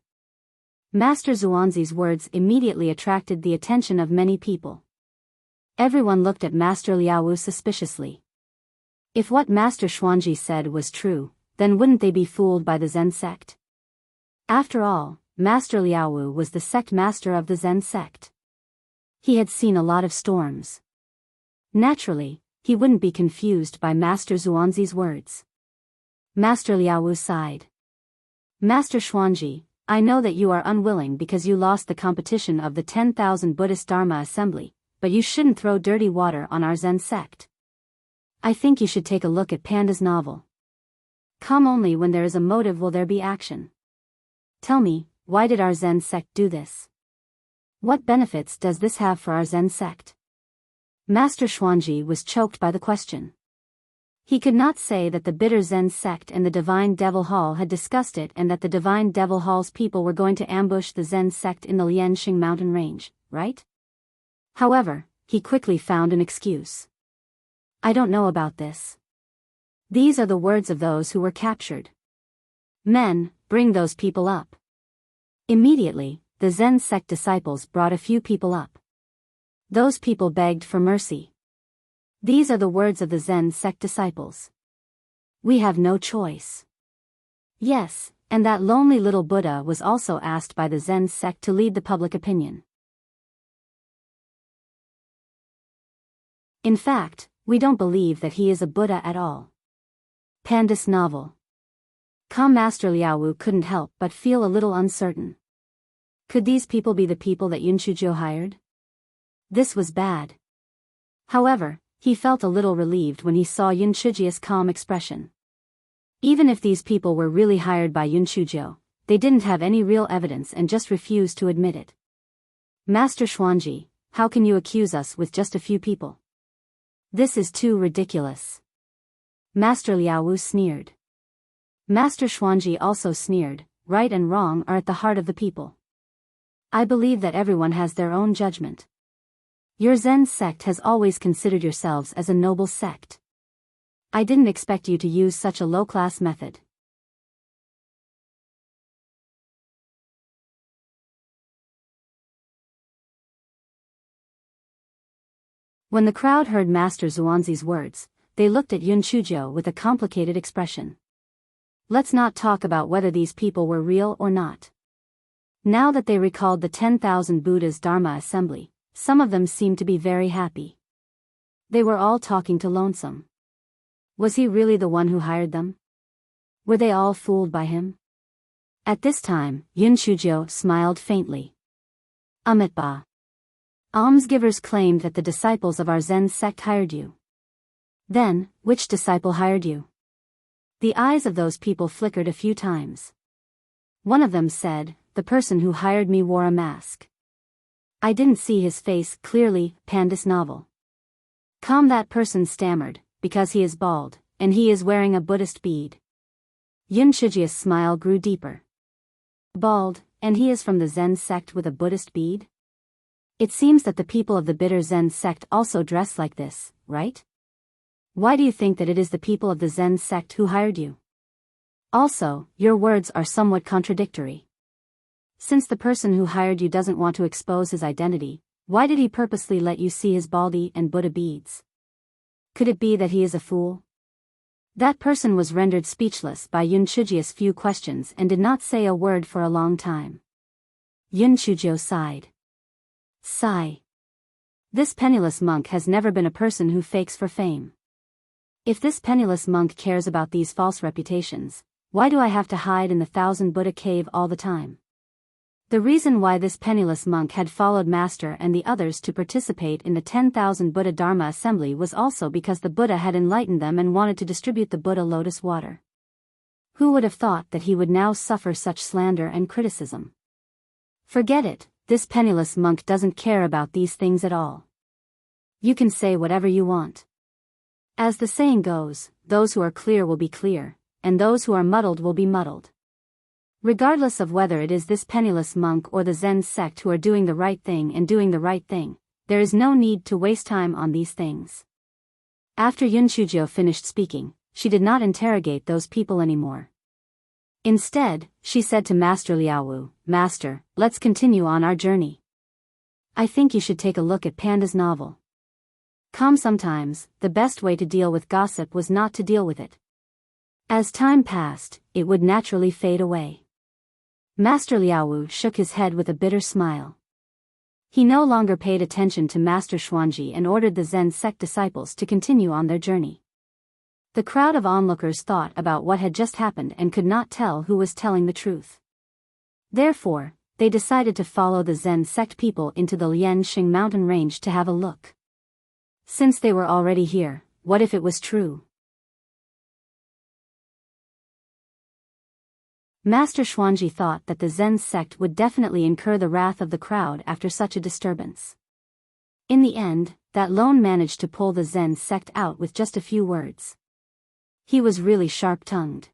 Master Xuanzi's words immediately attracted the attention of many people. Everyone looked at Master Liaowu suspiciously. If what Master Xuanji said was true, then wouldn't they be fooled by the Zen sect? After all, Master Liaowu was the sect master of the Zen sect. He had seen a lot of storms. Naturally, he wouldn't be confused by Master Xuanzi's words. Master Liaowu sighed. "Master Xuanji, I know that you are unwilling because you lost the competition of the 10,000 Buddhist Dharma Assembly, but you shouldn't throw dirty water on our Zen sect. I think you should take a look at Panda's novel. Come only when there is a motive will there be action. Tell me, why did our Zen sect do this? What benefits does this have for our Zen sect?" Master Xuanji was choked by the question. He could not say that the bitter Zen sect and the Divine Devil Hall had discussed it and that the Divine Devil Hall's people were going to ambush the Zen sect in the Lianqing mountain range, right? However, he quickly found an excuse. "I don't know about this. These are the words of those who were captured. Men, bring those people up." Immediately, the Zen sect disciples brought a few people up. Those people begged for mercy. These are the words of the Zen sect disciples. "We have no choice." Yes, and that lonely little Buddha was also asked by the Zen sect to lead the public opinion. In fact, we don't believe that he is a Buddha at all. Panda's novel. Calm Master Liaowu couldn't help but feel a little uncertain. Could these people be the people that Yun Shujiu hired? This was bad. However, he felt a little relieved when he saw Yun Shujiu's calm expression. Even if these people were really hired by Yun Shujiu, they didn't have any real evidence and just refused to admit it. Master Xuanji, how can you accuse us with just a few people? This is too ridiculous. Master Liaowu sneered. Master Xuanji also sneered. Right and wrong are at the heart of the people. I believe that everyone has their own judgment. Your Zen sect has always considered yourselves as a noble sect. I didn't expect you to use such a low-class method. When the crowd heard Master Xuanzi's words, they looked at Yun Shujiu with a complicated expression. Let's not talk about whether these people were real or not. Now that they recalled the 10,000 Buddha's Dharma assembly, some of them seemed to be very happy. They were all talking to Lonesome. Was he really the one who hired them? Were they all fooled by him? At this time, Yun Shujiu smiled faintly. Amitabha. Almsgivers claimed that the disciples of our Zen sect hired you. Then, which disciple hired you? The eyes of those people flickered a few times. One of them said, the person who hired me wore a mask. I didn't see his face clearly. Panda's novel. That person stammered, because he is bald, and he is wearing a Buddhist bead. Yun Shujiu's smile grew deeper. Bald, and he is from the Zen sect with a Buddhist bead? It seems that the people of the bitter Zen sect also dress like this, right? Why do you think that it is the people of the Zen sect who hired you? Also, your words are somewhat contradictory. Since the person who hired you doesn't want to expose his identity, why did he purposely let you see his baldy and Buddha beads? Could it be that he is a fool? That person was rendered speechless by Yun Shujiu's few questions and did not say a word for a long time. Yun Shujiu sighed. Sigh. This penniless monk has never been a person who fakes for fame. If this penniless monk cares about these false reputations, why do I have to hide in the 1,000 Buddha cave all the time? The reason why this penniless monk had followed Master and the others to participate in the 10,000 Buddha Dharma assembly was also because the Buddha had enlightened them and wanted to distribute the Buddha lotus water. Who would have thought that he would now suffer such slander and criticism? Forget it, this penniless monk doesn't care about these things at all. You can say whatever you want. As the saying goes, those who are clear will be clear, and those who are muddled will be muddled. Regardless of whether it is this penniless monk or the Zen sect who are doing the right thing and doing the right thing, there is no need to waste time on these things. After Yun Shujiu finished speaking, she did not interrogate those people anymore. Instead, she said to Master Liaowu, Master, let's continue on our journey. I think you should take a look at Panda's novel. Sometimes, the best way to deal with gossip was not to deal with it. As time passed, it would naturally fade away. Master Liaowu shook his head with a bitter smile. He no longer paid attention to Master Xuanji and ordered the Zen sect disciples to continue on their journey. The crowd of onlookers thought about what had just happened and could not tell who was telling the truth. Therefore, they decided to follow the Zen sect people into the Lianxing mountain range to have a look. Since they were already here, what if it was true? Master Xuanji thought that the Zen sect would definitely incur the wrath of the crowd after such a disturbance. In the end, that lone managed to pull the Zen sect out with just a few words. He was really sharp-tongued.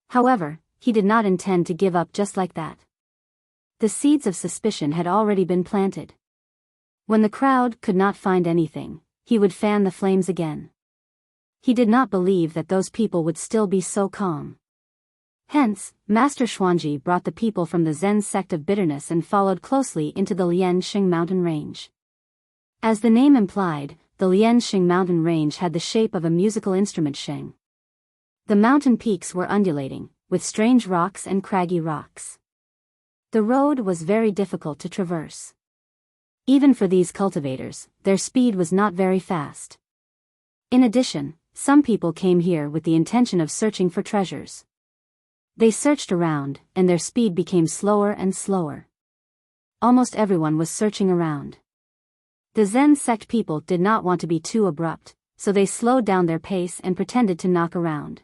However, he did not intend to give up just like that. The seeds of suspicion had already been planted. When the crowd could not find anything, he would fan the flames again. He did not believe that those people would still be so calm. Hence, Master Xuanji brought the people from the Zen sect of bitterness and followed closely into the Lianxing mountain range. As the name implied, the Lianxing mountain range had the shape of a musical instrument sheng. The mountain peaks were undulating, with strange rocks and craggy rocks. The road was very difficult to traverse. Even for these cultivators, their speed was not very fast. In addition, some people came here with the intention of searching for treasures. They searched around, and their speed became slower and slower. Almost everyone was searching around. The Zen sect people did not want to be too abrupt, so they slowed down their pace and pretended to knock around.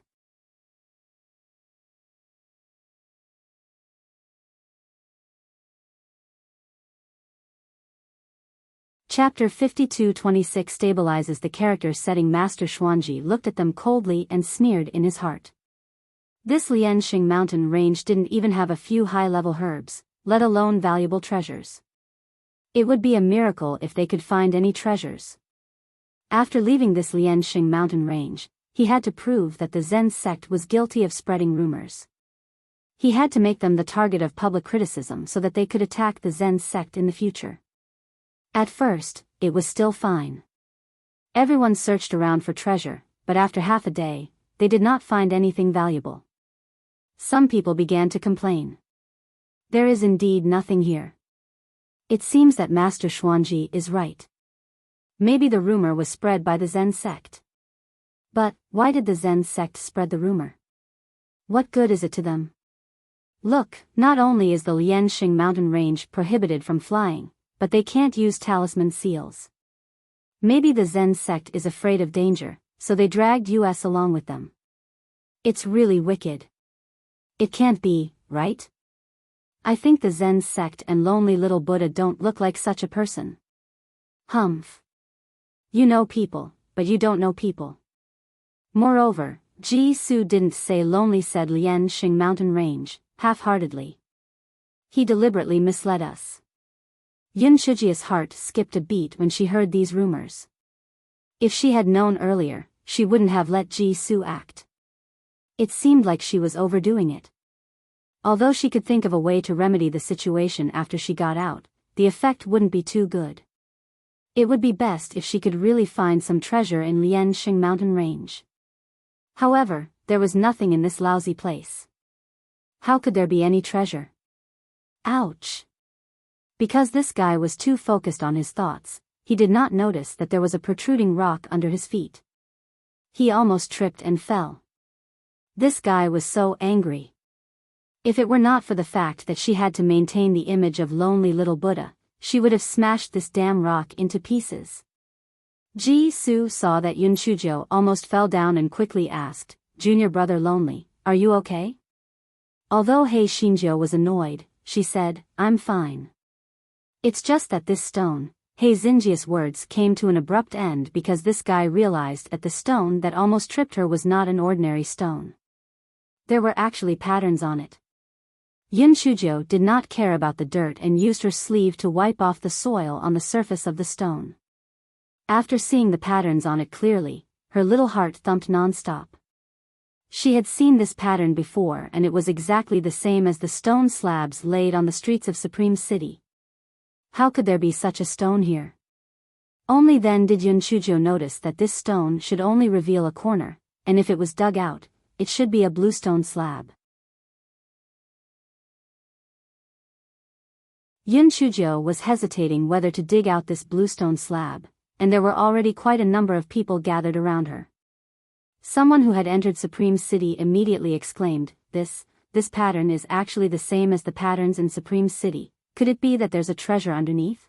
Chapter 52-26 stabilizes the character setting. Master Xuanji looked at them coldly and sneered in his heart. This Lianxing mountain range didn't even have a few high-level herbs, let alone valuable treasures. It would be a miracle if they could find any treasures. After leaving this Lianxing mountain range, he had to prove that the Zen sect was guilty of spreading rumors. He had to make them the target of public criticism so that they could attack the Zen sect in the future. At first, it was still fine. Everyone searched around for treasure, but after half a day, they did not find anything valuable. Some people began to complain. There is indeed nothing here. It seems that Master Xuanji is right. Maybe the rumor was spread by the Zen sect. But, why did the Zen sect spread the rumor? What good is it to them? Look, not only is the Lianxing mountain range prohibited from flying, but they can't use talisman seals. Maybe the Zen sect is afraid of danger, so they dragged us along with them. It's really wicked. It can't be, right? I think the Zen sect and lonely little Buddha don't look like such a person. Humph. You know people, but you don't know people. Moreover, Ji Su didn't say lonely, said Lianxing mountain range, half-heartedly. He deliberately misled us. Yun Shijia's heart skipped a beat when she heard these rumors. If she had known earlier, she wouldn't have let Ji Su act. It seemed like she was overdoing it. Although she could think of a way to remedy the situation after she got out, the effect wouldn't be too good. It would be best if she could really find some treasure in Lianxing mountain range. However, there was nothing in this lousy place. How could there be any treasure? Ouch! Because this guy was too focused on his thoughts, he did not notice that there was a protruding rock under his feet. He almost tripped and fell. This guy was so angry. If it were not for the fact that she had to maintain the image of lonely little Buddha, she would have smashed this damn rock into pieces. Ji Su saw that Yun Shujio almost fell down and quickly asked, "Junior brother Lonely, are you okay?" Although Hei Shinjo was annoyed, she said, "I'm fine." It's just that this stone. Hei Xinjia's words came to an abrupt end because this guy realized that the stone that almost tripped her was not an ordinary stone. There were actually patterns on it. Yun Shujio did not care about the dirt and used her sleeve to wipe off the soil on the surface of the stone. After seeing the patterns on it clearly, her little heart thumped non-stop. She had seen this pattern before, and it was exactly the same as the stone slabs laid on the streets of Supreme City. How could there be such a stone here? Only then did Yun Shujio notice that this stone should only reveal a corner, and if it was dug out, it should be a bluestone slab. Yun Shujio was hesitating whether to dig out this bluestone slab, and there were already quite a number of people gathered around her. Someone who had entered Supreme City immediately exclaimed, This pattern is actually the same as the patterns in Supreme City. Could it be that there's a treasure underneath?"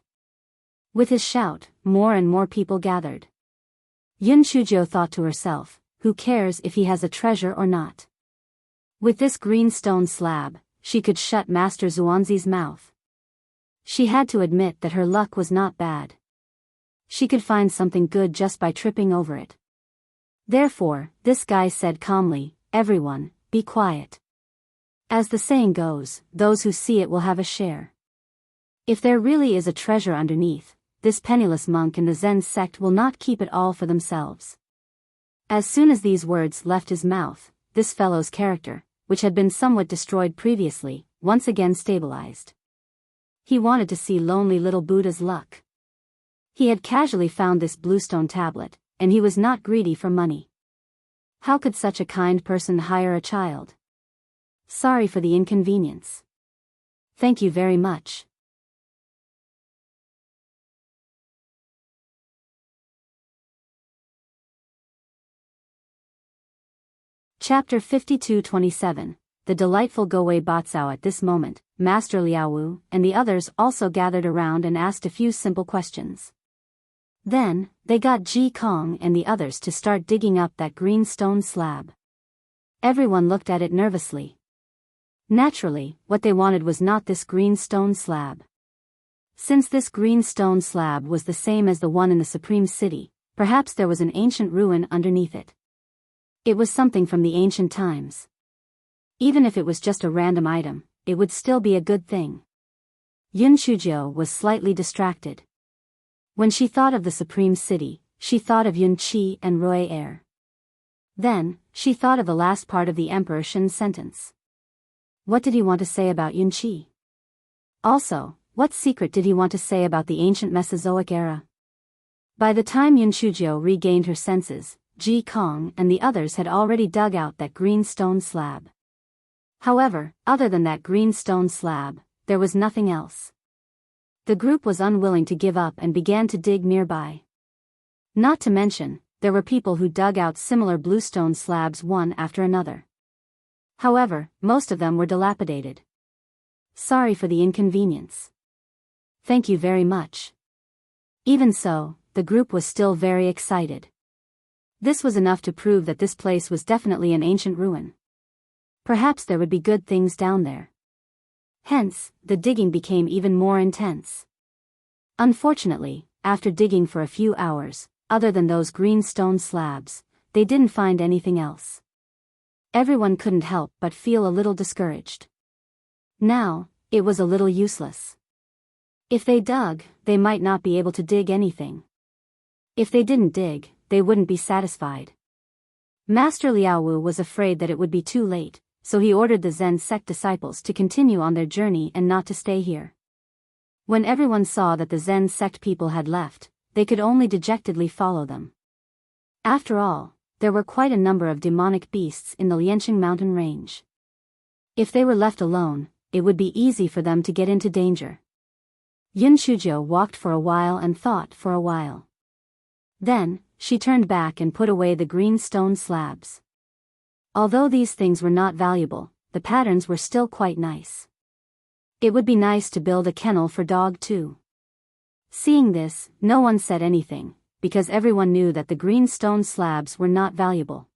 With his shout, more and more people gathered. Yun Shujio thought to herself, who cares if he has a treasure or not? With this green stone slab, she could shut Master Xuanzi's mouth. She had to admit that her luck was not bad. She could find something good just by tripping over it. Therefore, this guy said calmly, "Everyone, be quiet. As the saying goes, those who see it will have a share. If there really is a treasure underneath, this penniless monk in the Zen sect will not keep it all for themselves." As soon as these words left his mouth, this fellow's character, which had been somewhat destroyed previously, once again stabilized. He wanted to see lonely little Buddha's luck. He had casually found this bluestone tablet, and he was not greedy for money. How could such a kind person hire a child? Sorry for the inconvenience. Thank you very much. Chapter 52-27, The Delightful Gowei Batsao. At this moment, Master Liaowu and the others also gathered around and asked a few simple questions. Then, they got Ji Kong and the others to start digging up that green stone slab. Everyone looked at it nervously. Naturally, what they wanted was not this green stone slab. Since this green stone slab was the same as the one in the Supreme City, perhaps there was an ancient ruin underneath it. It was something from the ancient times. Even if it was just a random item, it would still be a good thing. Yun Shujiu was slightly distracted. When she thought of the Supreme City, she thought of Yun Qi and Rui Er. Then, she thought of the last part of the Emperor Shen's sentence. What did he want to say about Yun Qi? Also, what secret did he want to say about the ancient Mesozoic era? By the time Yun Shujiu regained her senses, Ji Kong and the others had already dug out that green stone slab. However, other than that green stone slab, there was nothing else. The group was unwilling to give up and began to dig nearby. Not to mention, there were people who dug out similar bluestone slabs one after another. However, most of them were dilapidated. Sorry for the inconvenience. Thank you very much. Even so, the group was still very excited. This was enough to prove that this place was definitely an ancient ruin. Perhaps there would be good things down there. Hence, the digging became even more intense. Unfortunately, after digging for a few hours, other than those green stone slabs, they didn't find anything else. Everyone couldn't help but feel a little discouraged. Now, it was a little useless. If they dug, they might not be able to dig anything. If they didn't dig, they wouldn't be satisfied. Master Liaowu was afraid that it would be too late, so he ordered the Zen sect disciples to continue on their journey and not to stay here. When everyone saw that the Zen sect people had left, they could only dejectedly follow them. After all, there were quite a number of demonic beasts in the Lianqing mountain range. If they were left alone, it would be easy for them to get into danger. Yun Shujiu walked for a while and thought for a while. Then, she turned back and put away the green stone slabs. Although these things were not valuable, the patterns were still quite nice. It would be nice to build a kennel for dog too. Seeing this, no one said anything, because everyone knew that the green stone slabs were not valuable.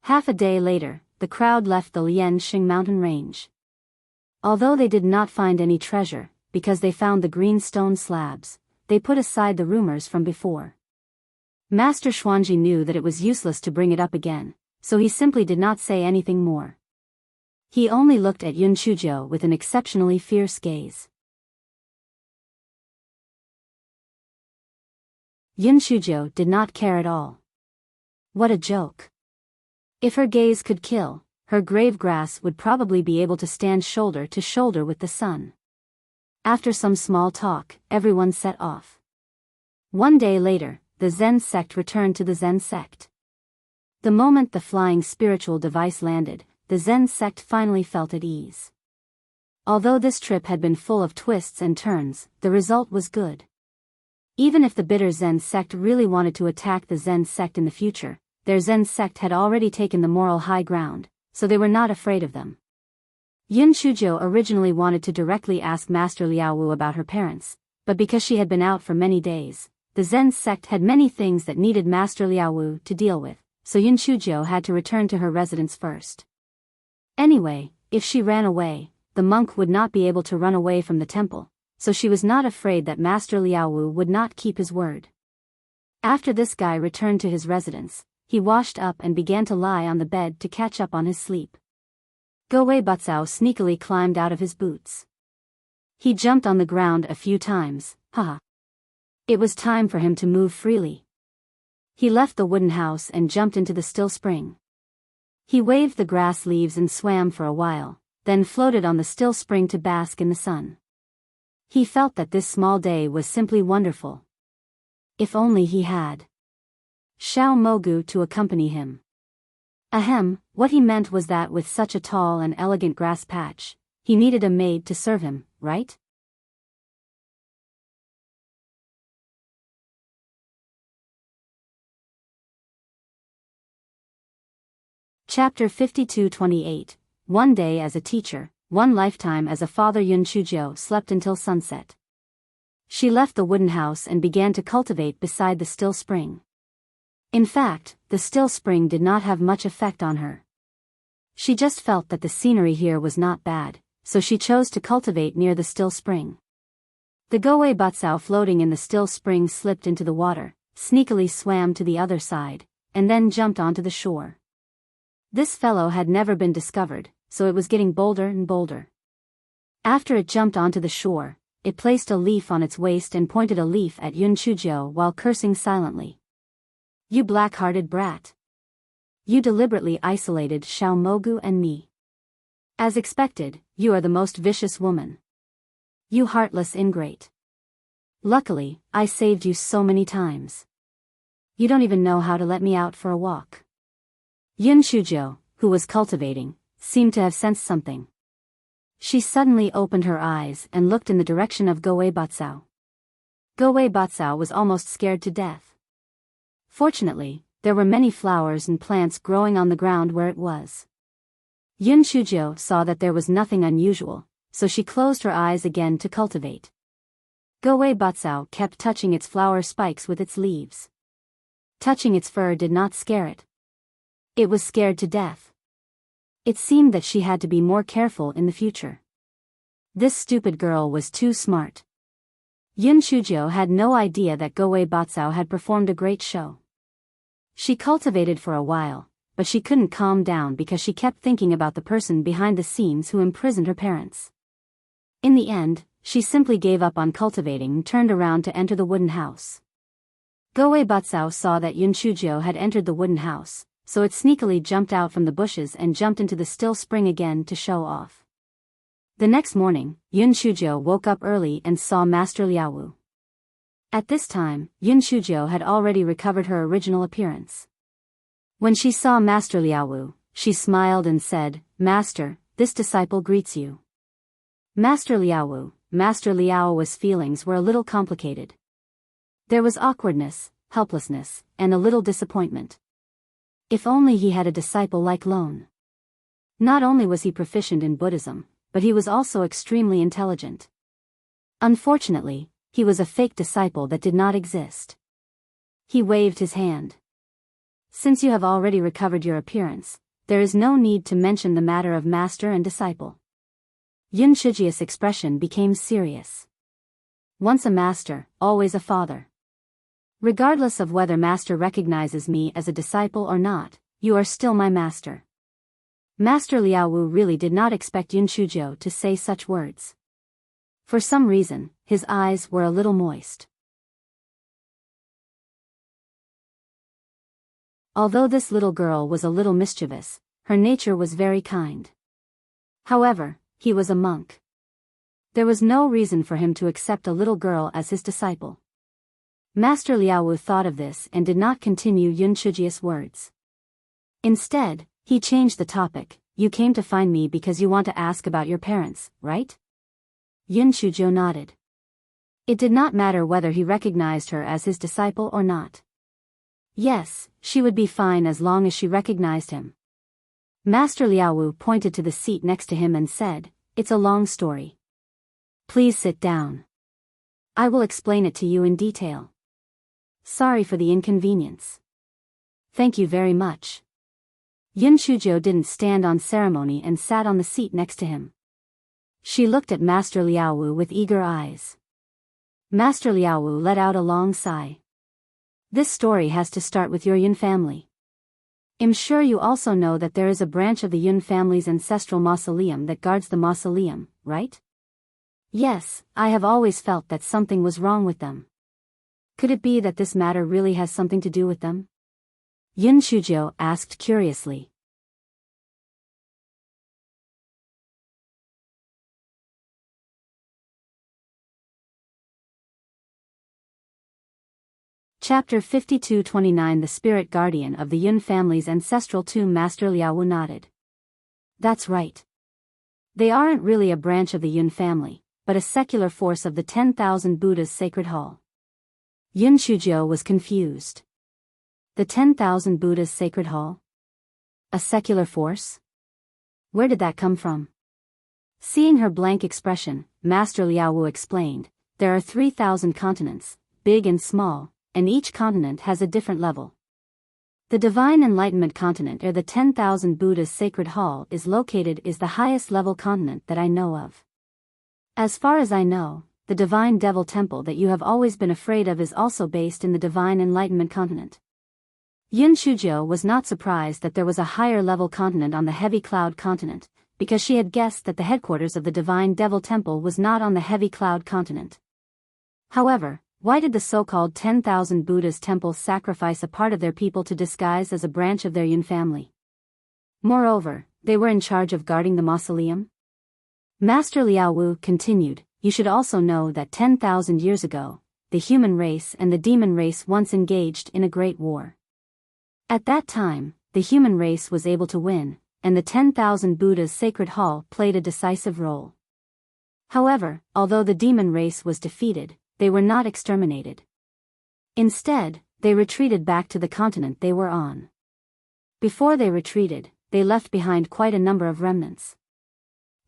Half a day later, the crowd left the Lianqing mountain range. Although they did not find any treasure, because they found the green stone slabs, they put aside the rumors from before. Master Xuanji knew that it was useless to bring it up again, so he simply did not say anything more. He only looked at Yun Shujiu with an exceptionally fierce gaze. Yun Shujiu did not care at all. What a joke. If her gaze could kill, her grave grass would probably be able to stand shoulder to shoulder with the sun. After some small talk, everyone set off. One day later, the Zen sect returned to the Zen sect. The moment the flying spiritual device landed, the Zen sect finally felt at ease. Although this trip had been full of twists and turns, the result was good. Even if the bitter Zen sect really wanted to attack the Zen sect in the future, their Zen sect had already taken the moral high ground, so they were not afraid of them. Yun Shujiu originally wanted to directly ask Master Liaowu about her parents, but because she had been out for many days, the Zen sect had many things that needed Master Liaowu to deal with, so Yun Shujiu had to return to her residence first. Anyway, if she ran away, the monk would not be able to run away from the temple, so she was not afraid that Master Liaowu would not keep his word. After this guy returned to his residence, he washed up and began to lie on the bed to catch up on his sleep. Gowei Batsao sneakily climbed out of his boots. He jumped on the ground a few times, haha. It was time for him to move freely. He left the wooden house and jumped into the still spring. He waved the grass leaves and swam for a while, then floated on the still spring to bask in the sun. He felt that this small day was simply wonderful. If only he had Xiao Mogu to accompany him. Ahem, what he meant was that with such a tall and elegant grass patch, he needed a maid to serve him, right? Chapter 52-28. One day as a teacher, one lifetime as a father. Yun Chuzhou slept until sunset. She left the wooden house and began to cultivate beside the still spring. In fact, the still spring did not have much effect on her. She just felt that the scenery here was not bad, so she chose to cultivate near the still spring. The Goei Batsao floating in the still spring slipped into the water, sneakily swam to the other side, and then jumped onto the shore. This fellow had never been discovered, so it was getting bolder and bolder. After it jumped onto the shore, it placed a leaf on its waist and pointed a leaf at Yun Chuzhou while cursing silently. "You black-hearted brat. You deliberately isolated Xiao Mogu and me. As expected, you are the most vicious woman. You heartless ingrate. Luckily, I saved you so many times. You don't even know how to let me out for a walk." Yun Chuzhou, who was cultivating, seemed to have sensed something. She suddenly opened her eyes and looked in the direction of Goei Batsao. Goei Batsao was almost scared to death. Fortunately, there were many flowers and plants growing on the ground where it was. Yun Chuzhou saw that there was nothing unusual, so she closed her eyes again to cultivate. Goei Batsao kept touching its flower spikes with its leaves. Touching its fur did not scare it. It was scared to death. It seemed that she had to be more careful in the future. This stupid girl was too smart. Yun Chuzhou had no idea that Goei Batsao had performed a great show. She cultivated for a while, but she couldn't calm down because she kept thinking about the person behind the scenes who imprisoned her parents. In the end, she simply gave up on cultivating and turned around to enter the wooden house. Goei Batsao saw that Yun Chuzhou had entered the wooden house, so it sneakily jumped out from the bushes and jumped into the still spring again to show off. The next morning, Yun Chuzhou woke up early and saw Master Liaowu. At this time, Yun Chuzhou had already recovered her original appearance. When she saw Master Liaowu, she smiled and said, "Master, this disciple greets you." Master Liaowu's feelings were a little complicated. There was awkwardness, helplessness, and a little disappointment. If only he had a disciple like Lone. Not only was he proficient in Buddhism, but he was also extremely intelligent. Unfortunately, he was a fake disciple that did not exist. He waved his hand. "Since you have already recovered your appearance, there is no need to mention the matter of master and disciple." Yun Chuzhou's expression became serious. "Once a master, always a father. Regardless of whether master recognizes me as a disciple or not, you are still my master." Master Liaowu really did not expect Yun Chuzhou to say such words. For some reason, his eyes were a little moist. Although this little girl was a little mischievous, her nature was very kind. However, he was a monk. There was no reason for him to accept a little girl as his disciple. Master Liaowu thought of this and did not continue Yun Chuzhou's words. Instead, he changed the topic. "You came to find me because you want to ask about your parents, right?" Yun Chuzhou nodded. It did not matter whether he recognized her as his disciple or not. Yes, she would be fine as long as she recognized him. Master Liaowu pointed to the seat next to him and said, "It's a long story. Please sit down. I will explain it to you in detail. Sorry for the inconvenience." "Thank you very much." Yun Chuzhou didn't stand on ceremony and sat on the seat next to him. She looked at Master Liaowu with eager eyes. Master Liaowu let out a long sigh. "This story has to start with your Yun family. I'm sure you also know that there is a branch of the Yun family's ancestral mausoleum that guards the mausoleum, right?" "Yes, I have always felt that something was wrong with them. Could it be that this matter really has something to do with them?" Yun Chuzhou asked curiously. Chapter 52-29. The spirit guardian of the Yun family's ancestral tomb. Master Liaowu nodded. "That's right. They aren't really a branch of the Yun family, but a secular force of the 10,000 Buddha's sacred hall." Yun Chuzhou was confused. The 10,000 Buddha's sacred hall? A secular force? Where did that come from? Seeing her blank expression, Master Liaowu explained, there are 3,000 continents, big and small, and each continent has a different level. The Divine Enlightenment Continent, or the 10,000 Buddha's Sacred Hall, is the highest level continent that I know of. As far as I know, the Divine Devil Temple that you have always been afraid of is also based in the Divine Enlightenment Continent. Yun Shujiu was not surprised that there was a higher level continent on the Heavy Cloud Continent, because she had guessed that the headquarters of the Divine Devil Temple was not on the Heavy Cloud Continent. However, why did the so-called 10,000 Buddha's temple sacrifice a part of their people to disguise as a branch of their Yun family? Moreover, they were in charge of guarding the mausoleum? Master Liaowu continued, you should also know that 10,000 years ago, the human race and the demon race once engaged in a great war. At that time, the human race was able to win, and the 10,000 Buddha's Sacred Hall played a decisive role. However, although the demon race was defeated, they were not exterminated. Instead, they retreated back to the continent they were on. Before they retreated, they left behind quite a number of remnants.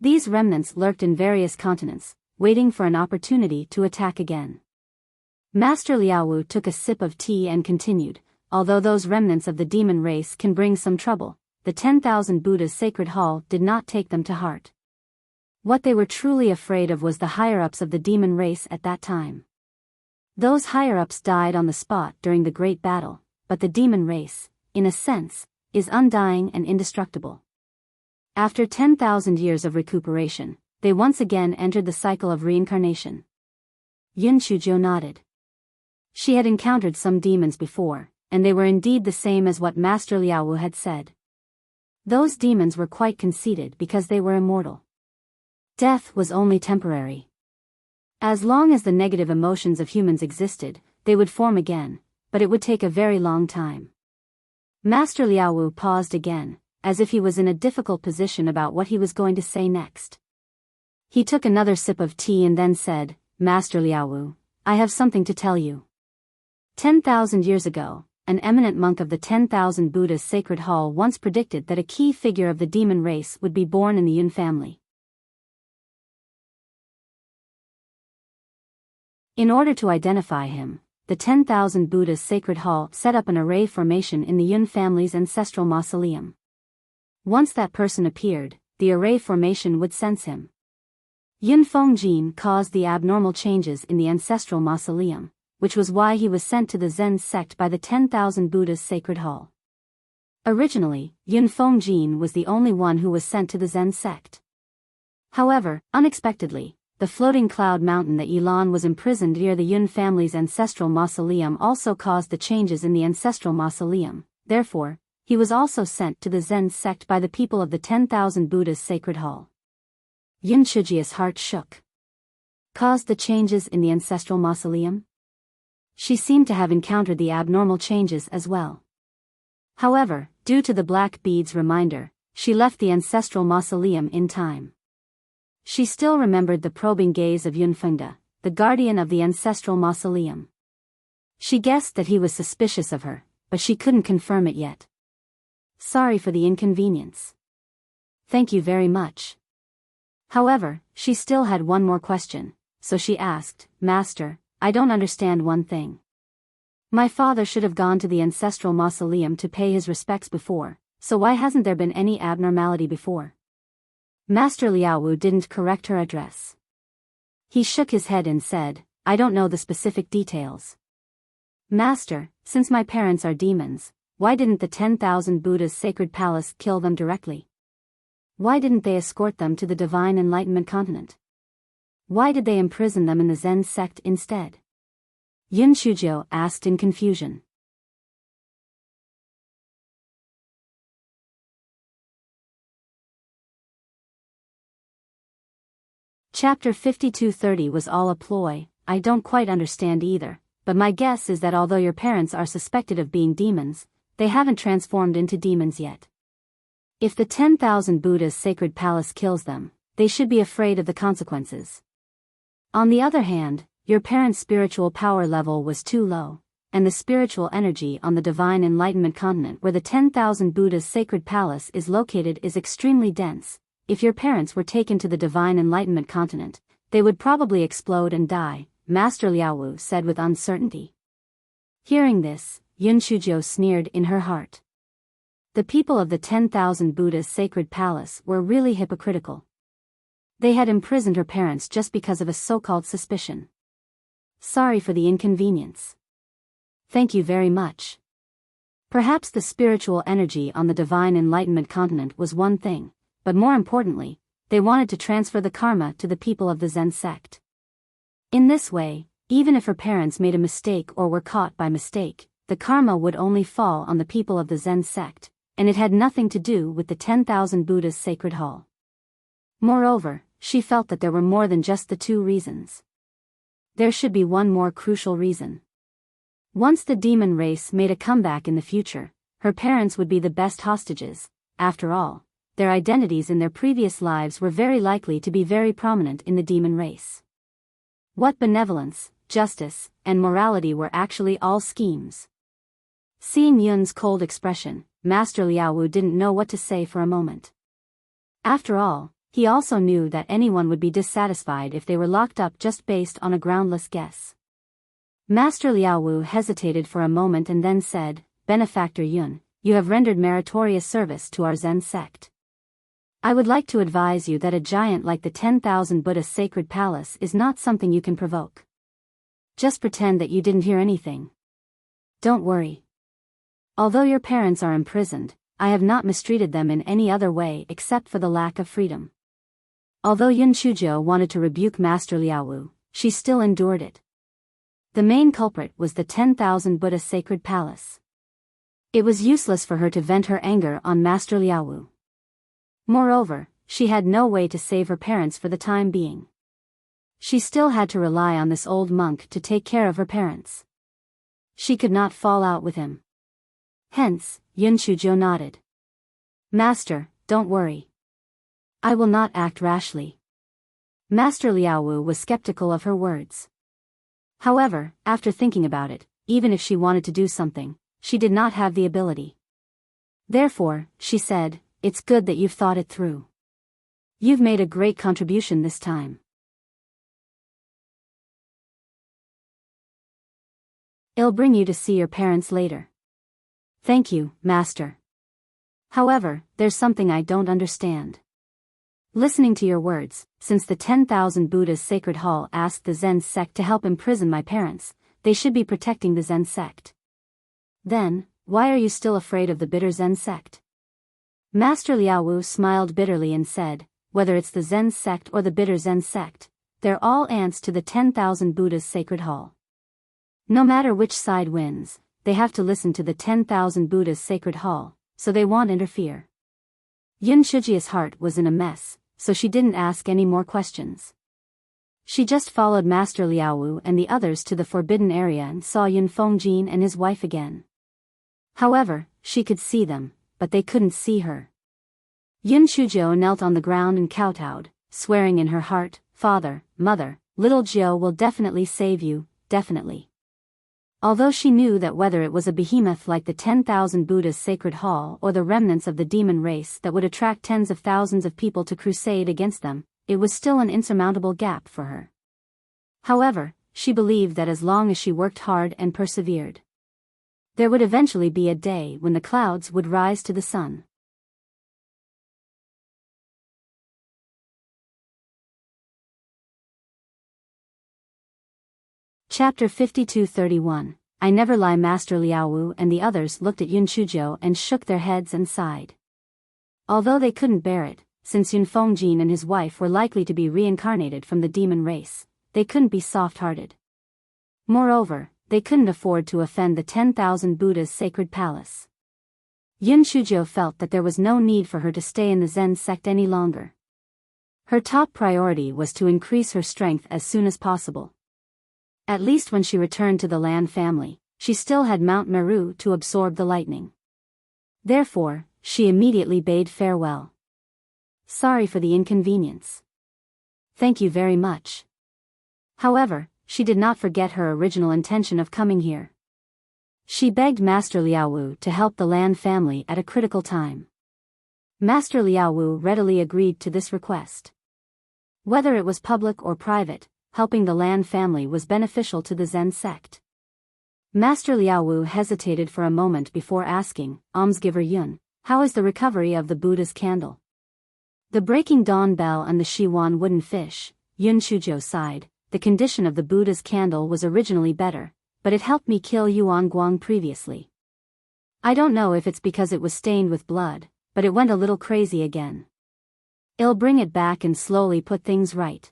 These remnants lurked in various continents, waiting for an opportunity to attack again. Master Liaowu took a sip of tea and continued, although those remnants of the demon race can bring some trouble, the 10,000 Buddha's Sacred Hall did not take them to heart. What they were truly afraid of was the higher-ups of the demon race at that time. Those higher-ups died on the spot during the great battle, but the demon race, in a sense, is undying and indestructible. After 10,000 years of recuperation, they once again entered the cycle of reincarnation. Yun Shujiu nodded. She had encountered some demons before, and they were indeed the same as what Master Liaowu had said. Those demons were quite conceited because they were immortal. Death was only temporary. As long as the negative emotions of humans existed, they would form again, but it would take a very long time. Master Liaowu paused again, as if he was in a difficult position about what he was going to say next. He took another sip of tea and then said, Master Liaowu, I have something to tell you. 10,000 years ago, an eminent monk of the 10,000 Buddha's Sacred Hall once predicted that a key figure of the demon race would be born in the Yun family. In order to identify him, the 10,000 Buddha's Sacred Hall set up an array formation in the Yun family's ancestral mausoleum. Once that person appeared, the array formation would sense him. Yun Fengjin caused the abnormal changes in the ancestral mausoleum, which was why he was sent to the Zen sect by the 10,000 Buddha's Sacred Hall. Originally, Yun Fengjin was the only one who was sent to the Zen sect. However, unexpectedly, the floating cloud mountain that Yilan was imprisoned near the Yun family's ancestral mausoleum also caused the changes in the ancestral mausoleum. Therefore, he was also sent to the Zen sect by the people of the 10,000 Buddha's Sacred Hall. Yun Shuji's heart shook. Caused the changes in the ancestral mausoleum? She seemed to have encountered the abnormal changes as well. However, due to the black bead's reminder, she left the ancestral mausoleum in time. She still remembered the probing gaze of Yun Fengda, the guardian of the ancestral mausoleum. She guessed that he was suspicious of her, but she couldn't confirm it yet. Sorry for the inconvenience. Thank you very much. However, she still had one more question, so she asked, Master, I don't understand one thing. My father should have gone to the ancestral mausoleum to pay his respects before, so why hasn't there been any abnormality before? Master Liaowu didn't correct her address. He shook his head and said, I don't know the specific details. Master, since my parents are demons, why didn't the 10,000 Buddha's sacred palace kill them directly? Why didn't they escort them to the Divine Enlightenment Continent? Why did they imprison them in the Zen sect instead? Yun Shujiu asked in confusion. Chapter 5230 was all a ploy. I don't quite understand either, but my guess is that although your parents are suspected of being demons, they haven't transformed into demons yet. If the 10,000 Buddha's sacred palace kills them, they should be afraid of the consequences. On the other hand, your parents' spiritual power level was too low, and the spiritual energy on the divine enlightenment continent where the 10,000 Buddha's sacred palace is located is extremely dense. If your parents were taken to the divine enlightenment continent, they would probably explode and die, Master Liaowu said with uncertainty. Hearing this, Yun Shujiu sneered in her heart. The people of the 10,000 Buddha's sacred palace were really hypocritical. They had imprisoned her parents just because of a so-called suspicion. Sorry for the inconvenience. Thank you very much. Perhaps the spiritual energy on the divine enlightenment continent was one thing, but more importantly, they wanted to transfer the karma to the people of the Zen sect. In this way, even if her parents made a mistake or were caught by mistake, the karma would only fall on the people of the Zen sect, and it had nothing to do with the 10,000 Buddha's sacred hall. Moreover, she felt that there were more than just the two reasons. There should be one more crucial reason. Once the demon race made a comeback in the future, her parents would be the best hostages. After all, their identities in their previous lives were very likely to be very prominent in the demon race. What benevolence, justice, and morality were actually all schemes. Seeing Yun's cold expression, Master Liaowu didn't know what to say for a moment. After all, he also knew that anyone would be dissatisfied if they were locked up just based on a groundless guess. Master Liaowu hesitated for a moment and then said, Benefactor Yun, you have rendered meritorious service to our Zen sect. I would like to advise you that a giant like the 10,000 Buddha sacred palace is not something you can provoke. Just pretend that you didn't hear anything. Don't worry. Although your parents are imprisoned, I have not mistreated them in any other way except for the lack of freedom. Although Yun Shujiu wanted to rebuke Master Liaowu, she still endured it. The main culprit was the 10,000 Buddha sacred palace. It was useless for her to vent her anger on Master Liaowu. Moreover, she had no way to save her parents for the time being. She still had to rely on this old monk to take care of her parents. She could not fall out with him. Hence, Yun Shujiu nodded. Master, don't worry. I will not act rashly. Master Liaowu was skeptical of her words. However, after thinking about it, even if she wanted to do something, she did not have the ability. Therefore, she said, It's good that you've thought it through. You've made a great contribution this time. I'll bring you to see your parents later. Thank you, Master. However, there's something I don't understand. Listening to your words, since the 10,000 Buddha's sacred hall asked the Zen sect to help imprison my parents, they should be protecting the Zen sect. Then, why are you still afraid of the bitter Zen sect? Master Liaowu smiled bitterly and said, whether it's the Zen sect or the bitter Zen sect, they're all ants to the 10,000 Buddha's sacred hall. No matter which side wins, they have to listen to the 10,000 Buddha's sacred hall, so they won't interfere. Yun Shuji's heart was in a mess, so she didn't ask any more questions. She just followed Master Liaowu and the others to the forbidden area and saw Yun Fengjin and his wife again. However, she could see them, but they couldn't see her. Yun Shujiu knelt on the ground and kowtowed, swearing in her heart, Father, Mother, little Jiu will definitely save you, definitely. Although she knew that whether it was a behemoth like the 10,000 Buddha's sacred hall or the remnants of the demon race that would attract tens of thousands of people to crusade against them, it was still an insurmountable gap for her. However, she believed that as long as she worked hard and persevered, there would eventually be a day when the clouds would rise to the sun. Chapter 52:31. I never lie. Master Liaowu and the others looked at Yun Shujiu and shook their heads and sighed. Although they couldn't bear it, since Yun Fengjin and his wife were likely to be reincarnated from the demon race, they couldn't be soft-hearted. Moreover, they couldn't afford to offend the 10,000 Buddha's sacred palace. Yun Shujiu felt that there was no need for her to stay in the Zen sect any longer. Her top priority was to increase her strength as soon as possible. At least when she returned to the Lan family, she still had Mount Meru to absorb the lightning. Therefore, she immediately bade farewell. Sorry for the inconvenience. Thank you very much. However, she did not forget her original intention of coming here. She begged Master Liaowu to help the Lan family at a critical time. Master Liaowu readily agreed to this request. Whether it was public or private, helping the Lan family was beneficial to the Zen sect. Master Liaowu hesitated for a moment before asking, Almsgiver Yun, how is the recovery of the Buddha's candle? The breaking dawn bell and the Shiwan wooden fish, Yun Shujo sighed. The condition of the Buddha's candle was originally better, but it helped me kill Yuan Guang previously. I don't know if it's because it was stained with blood, but it went a little crazy again. I'll bring it back and slowly put things right.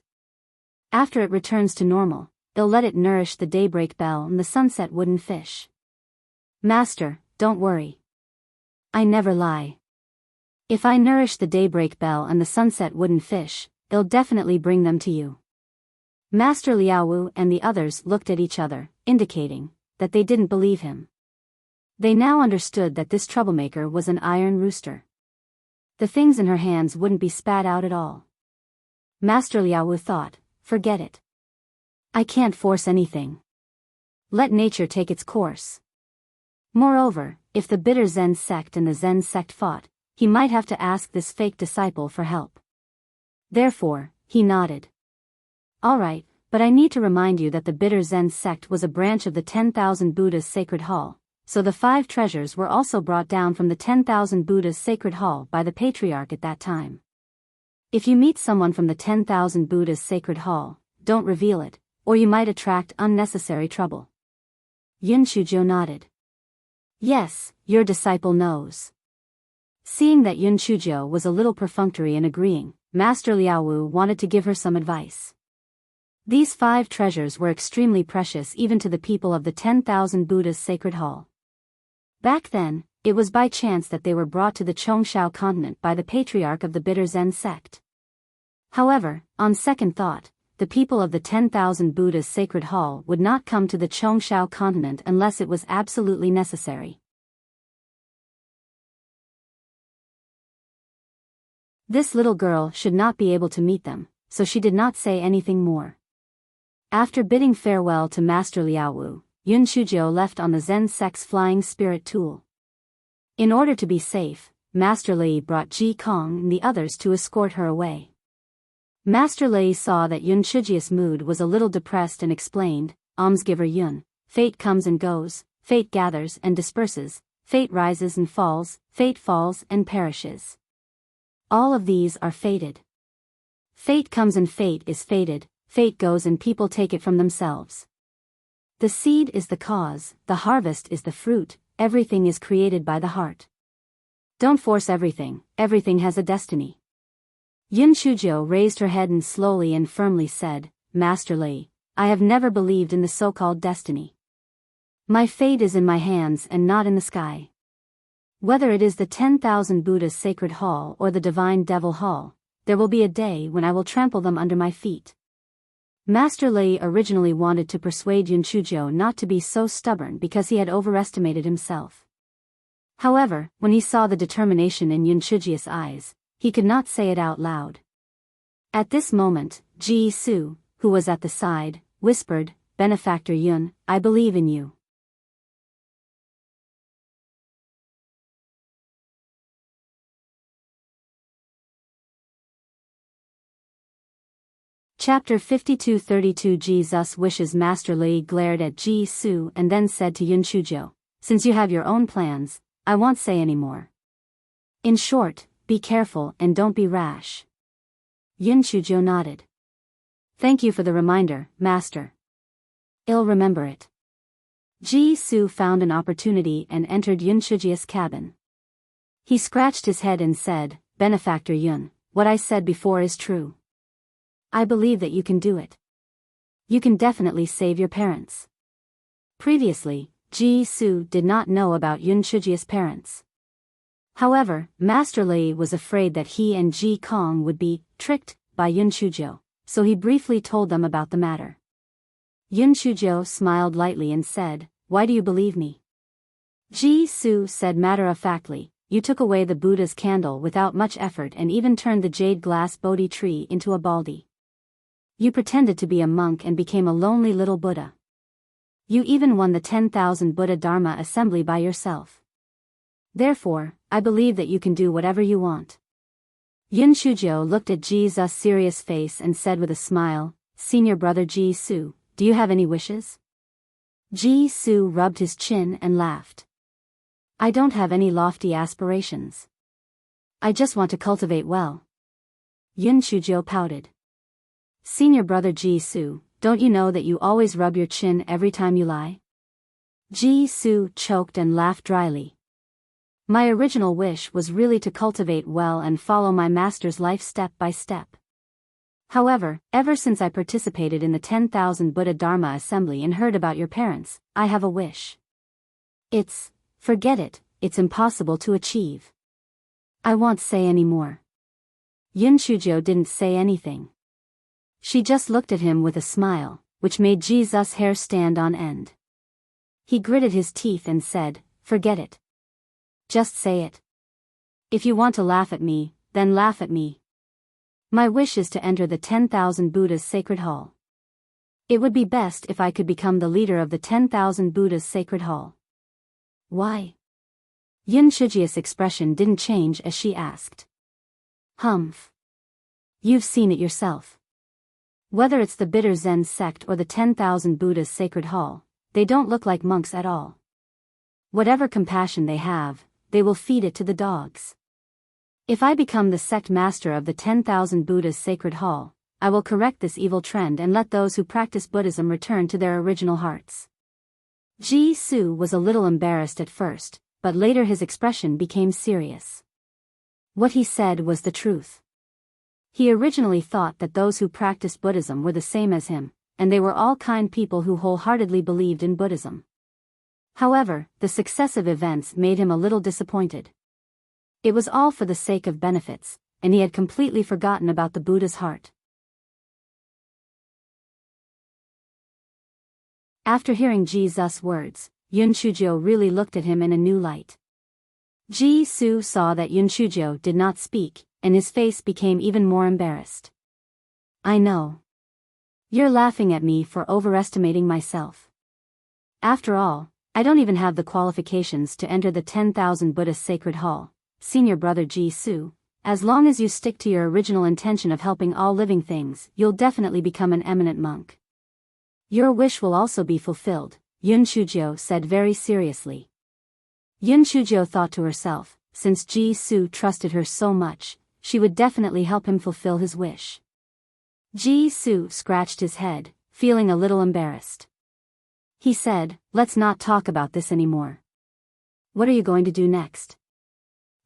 After it returns to normal, I'll let it nourish the daybreak bell and the sunset wooden fish. Master, don't worry. I never lie. If I nourish the daybreak bell and the sunset wooden fish, I'll definitely bring them to you. Master Liaowu and the others looked at each other, indicating that they didn't believe him. They now understood that this troublemaker was an iron rooster. The things in her hands wouldn't be spat out at all. Master Liaowu thought, forget it. I can't force anything. Let nature take its course. Moreover, if the bitter Zen sect and the Zen sect fought, he might have to ask this fake disciple for help. Therefore, he nodded. All right, but I need to remind you that the bitter Zen sect was a branch of the 10,000 Buddha's sacred hall, so the 5 treasures were also brought down from the 10,000 Buddha's sacred hall by the patriarch at that time. If you meet someone from the 10,000 Buddha's sacred hall, don't reveal it, or you might attract unnecessary trouble. Yun Shujo nodded. Yes, your disciple knows. Seeing that Yun Shujo was a little perfunctory in agreeing, Master Liaowu wanted to give her some advice. These 5 treasures were extremely precious even to the people of the 10,000 Buddha's sacred hall. Back then, it was by chance that they were brought to the Chongshao continent by the patriarch of the bitter Zen sect. However, on second thought, the people of the 10,000 Buddha's sacred hall would not come to the Chongshao continent unless it was absolutely necessary. This little girl should not be able to meet them, so she did not say anything more. After bidding farewell to Master Liaowu, Yun Shujo left on the Zen sect's flying spirit tool. In order to be safe, Master Lei brought Ji Kong and the others to escort her away. Master Lei saw that Yun Shujia's mood was a little depressed and explained, Almsgiver Yun, fate comes and goes, fate gathers and disperses, fate rises and falls, fate falls and perishes. All of these are fated. Fate comes and fate is fated, fate goes and people take it from themselves. The seed is the cause, the harvest is the fruit, everything is created by the heart. Don't force everything, everything has a destiny. Yun Shujo raised her head and slowly and firmly said, Master Lei, I have never believed in the so-called destiny. My fate is in my hands and not in the sky. Whether it is the 10,000 Buddha's sacred hall or the divine devil hall, there will be a day when I will trample them under my feet. Master Lei originally wanted to persuade Yun Shujo not to be so stubborn because he had overestimated himself. However, when he saw the determination in Yun Shujia's eyes, he could not say it out loud. At this moment, Ji Su, who was at the side, whispered, Benefactor Yun, I believe in you. Chapter 52-32 Jesus wishes. Master Lei glared at Ji Su and then said to Yun Shujo, since you have your own plans, I won't say any more. In short, be careful and don't be rash. Yun Shujo nodded. Thank you for the reminder, Master. I'll remember it. Ji Su found an opportunity and entered Yun Shujia's cabin. He scratched his head and said, Benefactor Yun, what I said before is true. I believe that you can do it. You can definitely save your parents. Previously, Ji Su did not know about Yun Shujia's parents. However, Master Lei was afraid that he and Ji Kong would be tricked by Yun Shujo, so he briefly told them about the matter. Yun Shujo smiled lightly and said, Why do you believe me? Ji Su said matter-of-factly, You took away the Buddha's candle without much effort and even turned the jade glass Bodhi tree into a baldi. You pretended to be a monk and became a lonely little Buddha. You even won the 10,000 Buddha Dharma assembly by yourself. Therefore, I believe that you can do whatever you want. Yun Shujio looked at Ji-Su's serious face and said with a smile, Senior brother Ji-Su, do you have any wishes? Ji-Su rubbed his chin and laughed. I don't have any lofty aspirations. I just want to cultivate well. Yun Shujio pouted. Senior brother Ji-Su, don't you know that you always rub your chin every time you lie? Ji-Su choked and laughed dryly. My original wish was really to cultivate well and follow my master's life step by step. However, ever since I participated in the 10,000 Buddha Dharma assembly and heard about your parents, I have a wish. Forget it, it's impossible to achieve. I won't say any more. Yun Shujio didn't say anything. She just looked at him with a smile, which made Ji-Su's hair stand on end. He gritted his teeth and said, Forget it. Just say it. If you want to laugh at me, then laugh at me. My wish is to enter the 10,000 Buddha's sacred hall. It would be best if I could become the leader of the 10,000 Buddha's sacred hall. Why? Yun Shujio's expression didn't change as she asked. Humph. You've seen it yourself. Whether it's the bitter Zen sect or the 10,000 Buddha's sacred hall, they don't look like monks at all. Whatever compassion they have, they will feed it to the dogs. If I become the sect master of the 10,000 Buddha's sacred hall, I will correct this evil trend and let those who practice Buddhism return to their original hearts. Ji-Su was a little embarrassed at first, but later his expression became serious. What he said was the truth. He originally thought that those who practiced Buddhism were the same as him, and they were all kind people who wholeheartedly believed in Buddhism. However, the successive events made him a little disappointed. It was all for the sake of benefits, and he had completely forgotten about the Buddha's heart. After hearing Ji-Su's words, Yun Shujio really looked at him in a new light. Ji-Su saw that Yun Shujio did not speak, and his face became even more embarrassed. I know. You're laughing at me for overestimating myself. After all, I don't even have the qualifications to enter the 10,000 Buddha sacred hall, senior brother Ji-Su. As long as you stick to your original intention of helping all living things, you'll definitely become an eminent monk. Your wish will also be fulfilled, Yun Shujio said very seriously. Yun Shujio thought to herself, since Ji-Su trusted her so much, she would definitely help him fulfill his wish. Ji-Su scratched his head, feeling a little embarrassed. He said, Let's not talk about this anymore. What are you going to do next?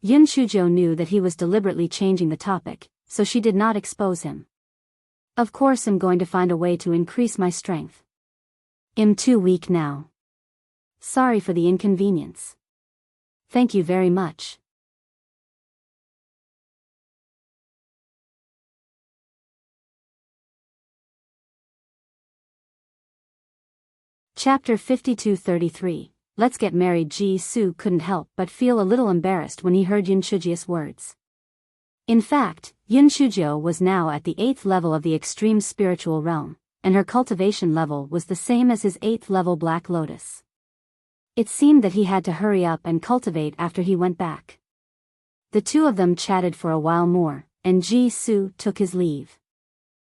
Yun Shujio knew that he was deliberately changing the topic, so she did not expose him. Of course I'm going to find a way to increase my strength. I'm too weak now. Sorry for the inconvenience. Thank you very much. Chapter 52-33. Let's get married. Ji-Su couldn't help but feel a little embarrassed when he heard Yun Shujio's words. In fact, Yun Shujio was now at the 8th level of the extreme spiritual realm, and her cultivation level was the same as his 8th level Black Lotus. It seemed that he had to hurry up and cultivate after he went back. The two of them chatted for a while more, and Ji-Su took his leave.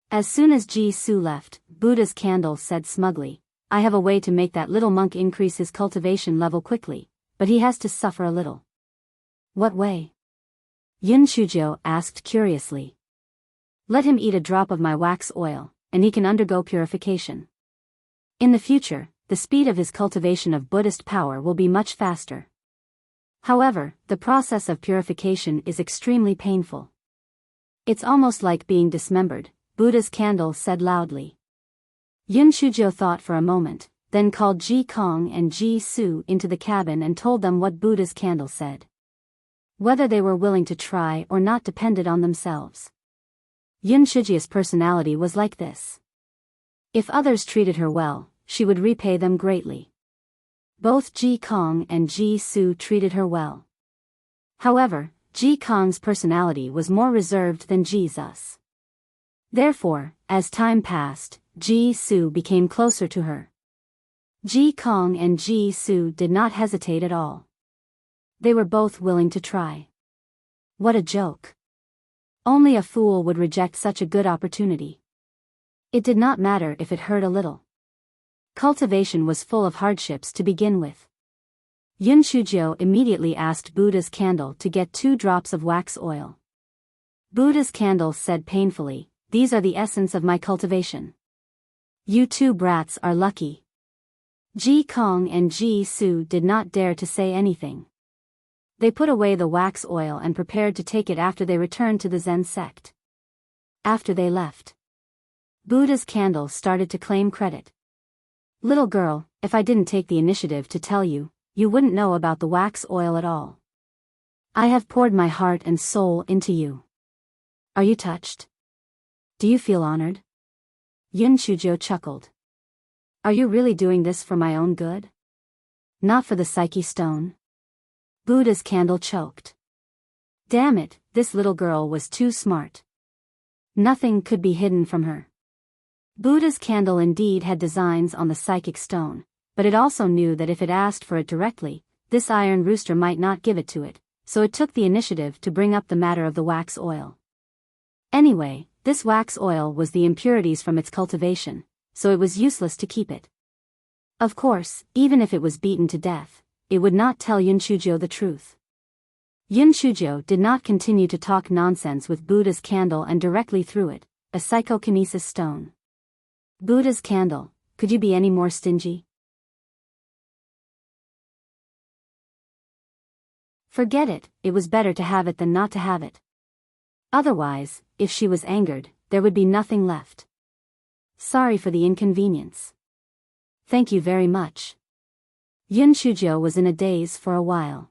As soon as Ji-Su left, Buddha's candle said smugly, I have a way to make that little monk increase his cultivation level quickly, but he has to suffer a little. What way? Yun Shujio asked curiously. Let him eat a drop of my wax oil, and he can undergo purification. In the future, the speed of his cultivation of Buddhist power will be much faster. However, the process of purification is extremely painful. It's almost like being dismembered, Buddha's candle said loudly. Yun Shujio thought for a moment, then called Ji Kong and Ji-Su into the cabin and told them what Buddha's candle said. Whether they were willing to try or not depended on themselves. Yun Shujio's personality was like this. If others treated her well, she would repay them greatly. Both Ji Kong and Ji-Su treated her well. However, Ji Kong's personality was more reserved than Ji-Su's. Therefore, as time passed, Ji-Su became closer to her. Ji Kong and Ji Su did not hesitate at all. They were both willing to try. What a joke. Only a fool would reject such a good opportunity. It did not matter if it hurt a little. Cultivation was full of hardships to begin with. Yun Shujio immediately asked Buddha's candle to get 2 drops of wax oil. Buddha's candle said painfully, "These are the essence of my cultivation. You 2 brats are lucky." Ji Kong and Ji Su did not dare to say anything. They put away the wax oil and prepared to take it after they returned to the Zen sect. After they left, Buddha's candle started to claim credit. "Little girl, if I didn't take the initiative to tell you, you wouldn't know about the wax oil at all. I have poured my heart and soul into you. Are you touched? Do you feel honored?" Yun Shujio chuckled. "Are you really doing this for my own good? Not for the Psyche stone?" Buddha's candle choked. Damn it, this little girl was too smart. Nothing could be hidden from her. Buddha's candle indeed had designs on the psychic stone, but it also knew that if it asked for it directly, this iron rooster might not give it to it, so it took the initiative to bring up the matter of the wax oil. Anyway, this wax oil was the impurities from its cultivation, so it was useless to keep it. Of course, even if it was beaten to death, it would not tell Yun Shujio the truth. Yun Shujio did not continue to talk nonsense with Buddha's candle and directly threw it, a psychokinesis stone. Buddha's candle, could you be any more stingy? Forget it, it was better to have it than not to have it. Otherwise, if she was angered, there would be nothing left. Sorry for the inconvenience. Thank you very much. Yun Shujio was in a daze for a while.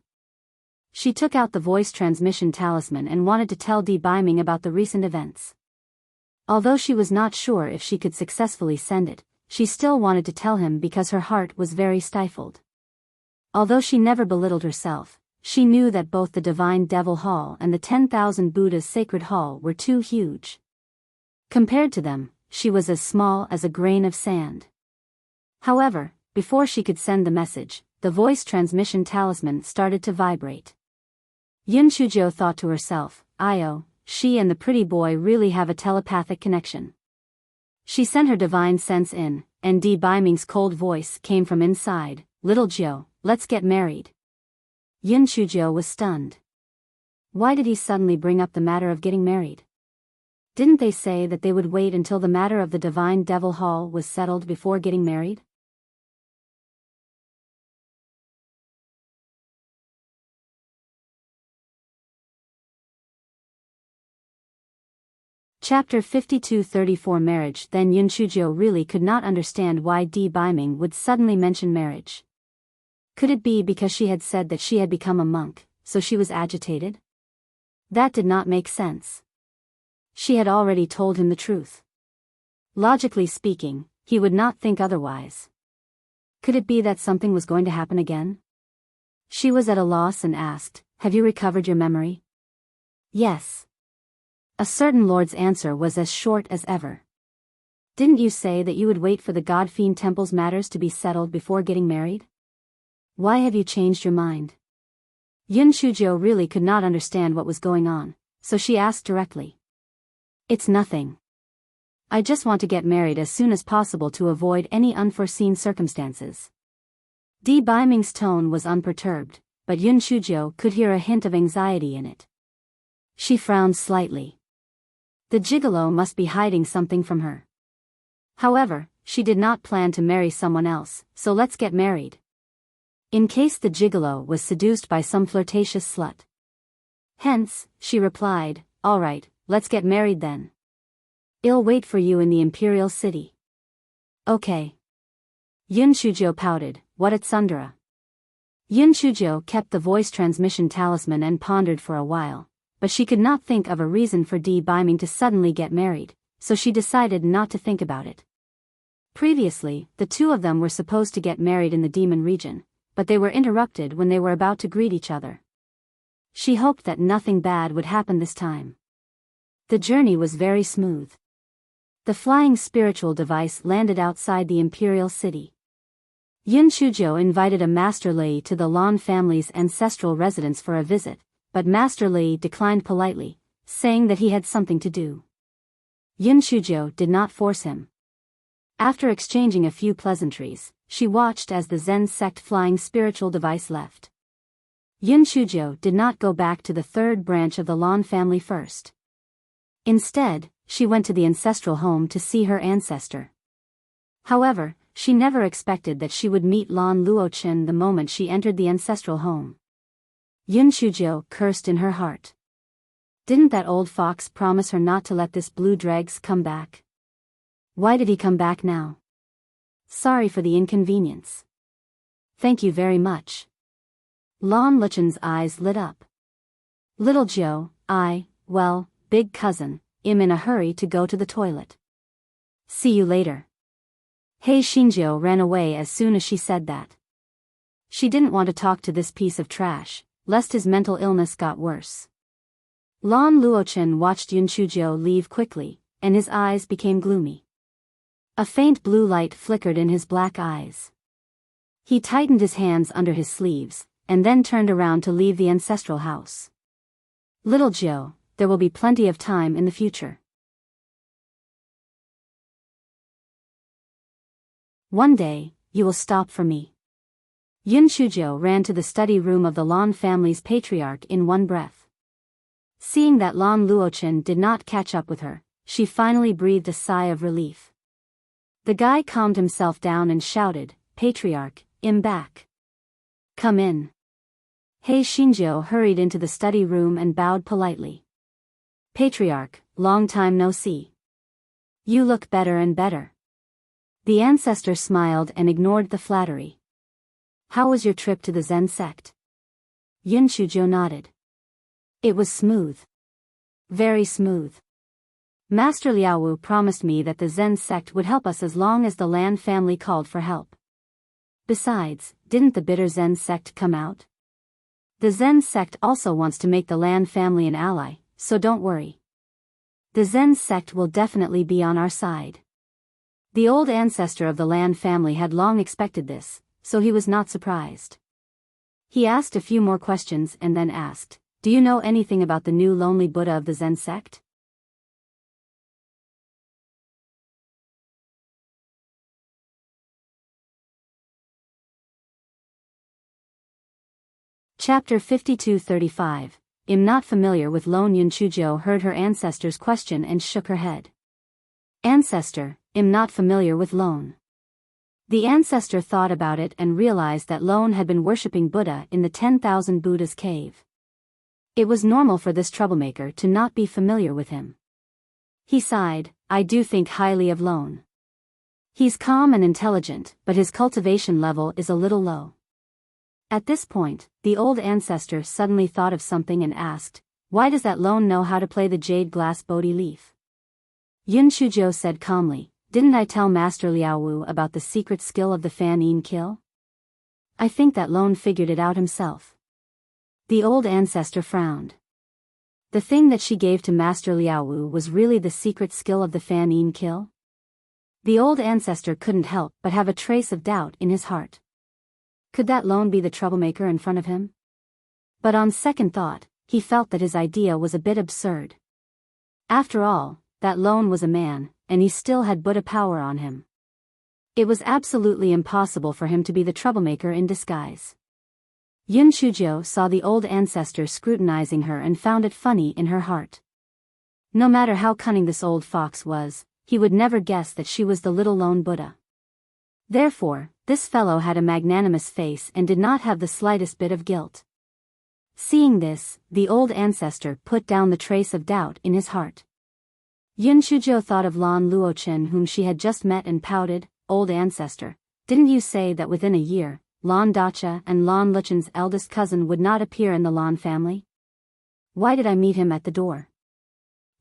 She took out the voice transmission talisman and wanted to tell Di Biming about the recent events. Although she was not sure if she could successfully send it, she still wanted to tell him because her heart was very stifled. Although she never belittled herself, she knew that both the Divine Devil Hall and the 10,000 Buddha's Sacred Hall were too huge. Compared to them, she was as small as a grain of sand. However, before she could send the message, the voice transmission talisman started to vibrate. Yun Shujio thought to herself, "Io, she and the pretty boy really have a telepathic connection." She sent her divine sense in, and Di Biming's cold voice came from inside, "Little Jiu, let's get married." Yun Shujio was stunned. Why did he suddenly bring up the matter of getting married? Didn't they say that they would wait until the matter of the Divine Devil Hall was settled before getting married? Chapter 52-34 Marriage. Then Yun Shujio really could not understand why Di Biming would suddenly mention marriage. Could it be because she had said that she had become a monk, so she was agitated? That did not make sense. She had already told him the truth. Logically speaking, he would not think otherwise. Could it be that something was going to happen again? She was at a loss and asked, "Have you recovered your memory?" "Yes." A certain lord's answer was as short as ever. "Didn't you say that you would wait for the God-Fiend Temple's matters to be settled before getting married? Why have you changed your mind?" Yun Shujio really could not understand what was going on, so she asked directly. "It's nothing. I just want to get married as soon as possible to avoid any unforeseen circumstances." Di Biming's tone was unperturbed, but Yun Shujio could hear a hint of anxiety in it. She frowned slightly. The gigolo must be hiding something from her. However, she did not plan to marry someone else, so let's get married. In case the gigolo was seduced by some flirtatious slut. Hence, she replied, "All right, let's get married then. I'll wait for you in the Imperial City." "Okay." Yun Shujio pouted, "What at Sundara?" Yun Shujio kept the voice transmission talisman and pondered for a while, but she could not think of a reason for Di Biming to suddenly get married, so she decided not to think about it. Previously, the two of them were supposed to get married in the demon region, but they were interrupted when they were about to greet each other. She hoped that nothing bad would happen this time. The journey was very smooth. The flying spiritual device landed outside the Imperial City. Yun Shujo invited a Master Lei to the Lan family's ancestral residence for a visit, but Master Lei declined politely, saying that he had something to do. Yun Shujo did not force him. After exchanging a few pleasantries, she watched as the Zen sect flying spiritual device left. Yun Shujo did not go back to the third branch of the Lan family first. Instead, she went to the ancestral home to see her ancestor. However, she never expected that she would meet Lan Luochen the moment she entered the ancestral home. Yun Shujo cursed in her heart. Didn't that old fox promise her not to let this blue dregs come back? Why did he come back now? Sorry for the inconvenience. Thank you very much. Lan Luchen's eyes lit up. Little Joe, big cousin, am in a hurry to go to the toilet. See you later. Hei Shinjo ran away as soon as she said that. She didn't want to talk to this piece of trash, lest his mental illness got worse. Lan Luochen watched Yun Shujo leave quickly, and his eyes became gloomy. A faint blue light flickered in his black eyes. He tightened his hands under his sleeves, and then turned around to leave the ancestral house. Little Joe, there will be plenty of time in the future. One day, you will stop for me. Yun Shujo ran to the study room of the Lan family's patriarch in one breath. Seeing that Lan Luochen did not catch up with her, she finally breathed a sigh of relief. The guy calmed himself down and shouted, "Patriarch, I'm back. Come in." Hei Shinjo hurried into the study room and bowed politely. "Patriarch, long time no see. You look better and better." The ancestor smiled and ignored the flattery. "How was your trip to the Zen sect?" Yun Shujo nodded. "It was smooth. Very smooth. Master Liaowu promised me that the Zen sect would help us as long as the Lan family called for help. Besides, didn't the bitter Zen sect come out? The Zen sect also wants to make the Lan family an ally, so don't worry. The Zen sect will definitely be on our side." The old ancestor of the Lan family had long expected this, so he was not surprised. He asked a few more questions and then asked, "Do you know anything about the new lonely Buddha of the Zen sect?" Chapter 52-35. I'm not familiar with Lone. Yun Shujo heard her ancestor's question and shook her head. "Ancestor, I'm not familiar with Lone." The ancestor thought about it and realized that Lone had been worshipping Buddha in the 10,000 Buddhas cave. It was normal for this troublemaker to not be familiar with him. He sighed, "I do think highly of Lone. He's calm and intelligent, but his cultivation level is a little low." At this point, the old ancestor suddenly thought of something and asked, "Why does that Lone know how to play the jade glass Bodhi leaf?" Yun Shujo said calmly, "Didn't I tell Master Liaowu about the secret skill of the Fan Yin kill? I think that Lone figured it out himself." The old ancestor frowned. The thing that she gave to Master Liaowu was really the secret skill of the Fan Yin kill? The old ancestor couldn't help but have a trace of doubt in his heart. Could that Lone be the troublemaker in front of him? But on second thought, he felt that his idea was a bit absurd. After all, that Lone was a man, and he still had Buddha power on him. It was absolutely impossible for him to be the troublemaker in disguise. Yun Shujo saw the old ancestor scrutinizing her and found it funny in her heart. No matter how cunning this old fox was, he would never guess that she was the little Lone Buddha. Therefore, this fellow had a magnanimous face and did not have the slightest bit of guilt. Seeing this, the old ancestor put down the trace of doubt in his heart. Yun Shujo thought of Lan Luochen, whom she had just met, and pouted, "Old ancestor, didn't you say that within a year, Lan Dacha and Lan Luchen's eldest cousin would not appear in the Lan family? Why did I meet him at the door?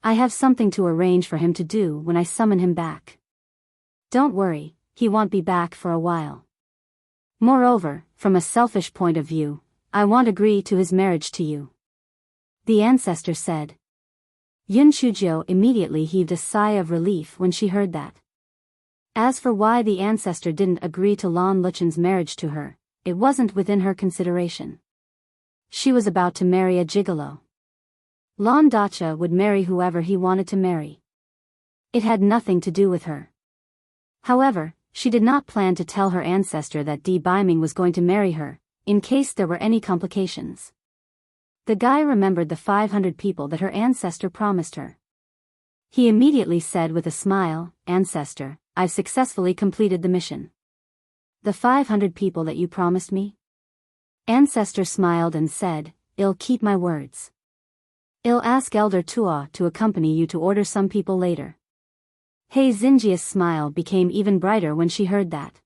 I have something to arrange for him to do when I summon him back. Don't worry, he won't be back for a while. Moreover, from a selfish point of view, I won't agree to his marriage to you," the ancestor said. Yun Shujo immediately heaved a sigh of relief when she heard that. As for why the ancestor didn't agree to Lan Luchen's marriage to her, it wasn't within her consideration. She was about to marry a gigolo. Lan Dacha would marry whoever he wanted to marry. It had nothing to do with her. However, she did not plan to tell her ancestor that Di Biming was going to marry her, in case there were any complications. The guy remembered the 500 people that her ancestor promised her. He immediately said with a smile, "Ancestor, I've successfully completed the mission." "The 500 people that you promised me?" Ancestor smiled and said, "I'll keep my words. I'll ask Elder Tua to accompany you to order some people later." Hei Xinjia's smile became even brighter when she heard that.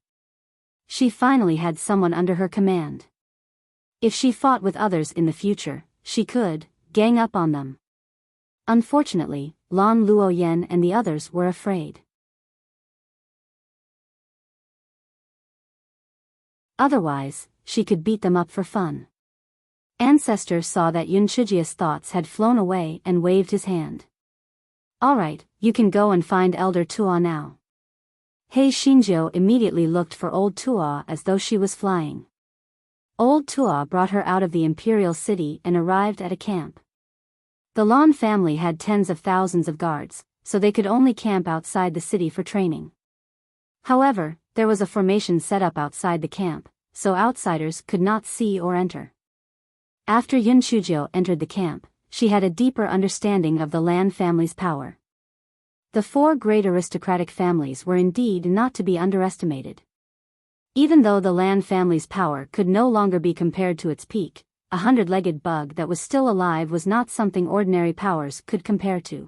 She finally had someone under her command. If she fought with others in the future, she could gang up on them. Unfortunately, Lan Luoyen and the others were afraid. Otherwise, she could beat them up for fun. Ancestor saw that Yunchijia's thoughts had flown away and waved his hand. "All right, you can go and find Elder Tua now." Hei Xinjiu immediately looked for Old Tua as though she was flying. Old Tua brought her out of the imperial city and arrived at a camp. The Lan family had tens of thousands of guards, so they could only camp outside the city for training. However, there was a formation set up outside the camp, so outsiders could not see or enter. After Yun Chuzhou entered the camp, she had a deeper understanding of the Lan family's power. The four great aristocratic families were indeed not to be underestimated. Even though the Lan family's power could no longer be compared to its peak, a 100-legged bug that was still alive was not something ordinary powers could compare to.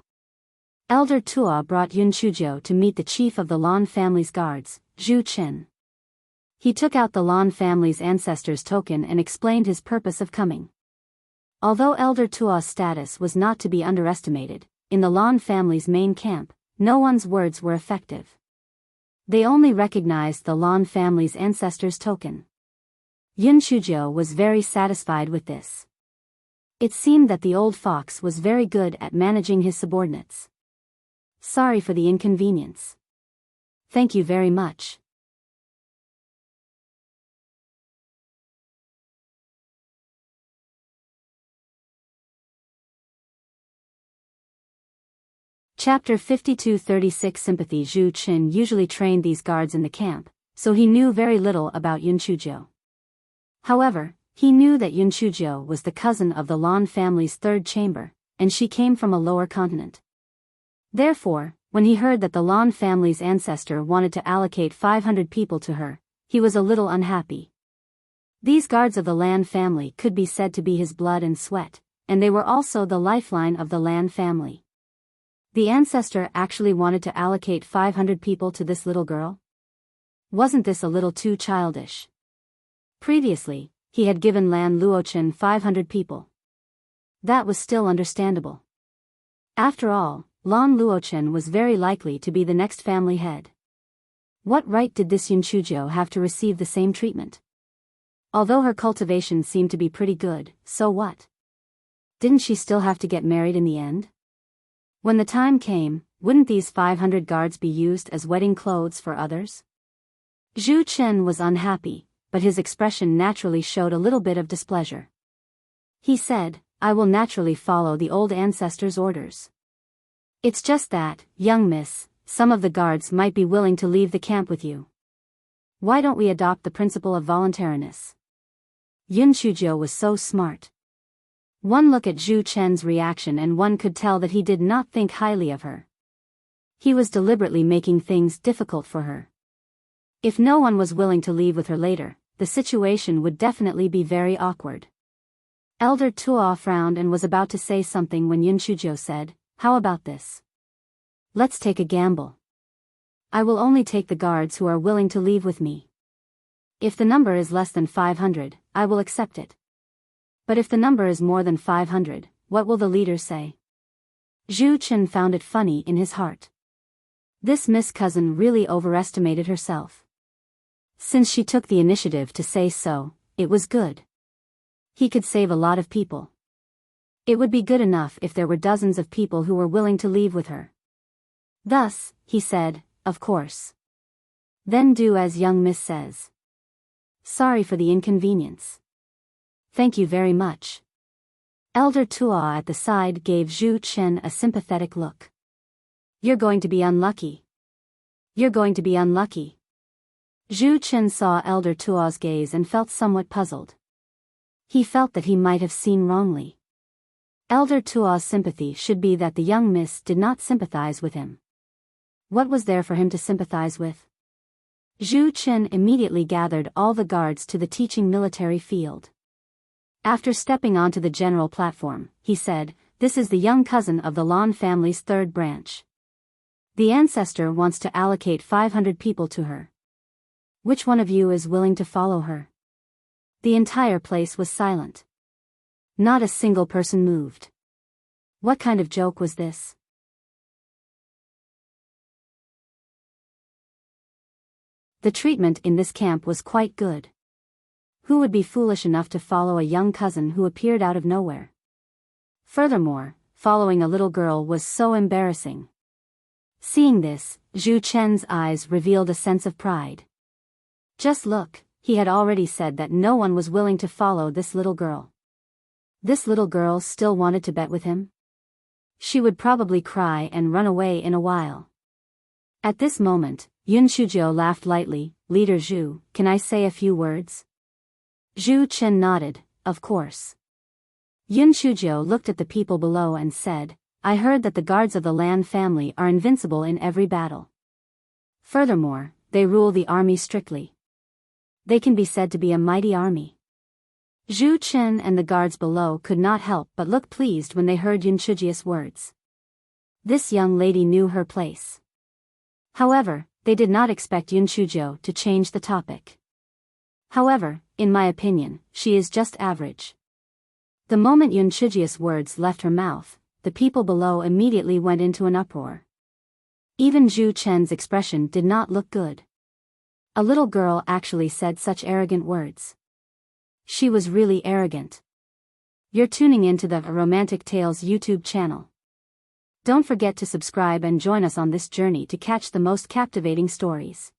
Elder Tua brought Yun Chuzhou to meet the chief of the Lan family's guards, Zhu Chen. He took out the Lan family's ancestor's token and explained his purpose of coming. Although Elder Tua's status was not to be underestimated, in the Lan family's main camp, no one's words were effective. They only recognized the Lan family's ancestor's token. Yun Chuzhou was very satisfied with this. It seemed that the old fox was very good at managing his subordinates. "Sorry for the inconvenience." "Thank you very much." Chapter 52-36 Sympathy. Zhu Chen usually trained these guards in the camp, so he knew very little about Yun Chuzhou. However, he knew that Yun Chuzhou was the cousin of the Lan family's third chamber, and she came from a lower continent. Therefore, when he heard that the Lan family's ancestor wanted to allocate 500 people to her, he was a little unhappy. These guards of the Lan family could be said to be his blood and sweat, and they were also the lifeline of the Lan family. The ancestor actually wanted to allocate 500 people to this little girl? Wasn't this a little too childish? Previously, he had given Lan Luochen 500 people. That was still understandable. After all, Lan Luochen was very likely to be the next family head. What right did this Yun Chuzhou have to receive the same treatment? Although her cultivation seemed to be pretty good, so what? Didn't she still have to get married in the end? When the time came, wouldn't these 500 guards be used as wedding clothes for others? Zhu Chen was unhappy, but his expression naturally showed a little bit of displeasure. He said, "I will naturally follow the old ancestor's orders. It's just that, young miss, some of the guards might be willing to leave the camp with you. Why don't we adopt the principle of voluntariness?" Yun Chuzhou was so smart. One look at Zhu Chen's reaction and one could tell that he did not think highly of her. He was deliberately making things difficult for her. If no one was willing to leave with her later, the situation would definitely be very awkward. Elder Tua frowned and was about to say something when Yun Chuzhou said, "How about this? Let's take a gamble. I will only take the guards who are willing to leave with me. If the number is less than 500, I will accept it. But if the number is more than 500, what will the leader say?" Zhu Chen found it funny in his heart. This Miss Cousin really overestimated herself. Since she took the initiative to say so, it was good. He could save a lot of people. It would be good enough if there were dozens of people who were willing to leave with her. Thus, he said, "Of course. Then do as young miss says. Sorry for the inconvenience. Thank you very much. Elder Tuo at the side gave Zhu Chen a sympathetic look. You're going to be unlucky. You're going to be unlucky. Zhu Chen saw Elder Tuo's gaze and felt somewhat puzzled. He felt that he might have seen wrongly. Elder Tuo's sympathy should be that the young miss did not sympathize with him. What was there for him to sympathize with? Zhu Chen immediately gathered all the guards to the teaching military field. After stepping onto the general platform, he said, "This is the young cousin of the Lan family's third branch. The ancestor wants to allocate 500 people to her. Which one of you is willing to follow her?" The entire place was silent. Not a single person moved. What kind of joke was this? The treatment in this camp was quite good. Who would be foolish enough to follow a young cousin who appeared out of nowhere? Furthermore, following a little girl was so embarrassing. Seeing this, Zhu Chen's eyes revealed a sense of pride. Just look, he had already said that no one was willing to follow this little girl. This little girl still wanted to bet with him? She would probably cry and run away in a while. At this moment, Yun Shuzhou laughed lightly. "Leader Zhu, can I say a few words?" Zhu Chen nodded, "Of course." Yun Shuzhou looked at the people below and said, "I heard that the guards of the Lan family are invincible in every battle. Furthermore, they rule the army strictly. They can be said to be a mighty army." Zhu Chen and the guards below could not help but look pleased when they heard Yun Shuzhou's words. This young lady knew her place. However, they did not expect Yun Shuzhou to change the topic. "However, in my opinion, she is just average." The moment Yun Shuzhou's words left her mouth, the people below immediately went into an uproar. Even Zhu Chen's expression did not look good. A little girl actually said such arrogant words. She was really arrogant. You're tuning into the Romantic Tales YouTube channel. Don't forget to subscribe and join us on this journey to catch the most captivating stories.